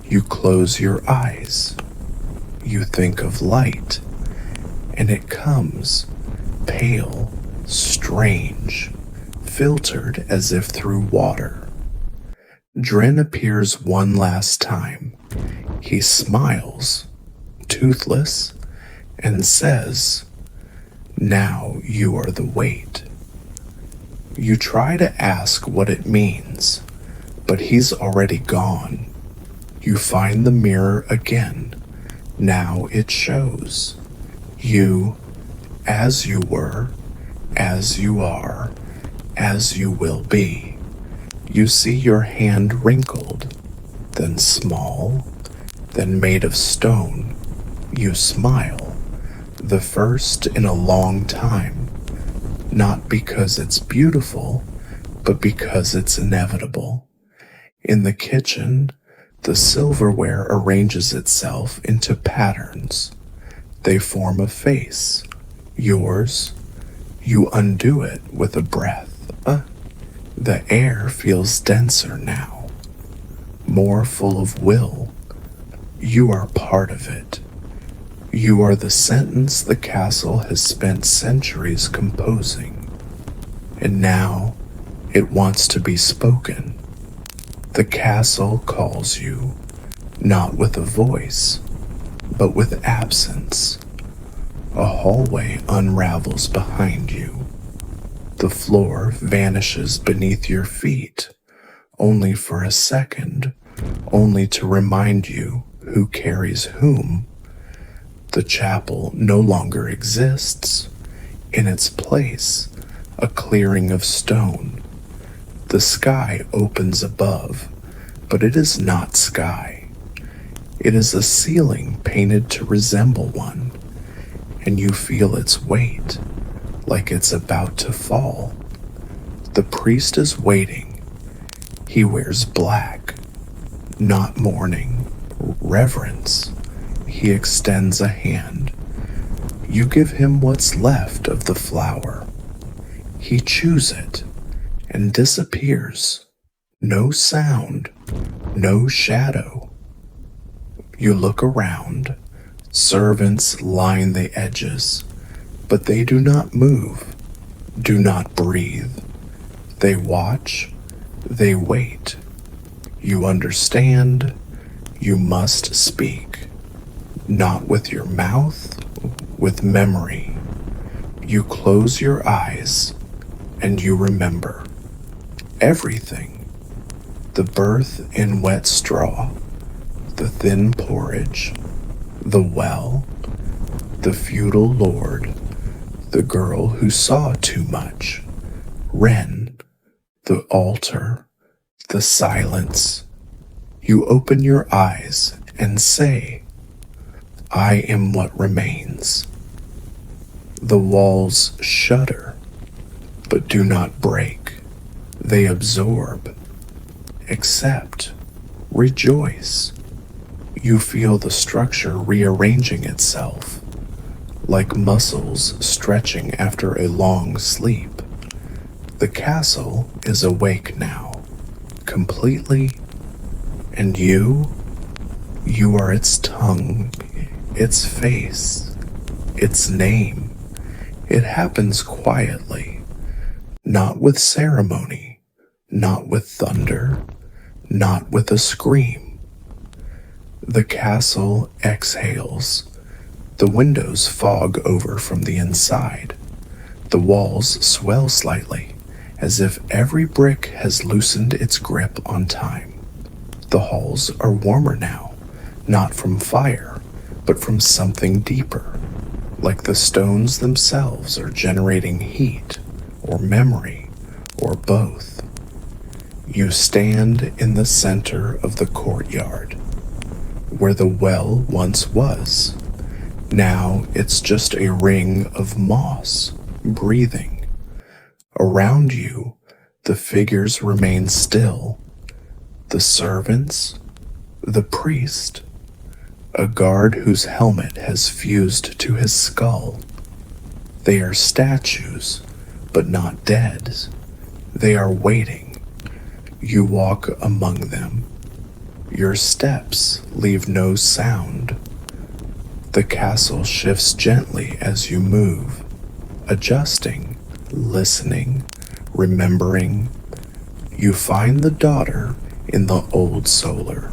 You close your eyes. You think of light, and it comes, pale, strange, filtered as if through water. Dren appears one last time. He smiles, toothless, and says, "Now you are the weight." You try to ask what it means, but he's already gone. You find the mirror again. Now it shows you as you were, as you are, as you will be. You see your hand wrinkled, then small, then made of stone. You smile, the first in a long time. not because it's beautiful, but because it's inevitable. In the kitchen, the silverware arranges itself into patterns. They form a face, yours. You undo it with a breath. The air feels denser now, more full of will. You are part of it. You are the sentence the castle has spent centuries composing, and now it wants to be spoken. The castle calls you, not with a voice, but with absence. A hallway unravels behind you. The floor vanishes beneath your feet, only for a second, only to remind you who carries whom. The chapel no longer exists. In its place, a clearing of stone. The sky opens above, but it is not sky. It is a ceiling painted to resemble one, and you feel its weight, like it's about to fall. The priest is waiting. He wears black, not mourning, reverence. He extends a hand. You give him what's left of the flower. He chews it and disappears. No sound, no shadow. You look around. Servants line the edges, but they do not move, do not breathe. They watch, they wait. You understand, you must speak. Not with your mouth, with memory. You close your eyes, and you remember everything. The birth in wet straw, the thin porridge, the well, the feudal lord, the girl who saw too much, Wren, the altar, the silence. You open your eyes and say, I am what remains. The walls shudder, but do not break. They absorb, accept, rejoice. You feel the structure rearranging itself, like muscles stretching after a long sleep. The castle is awake now, completely, and you are its tongue, its face, its name. It happens quietly, not with ceremony, not with thunder, not with a scream. The castle exhales. The windows fog over from the inside. The walls swell slightly, as if every brick has loosened its grip on time. The halls are warmer now, not from fire, but from something deeper, like the stones themselves are generating heat, or memory, or both. You stand in the center of the courtyard, where the well once was. Now it's just a ring of moss, breathing. Around you, the figures remain still. The servants, the priest, a guard whose helmet has fused to his skull. They are statues, but not dead. They are waiting. You walk among them. Your steps leave no sound. The castle shifts gently as you move, adjusting, listening, remembering. You find the daughter in the old solar,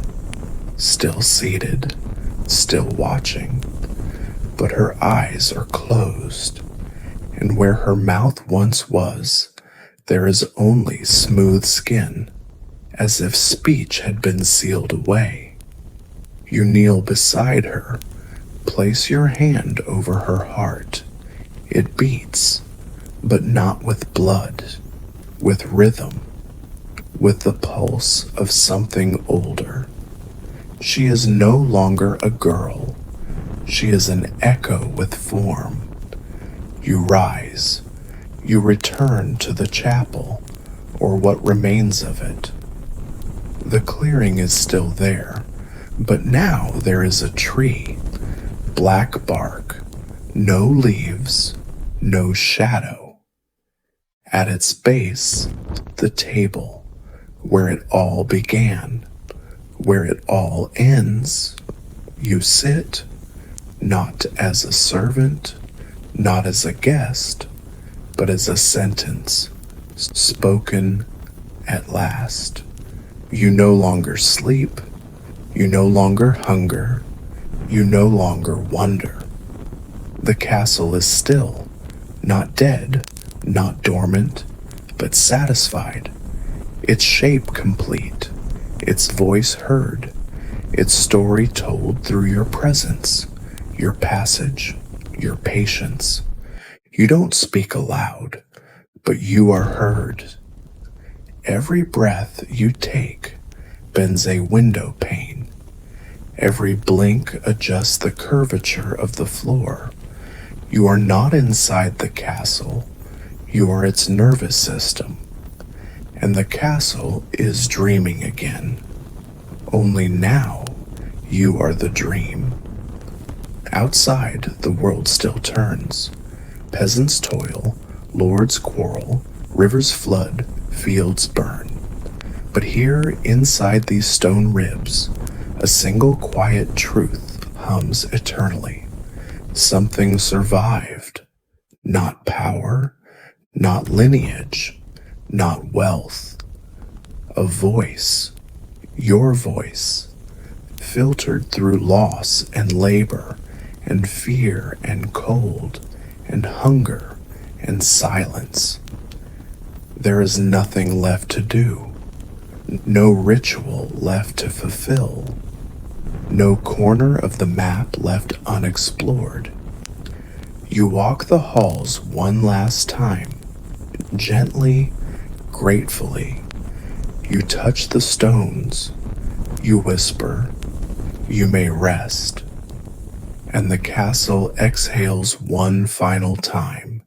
still seated, still watching, but her eyes are closed, and where her mouth once was, there is only smooth skin, as if speech had been sealed away. You kneel beside her, place your hand over her heart. It beats, but not with blood, with rhythm, with the pulse of something older. She is no longer a girl. She is an echo with form. You rise. You return to the chapel, or what remains of it. The clearing is still there, but now there is a tree, black bark, no leaves, no shadow. At its base, the table, where it all began, where it all ends. You sit, not as a servant, not as a guest, but as a sentence, spoken at last. You no longer sleep, you no longer hunger, you no longer wonder. The castle is still, not dead, not dormant, but satisfied, its shape complete, its voice heard, its story told through your presence, your passage, your patience. You don't speak aloud, but you are heard. Every breath you take bends a window pane. Every blink adjusts the curvature of the floor. You are not inside the castle, you are its nervous system. And the castle is dreaming again. Only now, you are the dream. Outside, the world still turns. Peasants toil, lords quarrel, rivers flood, fields burn. But here, inside these stone ribs, a single quiet truth hums eternally. Something survived. Not power, not lineage, not wealth. A voice, your voice, filtered through loss and labor and fear and cold and hunger and silence. There is nothing left to do, no ritual left to fulfill, no corner of the map left unexplored. You walk the halls one last time, gently, gratefully. You touch the stones, you whisper, you may rest. And the castle exhales one final time.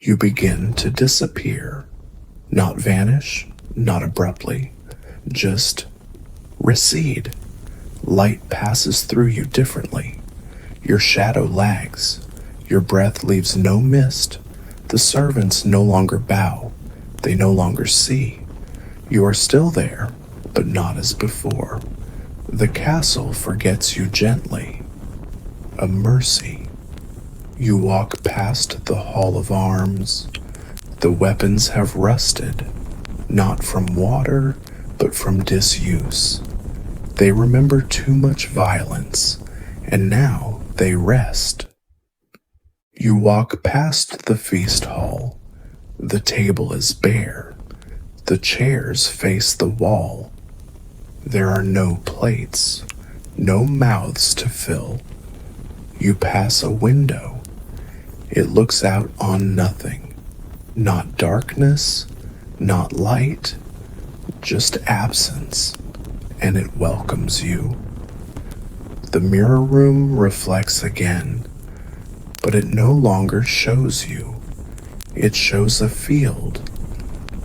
You begin to disappear, not vanish, not abruptly, just recede. Light passes through you differently. Your shadow lags. Your breath leaves no mist. The servants no longer bow. They no longer see. You are still there, but not as before. The castle forgets you gently. A mercy. You walk past the hall of arms. The weapons have rusted, not from water, but from disuse. They remember too much violence, and now they rest. You walk past the feast hall. The table is bare. The chairs face the wall. There are no plates, no mouths to fill. You pass a window. It looks out on nothing. Not darkness, not light, just absence, and it welcomes you. The mirror room reflects again, but it no longer shows you. It shows a field,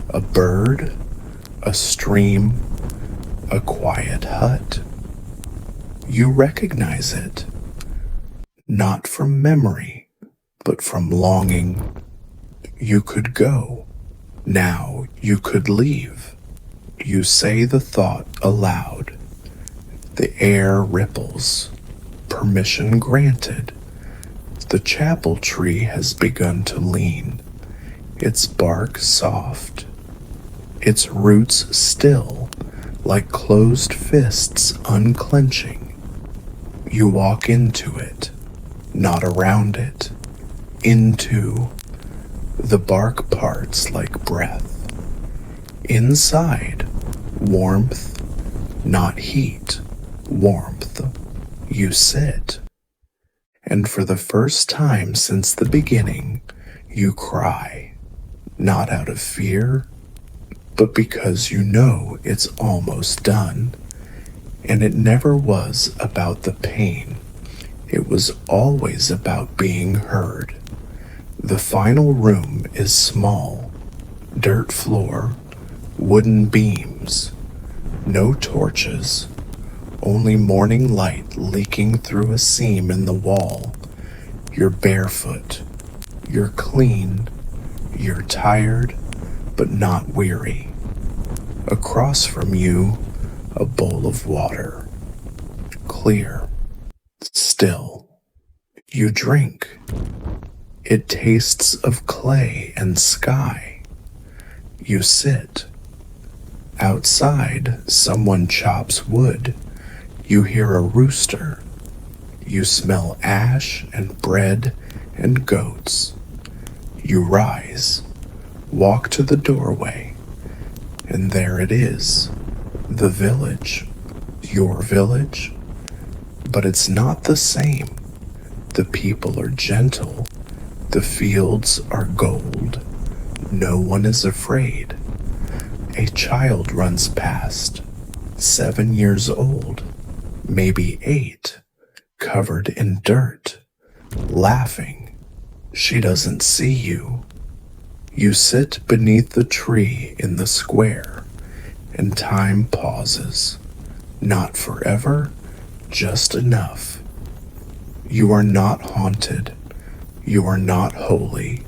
a bird, a stream, a quiet hut. You recognize it, not from memory, but from longing. You could go. Now you could leave. You say the thought aloud. The air ripples. Permission granted. The chapel tree has begun to lean, its bark soft, its roots still, like closed fists unclenching. You walk into it, not around it, into. The bark parts like breath. Inside, warmth, not heat, warmth. You sit. And for the first time since the beginning, you cry, not out of fear, but because you know it's almost done. And it never was about the pain. It was always about being heard. The final room is small, dirt floor, wooden beams, no torches, only morning light leaking through a seam in the wall. You're barefoot, you're clean, you're tired, but not weary. Across from you, a bowl of water, clear, still. You drink. It tastes of clay and sky. You sit. Outside, someone chops wood. You hear a rooster. You smell ash and bread and goats. You rise, walk to the doorway, and there it is, the village, your village. But it's not the same. The people are gentle. The fields are gold. No one is afraid. A child runs past, 7 years old, maybe 8, covered in dirt, laughing. She doesn't see you. You sit beneath the tree in the square, and time pauses. Not forever, just enough. You are not haunted. You are not holy.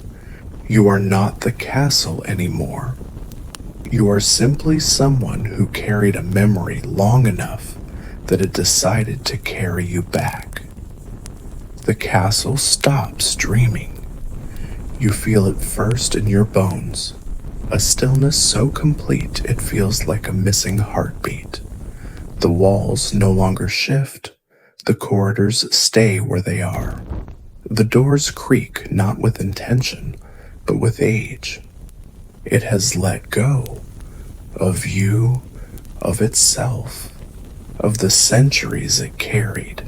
You are not the castle anymore. You are simply someone who carried a memory long enough that it decided to carry you back. The castle stops dreaming. You feel it first in your bones, a stillness so complete it feels like a missing heartbeat. The walls no longer shift. The corridors stay where they are. The doors creak not with intention, but with age. It has let go of you, of itself, of the centuries it carried.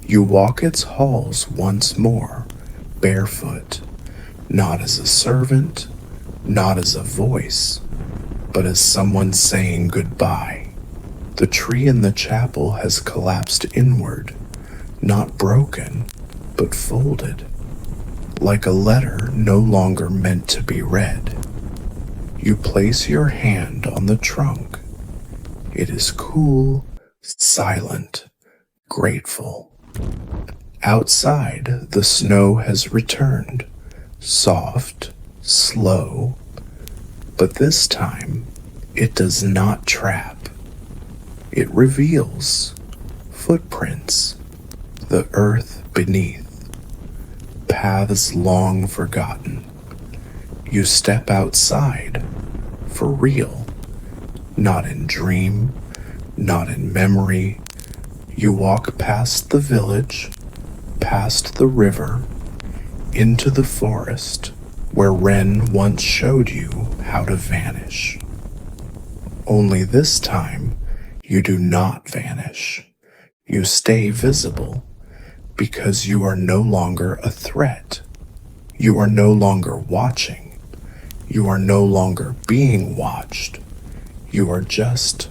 You walk its halls once more, barefoot, not as a servant, not as a voice, but as someone saying goodbye. The tree in the chapel has collapsed inward, not broken, but folded, like a letter no longer meant to be read. You place your hand on the trunk. It is cool, silent, grateful. Outside, the snow has returned, soft, slow, but this time it does not trap. It reveals footprints, the earth beneath, paths long forgotten. You step outside, for real, not in dream, not in memory. You walk past the village, past the river, into the forest where Wren once showed you how to vanish. Only this time, you do not vanish. You stay visible because you are no longer a threat. You are no longer watching. You are no longer being watched. You are just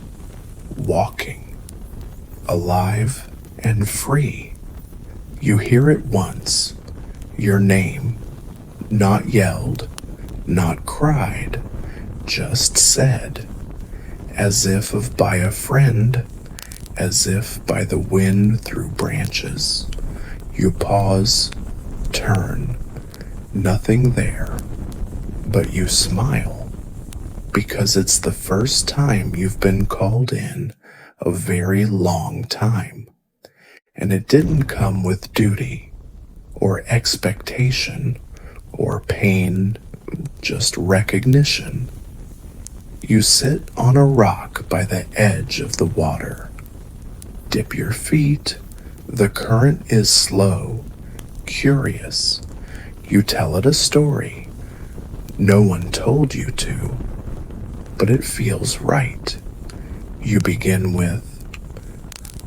walking, alive and free. You hear it once, your name, not yelled, not cried, just said, as if by a friend, as if by the wind through branches. You pause, turn, nothing there, but you smile, because it's the first time you've been called in a very long time, and it didn't come with duty, or expectation, or pain, just recognition. You sit on a rock by the edge of the water. Dip your feet. The current is slow, curious. You tell it a story. No one told you to, but it feels right. You begin with,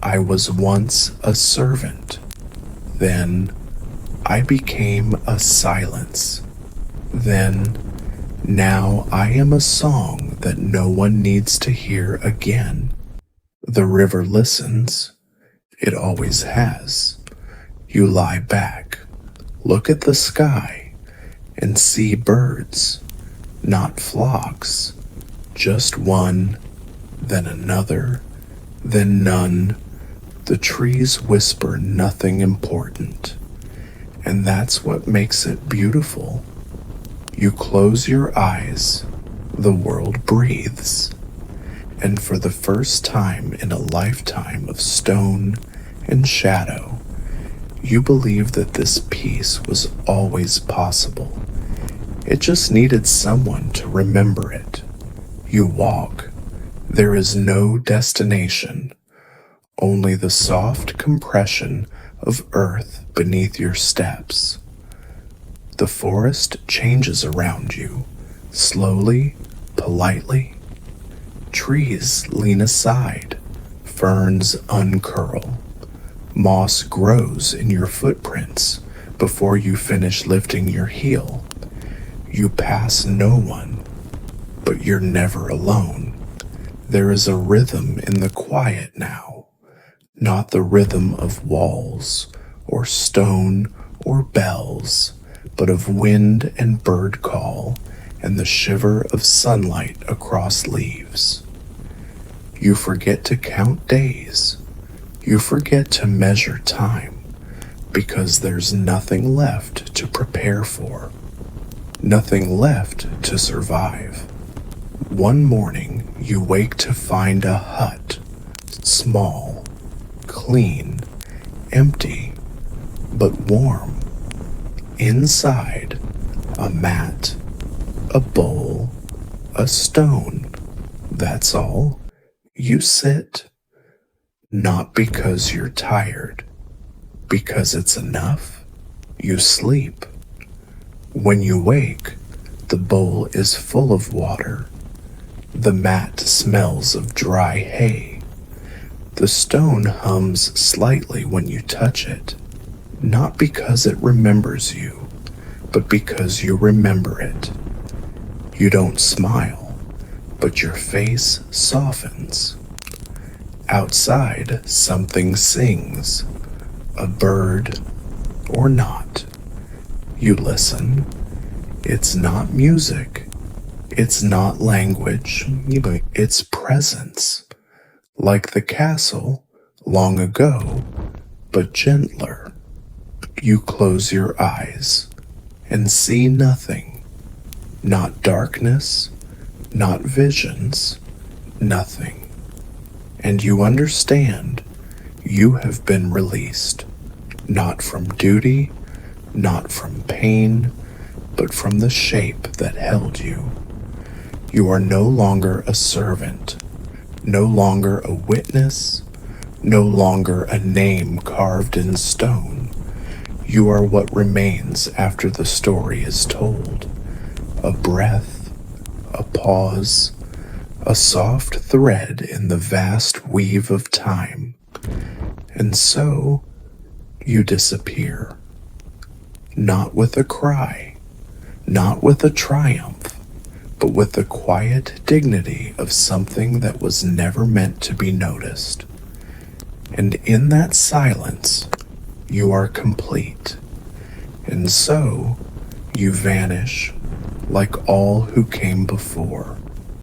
I was once a servant. Then I became a silence. Then now I am a song that no one needs to hear again. The river listens. It always has. You lie back. Look at the sky. and see birds, not flocks, just one, then another, then none. The trees whisper nothing important, and that's what makes it beautiful. You close your eyes, the world breathes, and for the first time in a lifetime of stone and shadow, you believe that this peace was always possible. It just needed someone to remember it. You walk. There is no destination, only the soft compression of earth beneath your steps. The forest changes around you, slowly, politely. Trees lean aside, ferns uncurl. Moss grows in your footprints before you finish lifting your heel. You pass no one, but you're never alone. There is a rhythm in the quiet now, not the rhythm of walls or stone or bells, but of wind and bird call and the shiver of sunlight across leaves. You forget to count days. You forget to measure time, because there's nothing left to prepare for, nothing left to survive. One morning, you wake to find a hut, small, clean, empty, but warm. Inside, a mat, a bowl, a stone. That's all. You sit, not because you're tired, because it's enough. You sleep. When you wake, the bowl is full of water. The mat smells of dry hay. The stone hums slightly when you touch it, not because it remembers you, but because you remember it. You don't smile, but your face softens. Outside, something sings, a bird or not. You listen. It's not music. It's not language. It's presence, like the castle long ago, but gentler. You close your eyes and see nothing, not darkness, not visions, nothing. And you understand you have been released, not from duty, not from pain, but from the shape that held you. You are no longer a servant, no longer a witness, no longer a name carved in stone. You are what remains after the story is told. A breath, a pause, a soft thread in the vast weave of time. And so, you disappear. Not with a cry, not with a triumph, but with the quiet dignity of something that was never meant to be noticed. And in that silence, you are complete. And so, you vanish like all who came before.